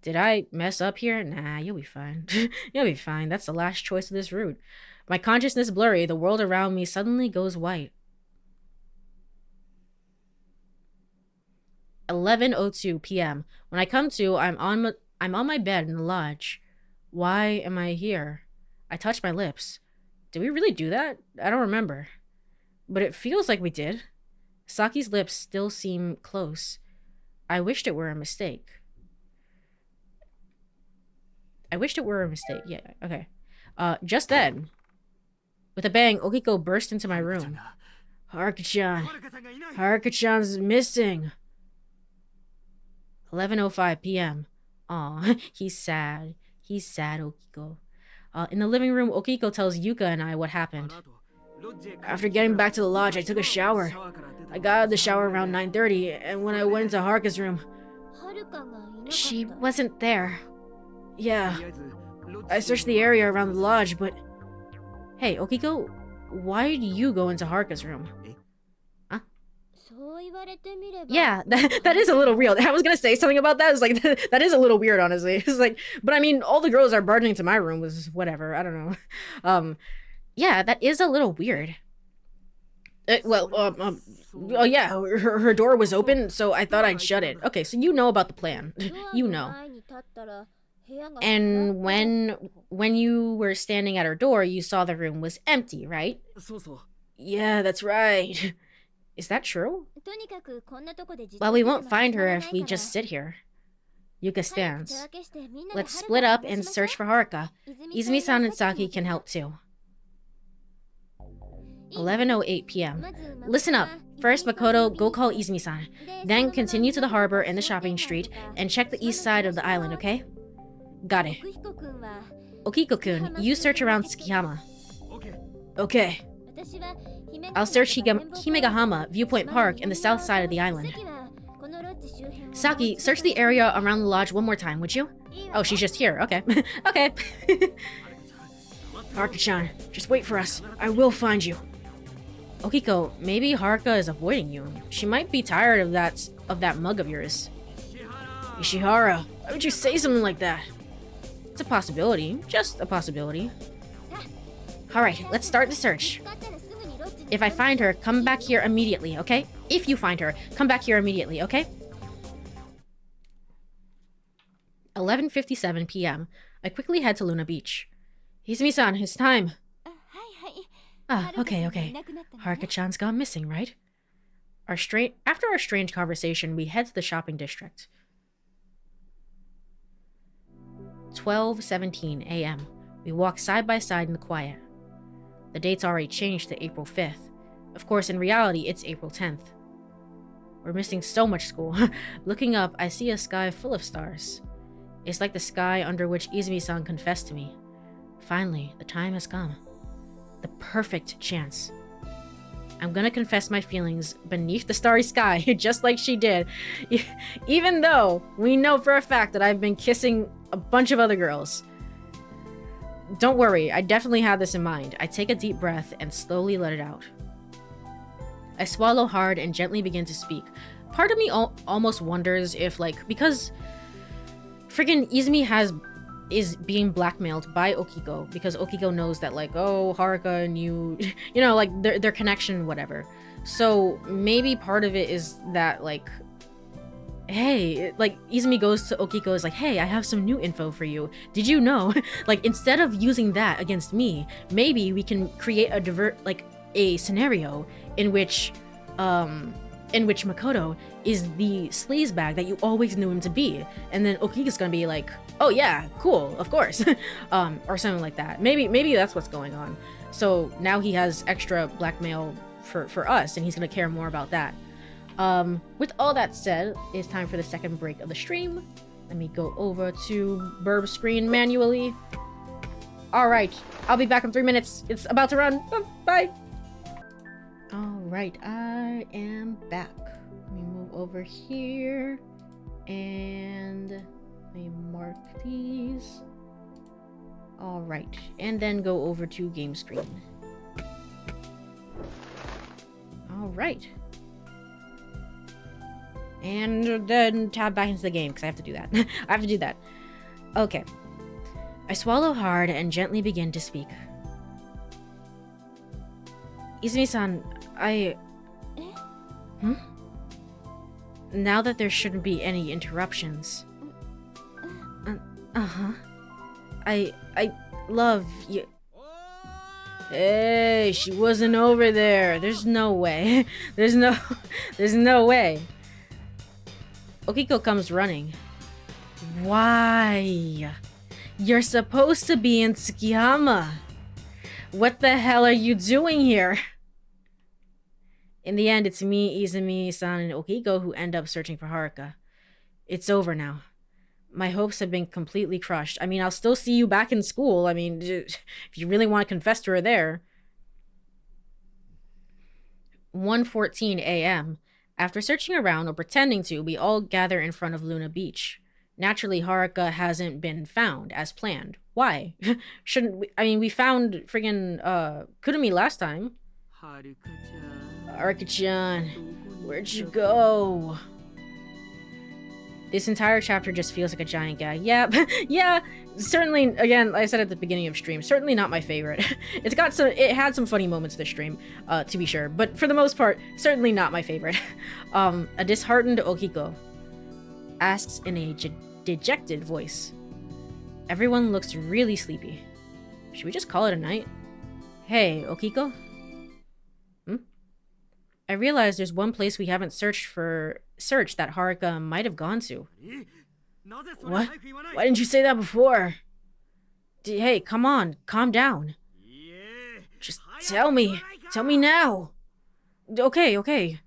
Did I mess up here? Nah, you'll be fine. You'll be fine. That's the last choice of this route. My consciousness blurry, the world around me suddenly goes white. 11:02 p.m. When I come to, I'm on my bed in the lodge. Why am I here? I touch my lips. Did we really do that? I don't remember. But it feels like we did. Saki's lips still seem close. I wished it were a mistake. Yeah, okay. Just then, With a bang, Okiko burst into my room. Haruka-chan. Haruka-chan's missing. 11:05 p.m. Aw, he's sad. He's sad, Okiko. In the living room, Okiko tells Yuka and I what happened. After getting back to the lodge, I took a shower. I got out of the shower around 9:30, and when I went into Haruka's room, she wasn't there. Yeah. I searched the area around the lodge, but... Hey, Okiko, why did you go into Haruka's room? Huh? Yeah, that is a little weird. I was gonna say something about that. It's like, that is a little weird, honestly. It's like, but I mean, all the girls are barging into my room was whatever. I don't know. Yeah, that is a little weird. Oh yeah, her door was open, so I thought I'd shut it. Okay, so you know about the plan. You know. And when you were standing at her door, you saw the room was empty, right? Yeah, that's right. Is that true? Well, we won't find her if we just sit here. Yuka stands. Let's split up and search for Haruka. Izumi-san and Saki can help too. 11:08 p.m. Listen up. First, Makoto, go call Izumi-san. Then continue to the harbor and the shopping street and check the east side of the island, okay? Got it. Okiko-kun, you search around Tsukihama. Okay. I'll search Himegahama, Viewpoint Park, and the south side of the island. Saki, search the area around the lodge one more time, would you? Oh, she's just here. Okay. Okay. Haruka-chan, just wait for us. I will find you. Okiko, maybe Haruka is avoiding you. She might be tired of that mug of yours. Ishihara, why would you say something like that? It's a possibility. Just a possibility. Alright, let's start the search. If I find her, come back here immediately, okay? If you find her, come back here immediately, okay? 11:57 p.m. I quickly head to Luna Beach. Izumi-san, it's time. Okay. Haruka-chan's gone missing, right? After our strange conversation, we head to the shopping district. 12:17 a.m. We walk side by side in the quiet. The date's already changed to April 5th. Of course, in reality, it's April 10th. We're missing so much school. Looking up, I see a sky full of stars. It's like the sky under which Izumi-san confessed to me. Finally, the time has come. The perfect chance. I'm gonna confess my feelings beneath the starry sky, just like she did. Even though we know for a fact that I've been kissing a bunch of other girls. Don't worry, I definitely had this in mind. I take a deep breath and slowly let it out. I swallow hard and gently begin to speak. Part of me almost wonders if, like, because friggin' Izumi is being blackmailed by Okiko, because Okiko knows that, like, oh, Haruka and you know, like, their connection, whatever. So maybe part of it is that, like, hey, like, Izumi goes to Okiko, is like, hey, I have some new info for you. Did you know? Like, instead of using that against me, maybe we can create a scenario in which Makoto is the sleazebag that you always knew him to be. And then Okiko's gonna be like, oh yeah, cool, of course. Or something like that. Maybe that's what's going on. So now he has extra blackmail for us, and he's gonna care more about that. With all that said, it's time for the second break of the stream. Let me go over to Burb screen manually. Alright, I'll be back in 3 minutes. It's about to run. Bye! Alright, I am back. Let me move over here. And let me mark these. Alright, and then go over to game screen. Alright. And then tab back into the game, because I have to do that. I have to do that. Okay. I swallow hard and gently begin to speak. Izumi-san, Now that there shouldn't be any interruptions. I love you. Hey, she wasn't over there. There's no way. There's no way. Okiko comes running. Why? You're supposed to be in Tsukihama. What the hell are you doing here? In the end, it's me, Izumi, San, and Okiko who end up searching for Haruka. It's over now. My hopes have been completely crushed. I mean, I'll still see you back in school. I mean, if you really want to confess to her there. 1:14 a.m. After searching around, or pretending to, we all gather in front of Luna Beach. Naturally, Haruka hasn't been found, as planned. Why? Shouldn't we? I mean, we found friggin' Kurumi last time. Haruka-chan, where'd you go? This entire chapter just feels like a giant gag. Yeah, yeah, certainly, again, like I said at the beginning of stream, certainly not my favorite. It had some funny moments this stream, to be sure, but for the most part, certainly not my favorite. A disheartened Okiko asks in a dejected voice. Everyone looks really sleepy. Should we just call it a night? Hey, Okiko? I realize there's one place we haven't searched that Haruka might have gone to. What? Why didn't you say that before? Hey, come on, calm down. Just tell me. Tell me now. Okay.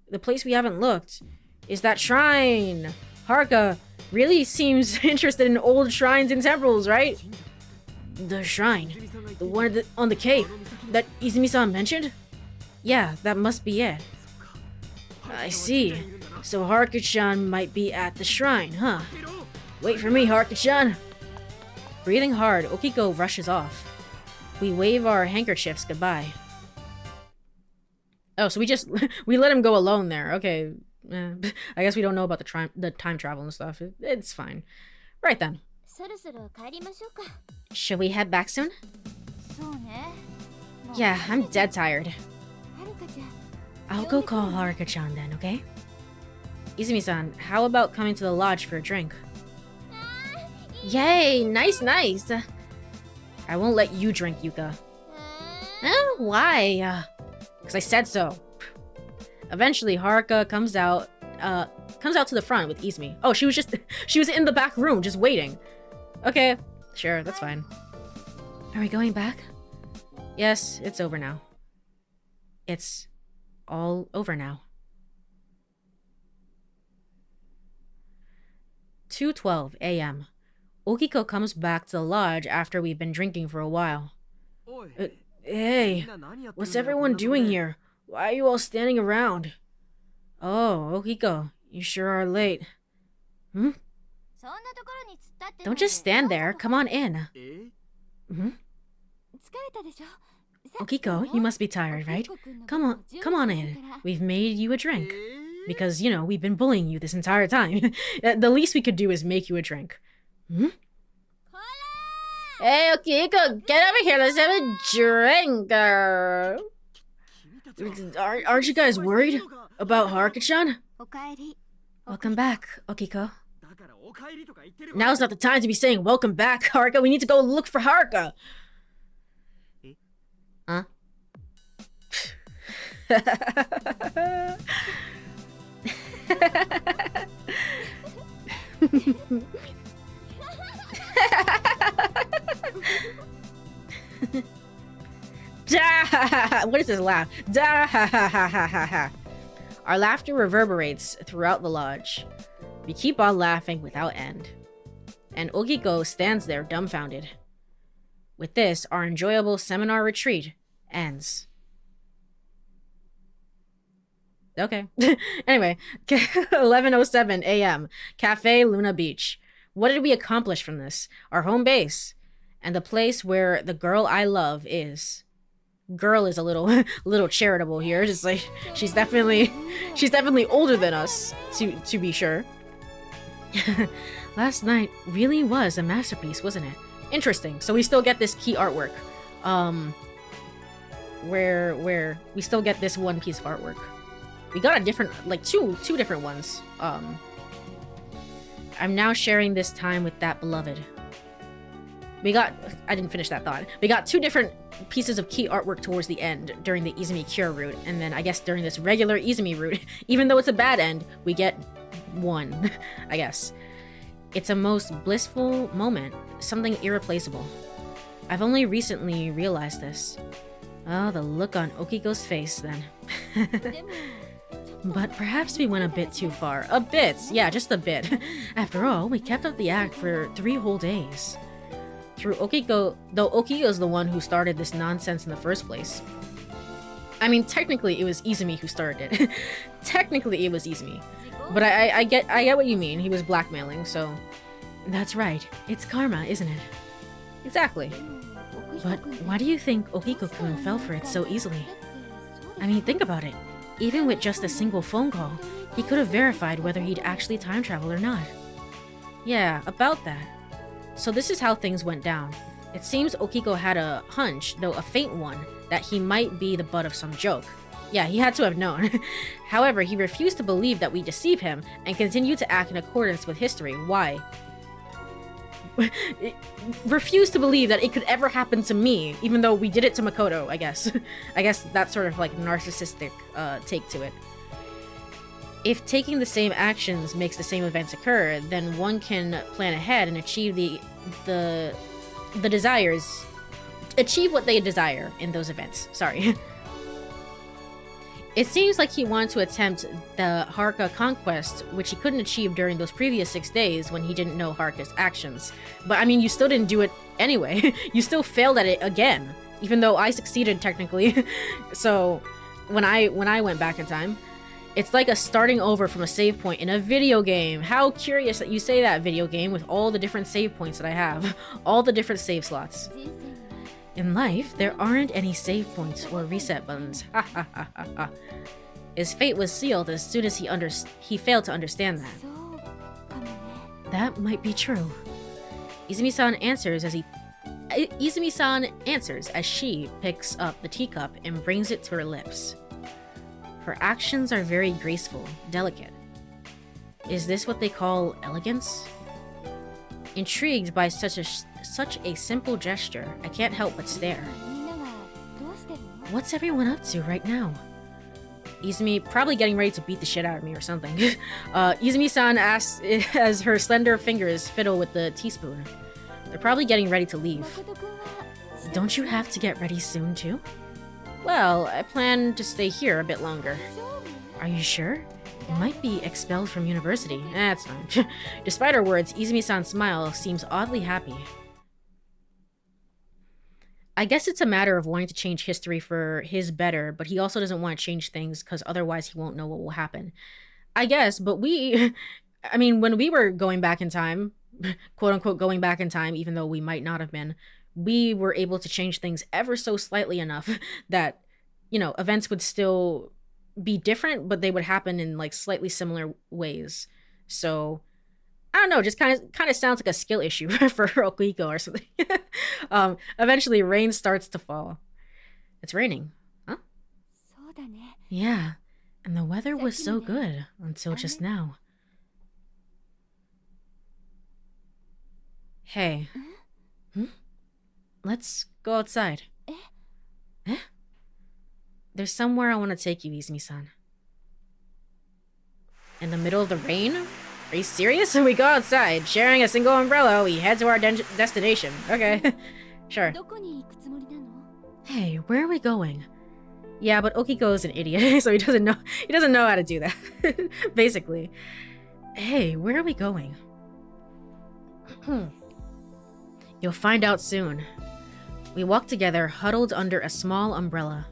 The place we haven't looked is that shrine. Haruka really seems interested in old shrines and temples, right? The shrine. The one on the cape that Izumi-san mentioned? Yeah, that must be it. I see. So Haruka-chan might be at the shrine, huh? Wait for me, Haruka-chan. Breathing hard, Okiko rushes off. We wave our handkerchiefs goodbye. Oh, so we let him go alone there. Okay. I guess we don't know about the time travel and stuff. It's fine. Right then. Should we head back soon? Yeah, I'm dead tired. I'll go call Haruka-chan then, okay? Izumi-san, how about coming to the lodge for a drink? Yay! Nice! I won't let you drink, Yuka. Why? Because I said so. Eventually, Haruka comes out to the front with Izumi. Oh, she was in the back room, just waiting. Okay, sure, that's fine. Are we going back? Yes, it's over now. It's all over now. 2:12 a.m. Okiko comes back to the lodge after we've been drinking for a while. Hey, what's everyone doing here? Why are you all standing around? Oh, Okiko, you sure are late. Don't just stand there, come on in. Okiko, you must be tired, right? Come on in. We've made you a drink. Because, we've been bullying you this entire time. The least we could do is make you a drink. Hey, Okiko, get over here. Let's have a drink. Aren't you guys worried about Haruka-chan? Welcome back, Okiko. Now's not the time to be saying welcome back, Haruka. We need to go look for Haruka. Huh? What is this laugh? Our laughter reverberates throughout the lodge. We keep on laughing without end. And Okiko stands there dumbfounded. With this, our enjoyable seminar retreat ends. Okay. Anyway, 11:07 a.m. Cafe Luna Beach. What did we accomplish from this? Our home base. And the place where the girl I love is. Girl is a little charitable here. Just like she's definitely older than us, to be sure. Last night really was a masterpiece, wasn't it? Interesting. So we still get this key artwork. Where we still get this one piece of artwork. We got a different, like two different ones. I'm now sharing this time with that beloved. I didn't finish that thought. We got two different pieces of key artwork towards the end during the Izumi Cure route, and then I guess during this regular Izumi route, even though it's a bad end, we get one, I guess. It's a most blissful moment, something irreplaceable. I've only recently realized this. Oh, the look on Okiko's face then. But perhaps we went a bit too far. A bit! Yeah, just a bit. After all, we kept up the act for 3 whole days. Through Okiko, though Okiko's the one who started this nonsense in the first place. I mean, technically it was IZUMI who started it. Technically it was IZUMI. But I get what you mean. He was blackmailing, so... That's right. It's karma, isn't it? Exactly. But why do you think Okiko-kun fell for it so easily? I mean, think about it. Even with just a single phone call, he could have verified whether he'd actually time traveled or not. Yeah, about that. So this is how things went down. It seems Okiko had a hunch, though a faint one, that he might be the butt of some joke. Yeah, he had to have known. However, he refused to believe that we deceived him and continued to act in accordance with history. Why? Refused to believe that it could ever happen to me, even though we did it to Makoto, I guess. I guess that's sort of like narcissistic take to it. If taking the same actions makes the same events occur, then one can plan ahead and achieve the desires, achieve what they desire in those events. Sorry. It seems like he wanted to attempt the Haruka conquest, which he couldn't achieve during those previous 6 days when he didn't know Haruka's actions. But I mean, you still didn't do it anyway. You still failed at it again, even though I succeeded technically. So when I went back in time, it's like a starting over from a save point in a video game. How curious that you say that, video game, with all the different save points that I have. All the different save slots. In life, there aren't any save points or reset buttons. Ha ha ha ha ha. His fate was sealed as soon as he failed to understand that. That might be true. Izumi-san answers as she picks up the teacup and brings it to her lips. Her actions are very graceful, delicate. Is this what they call elegance? Intrigued by such a simple gesture, I can't help but stare. What's everyone up to right now? Izumi probably getting ready to beat the shit out of me or something. Izumi-san asks as her slender fingers fiddle with the teaspoon. They're probably getting ready to leave. Don't you have to get ready soon too? Well, I plan to stay here a bit longer. Are you sure? You might be expelled from university. That's fine. Despite her words, Izumi-san's smile seems oddly happy. I guess it's a matter of wanting to change history for his better, but he also doesn't want to change things because otherwise he won't know what will happen. I guess, but I mean, when we were going back in time, quote unquote going back in time, even though we might not have been, we were able to change things ever so slightly enough that, you know, events would still be different, but they would happen in like slightly similar ways. So I don't know, just kind of sounds like a skill issue for Okiko or something. Eventually rain starts to fall. It's raining. Huh? Yeah, and the weather was so good until just now. Hey. Let's go outside. Eh? There's somewhere I want to take you, Izumi-san. In the middle of the rain? Are you serious? We go outside, sharing a single umbrella, we head to our destination. Okay. Sure. Hey, where are we going? Yeah, but Okiko is an idiot, so he doesn't know how to do that. Basically. Hey, where are we going? You'll find out soon. We walk together, huddled under a small umbrella.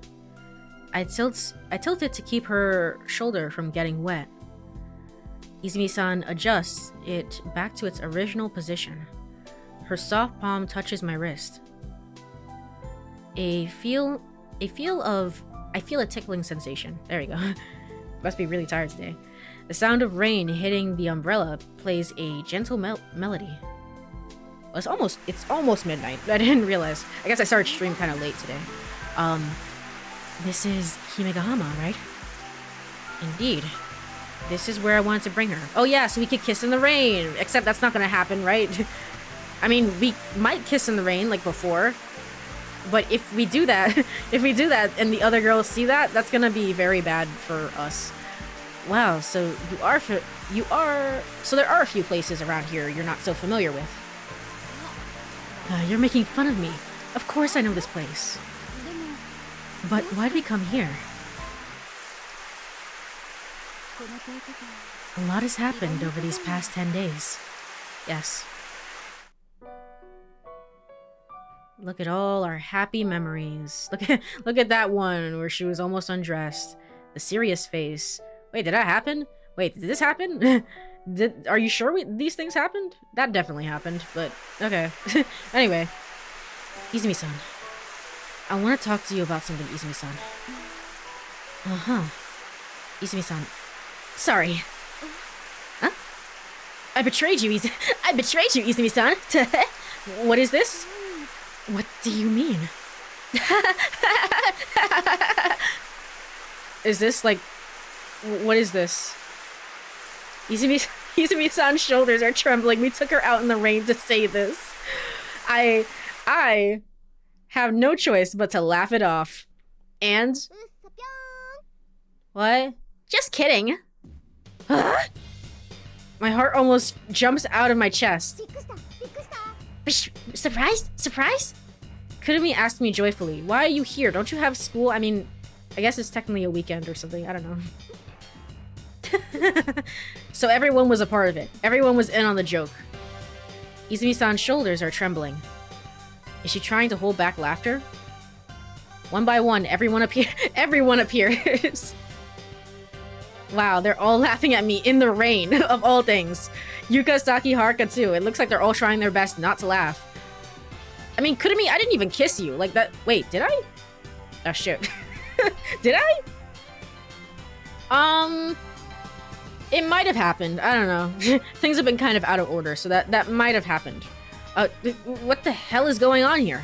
I tilted to keep her shoulder from getting wet. Izumi-san adjusts it back to its original position. Her soft palm touches my wrist. I feel a tickling sensation. There we go. Must be really tired today. The sound of rain hitting the umbrella plays a gentle melody. It's almost midnight. I didn't realize. I guess I started stream kind of late today. This is Himegahama, right? Indeed. This is where I wanted to bring her. Oh yeah, so we could kiss in the rain. Except that's not gonna happen, right? I mean, we might kiss in the rain like before. But if we do that, and the other girls see that, that's gonna be very bad for us. Wow, so so there are a few places around here you're not so familiar with. You're making fun of me. Of course I know this place. But why did we come here? A lot has happened over these past 10 days. Yes. Look at all our happy memories. Look at that one where she was almost undressed. The serious face. Wait, did that happen? Wait, did this happen? Are you sure these things happened? That definitely happened, but okay. Anyway, Izumi-san. I want to talk to you about something, Izumi-san. Uh-huh. Izumi-san. Sorry. Huh? I betrayed you, Izumi-san. What is this? What do you mean? Is this like... What is this? Izumi-san's shoulders are trembling. We took her out in the rain to say this. I have no choice but to laugh it off. And... What? Just kidding. Huh? My heart almost jumps out of my chest. Surprised? Surprise? Kurumi asked me joyfully, why are you here? Don't you have school? I mean, I guess it's technically a weekend or something. I don't know. So everyone was a part of it. Everyone was in on the joke. Izumi-san's shoulders are trembling. Is she trying to hold back laughter? One by one, everyone appears. Wow, they're all laughing at me in the rain, of all things. Yuka, Saki, Haruka too. It looks like they're all trying their best not to laugh. I mean, Kurumi, I didn't even kiss you. Like that. Wait, did I? Oh, shit. Did I? It might have happened. I don't know. Things have been kind of out of order, so that might have happened. What the hell is going on here?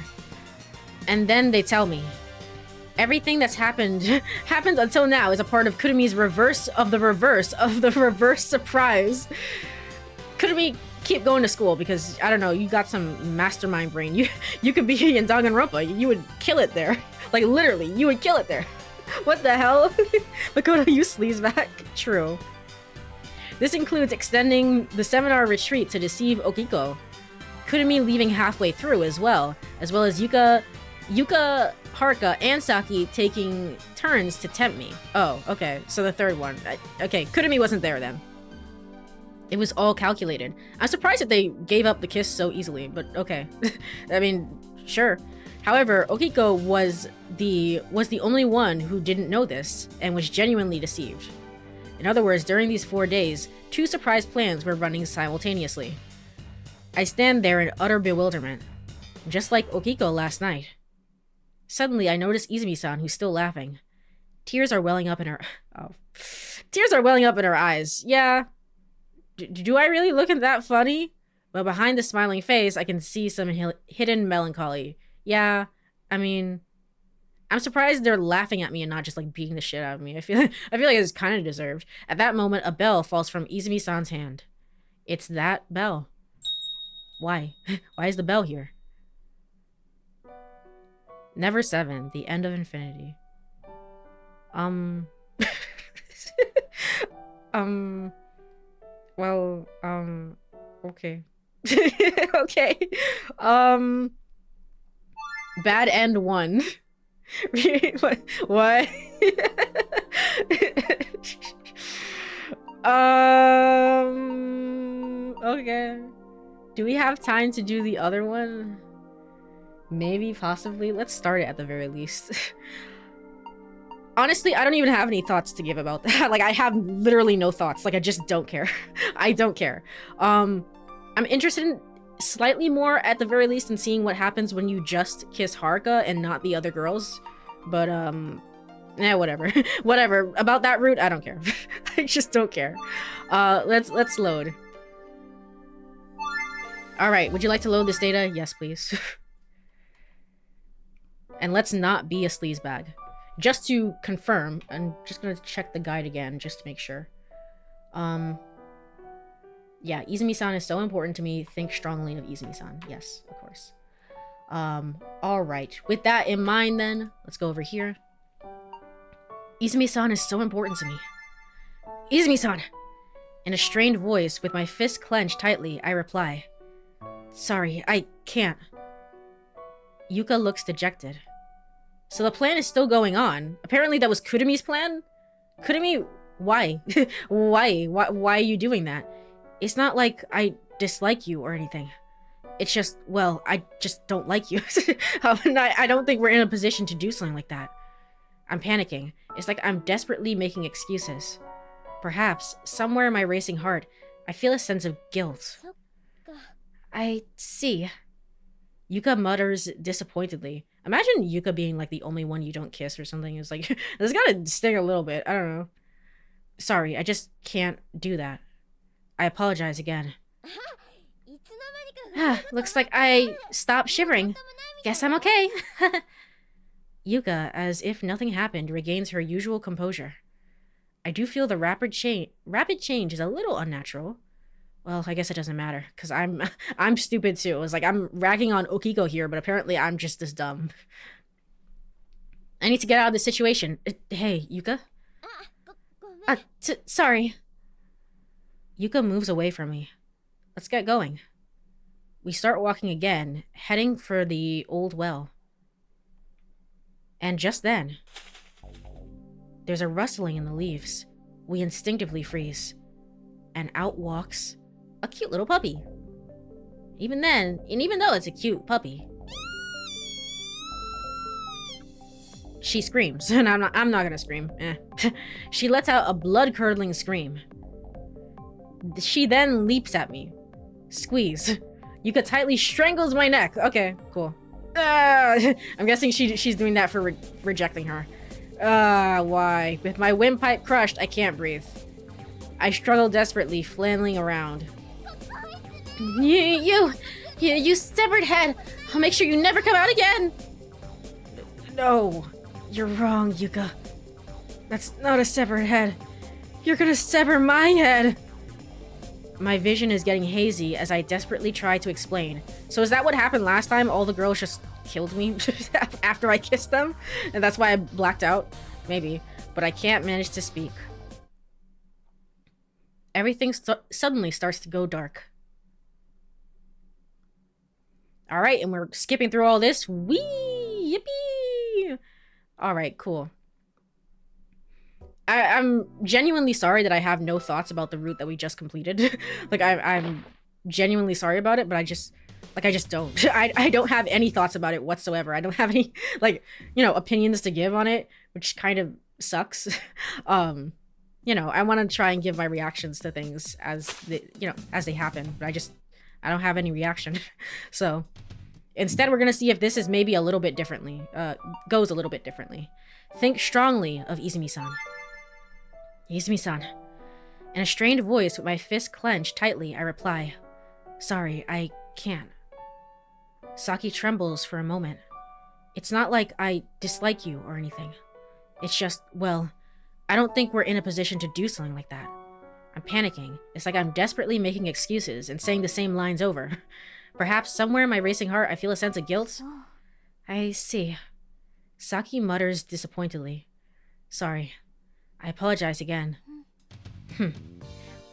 And then they tell me. Everything that's happened until now is a part of Kurumi's reverse of the reverse of the reverse surprise. Kurumi, keep going to school because, I don't know, you got some mastermind brain. You could be in Danganronpa. You would kill it there. Like, literally, you would kill it there. What the hell? Makoto, you sleazeback. True. This includes extending the seminar retreat to deceive Okiko. Kurumi leaving halfway through as well as Yuka, Haruka, and Saki taking turns to tempt me. Oh, okay, so the third one. Okay, Kurumi wasn't there then. It was all calculated. I'm surprised that they gave up the kiss so easily, but okay. I mean, sure. However, Okiko was the only one who didn't know this and was genuinely deceived. In other words, during these 4 days, 2 surprise plans were running simultaneously. I stand there in utter bewilderment, just like Okiko last night. Suddenly, I notice Izumi-san, who's still laughing. Tears are welling up in her... Oh. Tears are welling up in her eyes. Yeah. Do I really look that funny? But behind the smiling face, I can see some hidden melancholy. Yeah, I mean... I'm surprised they're laughing at me and not just, like, beating the shit out of me. I feel like it's kind of deserved. At that moment, a bell falls from Izumi-san's hand. It's that bell. Why? Why is the bell here? Never 7, the end of infinity. Well, okay. Okay. Bad end 1. What? Okay. Do we have time to do the other one? Maybe, possibly. Let's start it at the very least. Honestly, I don't even have any thoughts to give about that. Like, I have literally no thoughts. Like, I just don't care. I don't care. I'm interested in slightly more, at the very least, in seeing what happens when you just kiss Haruka and not the other girls. But, whatever. Whatever. About that route, I don't care. I just don't care. Let's load. Alright, would you like to load this data? Yes, please. And let's not be a sleazebag. Just to confirm, I'm just gonna check the guide again, just to make sure. Yeah, Izumi-san is so important to me. Think strongly of Izumi-san. Yes, of course. Alright. With that in mind, then, let's go over here. Izumi-san is so important to me. Izumi-san! In a strained voice, with my fist clenched tightly, I reply. Sorry, I can't. Yuka looks dejected. So the plan is still going on. Apparently that was Kurumi's plan? Kurumi, why? Why are you doing that? It's not like I dislike you or anything. It's just, well, I just don't like you. I don't think we're in a position to do something like that. I'm panicking. It's like I'm desperately making excuses. Perhaps, somewhere in my racing heart, I feel a sense of guilt. I see. Yuka mutters disappointedly. Imagine Yuka being like the only one you don't kiss or something. It's like, this gotta sting a little bit. I don't know. Sorry, I just can't do that. I apologize again. Looks like I stopped shivering. Guess I'm okay. Yuka, as if nothing happened, regains her usual composure. I do feel the rapid change is a little unnatural. Well, I guess it doesn't matter, because I'm stupid too. It's like I'm ragging on Okiko here, but apparently I'm just as dumb. I need to get out of this situation. Hey, Yuka? Sorry. Yuka moves away from me. Let's get going. We start walking again, heading for the old well. And just then, there's a rustling in the leaves. We instinctively freeze. And out walks a cute little puppy. Even though it's a cute puppy, she screams, and I'm not gonna scream. She lets out a blood-curdling scream. She then leaps at me. Squeeze. Yuka tightly strangles my neck. Okay, cool. I'm guessing she's doing that for rejecting her. Why? With my windpipe crushed, I can't breathe. I struggle desperately, flailing around. You severed head! I'll make sure you never come out again! No, you're wrong, Yuka. That's not a severed head. You're gonna sever my head! My vision is getting hazy as I desperately try to explain. So is that what happened last time? All the girls just killed me after I kissed them? And that's why I blacked out? Maybe. But I can't manage to speak. Everything suddenly starts to go dark. Alright, and we're skipping through all this. Whee! Yippee! Alright, cool. I'm genuinely sorry that I have no thoughts about the route that we just completed. Like, I'm genuinely sorry about it, but I just don't. I don't have any thoughts about it whatsoever. I don't have any, like, opinions to give on it, which kind of sucks. I want to try and give my reactions to things as they happen, but I don't have any reaction. So instead, we're going to see if this is maybe a little bit differently, goes a little bit differently. Think strongly of Izumi-san. Izumi-san. In a strained voice with my fist clenched tightly, I reply, sorry, I can't. Saki trembles for a moment. It's not like I dislike you or anything. It's just, well, I don't think we're in a position to do something like that. I'm panicking. It's like I'm desperately making excuses and saying the same lines over. Perhaps somewhere in my racing heart I feel a sense of guilt. I see. Saki mutters disappointedly. Sorry. I apologize again. Why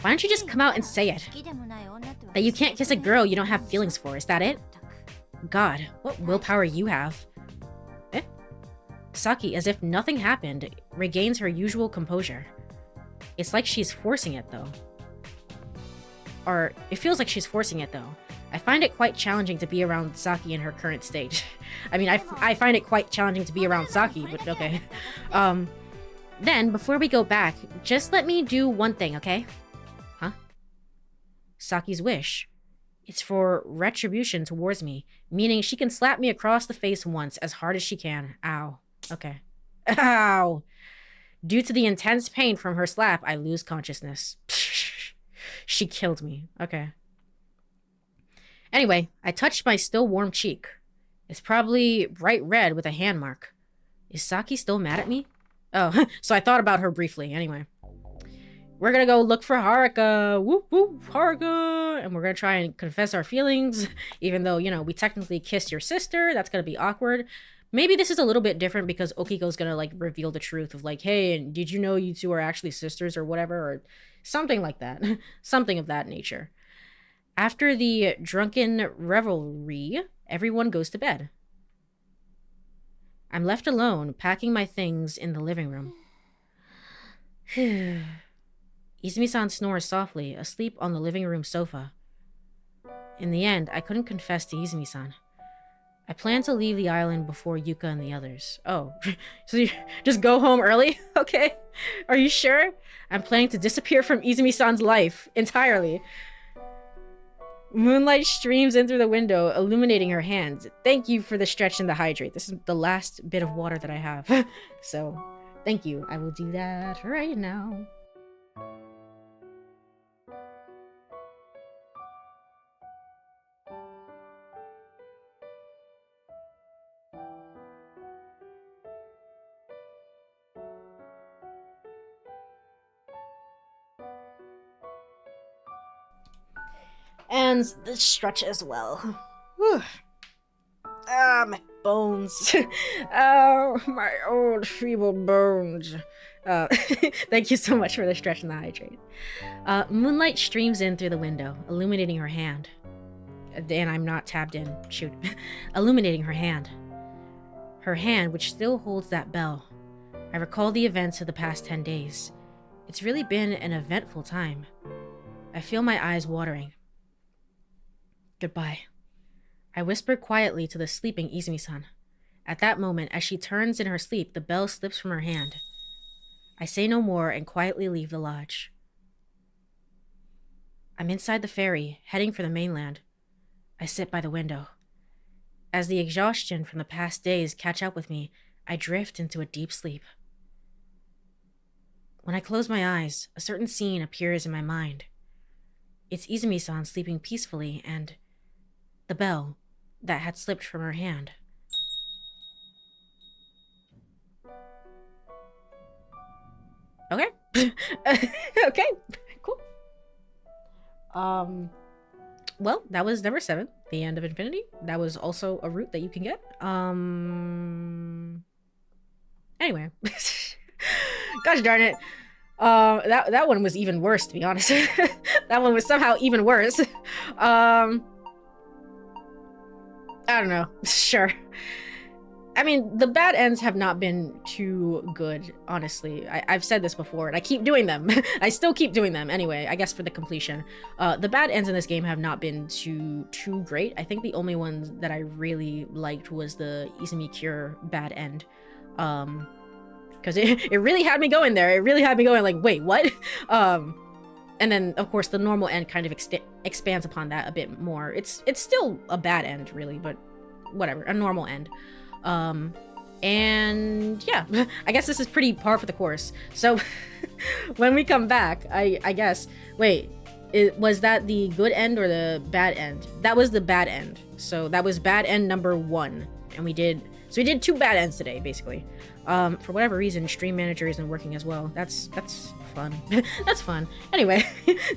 don't you just come out and say it? That you can't kiss a girl you don't have feelings for, is that it? God, what willpower you have. Saki, as if nothing happened, regains her usual composure. It's like she's forcing it, though. Or, it feels like she's forcing it, though. I find it quite challenging to be around Saki in her current state. I mean, I find it quite challenging to be around Saki, but okay. Then, before we go back, just let me do one thing, okay? Huh? Saki's wish. It's for retribution towards me, meaning she can slap me across the face once, as hard as she can. Ow. Okay. Ow! Due to the intense pain from her slap, I lose consciousness. She killed me. Okay. Anyway, I touched my still warm cheek. It's probably bright red with a hand mark. Is Saki still mad at me? Oh, so I thought about her briefly. Anyway. We're gonna go look for Haruka. Whoop whoop, Haruka! And we're gonna try and confess our feelings. Even though, we technically kissed your sister. That's gonna be awkward. Maybe this is a little bit different because Okiko's gonna, reveal the truth of, hey, and did you know you two are actually sisters or whatever? Or something like that. Something of that nature. After the drunken revelry, everyone goes to bed. I'm left alone, packing my things in the living room. Izumi-san snores softly, asleep on the living room sofa. In the end, I couldn't confess to Izumi-san. I plan to leave the island before Yuka and the others. Oh, so you just go home early? Okay. Are you sure? I'm planning to disappear from Izumi-san's life entirely. Moonlight streams in through the window, illuminating her hands. Thank you for the stretch and the hydrate. This is the last bit of water that I have. So, thank you. I will do that right now. And the stretch as well. Whew. Ah, my bones. Oh, my old feeble bones. Thank you so much for the stretch and the hydrate. Moonlight streams in through the window, illuminating her hand. And I'm not tabbed in. Shoot. Illuminating her hand. Her hand, which still holds that bell. I recall the events of the past 10 days. It's really been an eventful time. I feel my eyes watering. Goodbye. I whispered quietly to the sleeping Izumi-san. At that moment, as she turns in her sleep, the bell slips from her hand. I say no more and quietly leave the lodge. I'm inside the ferry, heading for the mainland. I sit by the window. As the exhaustion from the past days catch up with me, I drift into a deep sleep. When I close my eyes, a certain scene appears in my mind. It's Izumi-san sleeping peacefully and the bell that had slipped from her hand. Okay. Okay, cool. Well, that was number 7, The End of Infinity. That was also a route that you can get. Anyway. Gosh darn it. That one was even worse, to be honest. That one was somehow even worse. I don't know. Sure. I mean, the bad ends have not been too good, honestly. I've said this before, and I keep doing them. I still keep doing them anyway, I guess for the completion. The bad ends in this game have not been too great. I think the only one that I really liked was the Izumi Cure bad end. Because it really had me going there. It really had me going like, wait, what? And then, of course, the normal end kind of expands upon that a bit more. It's still a bad end, really, but whatever, a normal end. And yeah, I guess this is pretty par for the course. So when we come back, I guess, wait, was that the good end or the bad end? That was the bad end. So that was bad end number 1. And we did 2 bad ends today, basically. For whatever reason, Stream Manager isn't working as well. That's fun. That's fun. Anyway,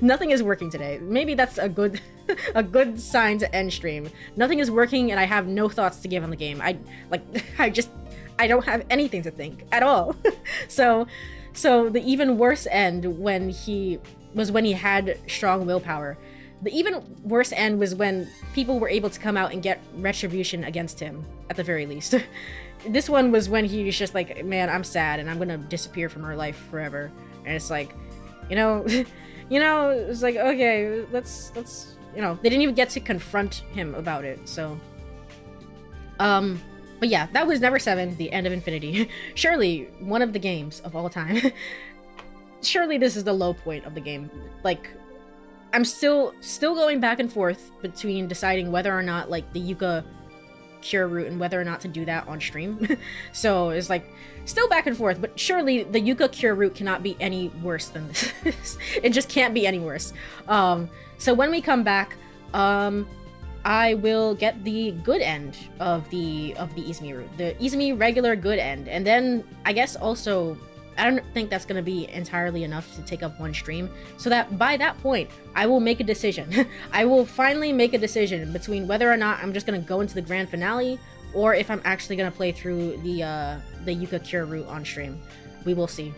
nothing is working today. Maybe that's a good sign to end stream. Nothing is working and I have no thoughts to give on the game. I don't have anything to think at all. So the even worse end when he had strong willpower. The even worse end was when people were able to come out and get retribution against him, at the very least. This one was when he was just like, man, I'm sad and I'm gonna disappear from her life forever. And it's like, you know, it's like, okay, let's, they didn't even get to confront him about it, so. But yeah, that was number 7, The End of Infinity. Surely one of the games of all time. Surely this is the low point of the game. Like, I'm still going back and forth between deciding whether or not, like, the Yuka Cure route and whether or not to do that on stream. So it's like still back and forth, but surely the Yuka Cure route cannot be any worse than this. It just can't be any worse. So when we come back, I will get the good end of the Izumi route, the Izumi regular good end, and then I guess also I don't think that's going to be entirely enough to take up one stream, so that by that point, I will make a decision. I will finally make a decision between whether or not I'm just going to go into the grand finale, or if I'm actually going to play through the Yuka Cure route on stream. We will see.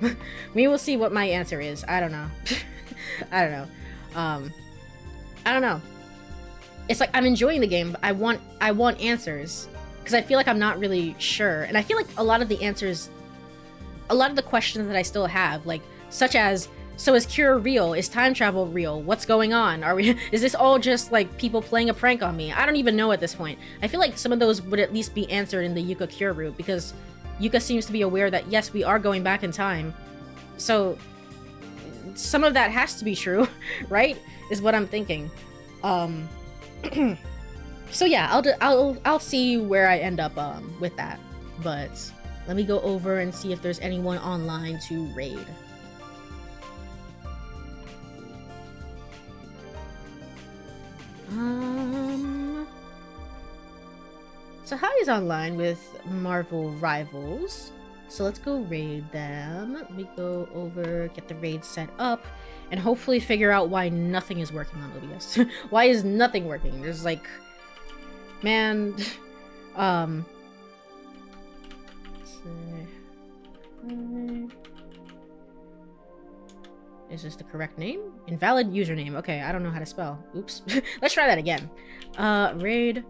We will see what my answer is. I don't know. I don't know. I don't know. It's like I'm enjoying the game, but I want answers. because I feel like I'm not really sure. And I feel like a lot of the answers, a lot of the questions that I still have, like, such as, so is cure real? Is time travel real? What's going on? Is this all just like people playing a prank on me? I don't even know at this point. I feel like some of those would at least be answered in the Yuka cure route, because Yuka seems to be aware that yes, we are going back in time. So some of that has to be true, right? Is what I'm thinking. So yeah, I'll see where I end up with that. But let me go over and see if there's anyone online to raid. Sahai is online with Marvel Rivals, so let's go raid them. Let me go over, get the raid set up, and hopefully figure out why nothing is working on OBS. Why is nothing working? There's like, man, let's see. Is this the correct name? Invalid username. Okay, I don't know how to spell. Oops. Let's try that again. Raid.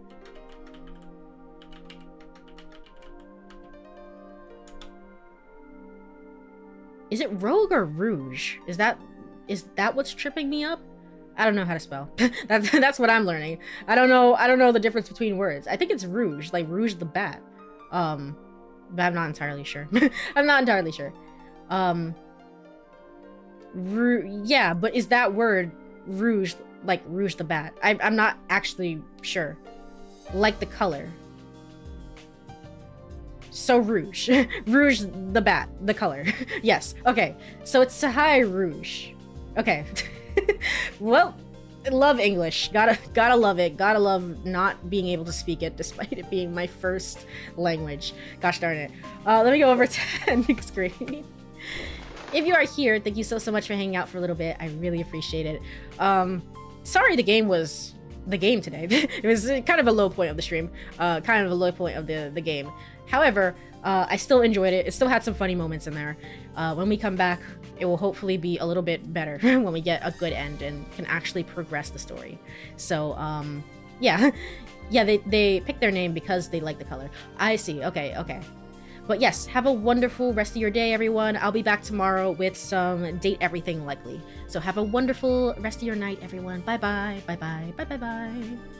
Is it Rogue or Rouge? Is that what's tripping me up? I don't know how to spell. That's what I'm learning. I don't know the difference between words. I think it's Rouge, like Rouge the Bat. But I'm not entirely sure. I'm not entirely sure. Yeah, but is that word Rouge, like Rouge the Bat? I'm not actually sure. Like the color. So Rouge. Rouge the Bat, the color. Yes, okay. So it's Sahai Rouge. Okay. Well, love English. Gotta love it. Gotta love not being able to speak it despite it being my first language. Gosh darn it. Let me go over to ending screen. If you are here, thank you so much for hanging out for a little bit. I really appreciate it. Sorry the game was the game today. It was kind of a low point of the stream. Kind of a low point of the game. However, I still enjoyed it. It still had some funny moments in there. When we come back, it will hopefully be a little bit better when we get a good end and can actually progress the story. So, yeah. Yeah, they picked their name because they like the color. I see. Okay. But yes, have a wonderful rest of your day, everyone. I'll be back tomorrow with some Date Everything likely. So have a wonderful rest of your night, everyone. Bye-bye. Bye-bye. Bye-bye-bye.